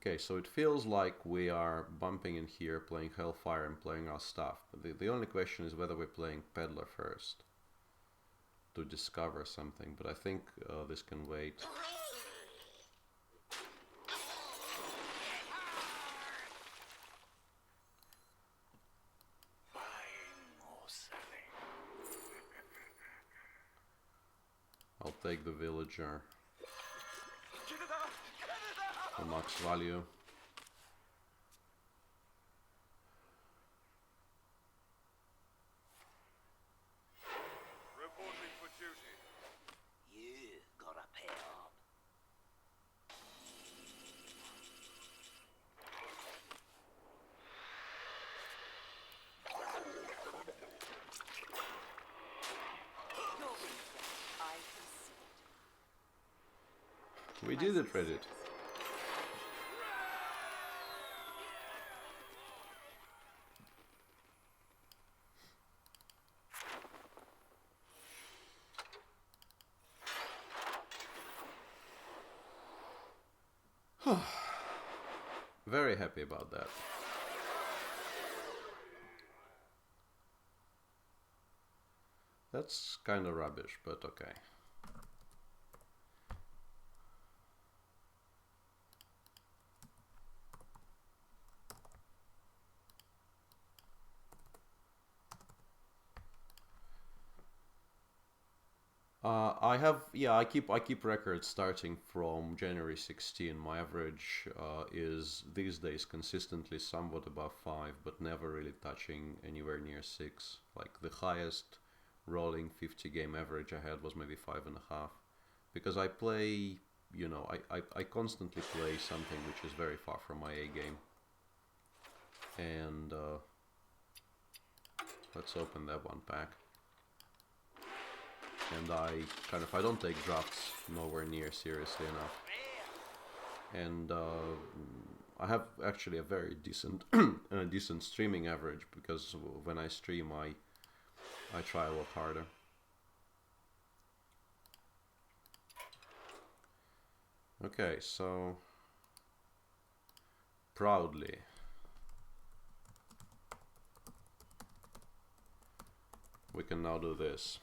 Okay, so it feels like we are bumping in here, playing Hellfire and playing our stuff. But the only question is whether we're playing Peddler first to discover something, but I think this can wait. Buying or selling. I'll take the Villager Get it out! Get it out! for max value. Reporting for duty. You gotta pay up. Your regret, I can see it. We did it, Reddit. Very happy about that. That's kind of rubbish, but okay. I have, yeah, I keep records starting from January 16. My average is these days consistently somewhat above 5, but never really touching anywhere near 6. Like the highest rolling 50 game average I had was maybe 5.5. Because I play, you know, I constantly play something which is very far from my A game. And let's open that one pack. And I don't take drafts nowhere near seriously enough. And I have actually a very decent decent streaming average, because when I stream I try a lot harder. Okay, so proudly we can now do this.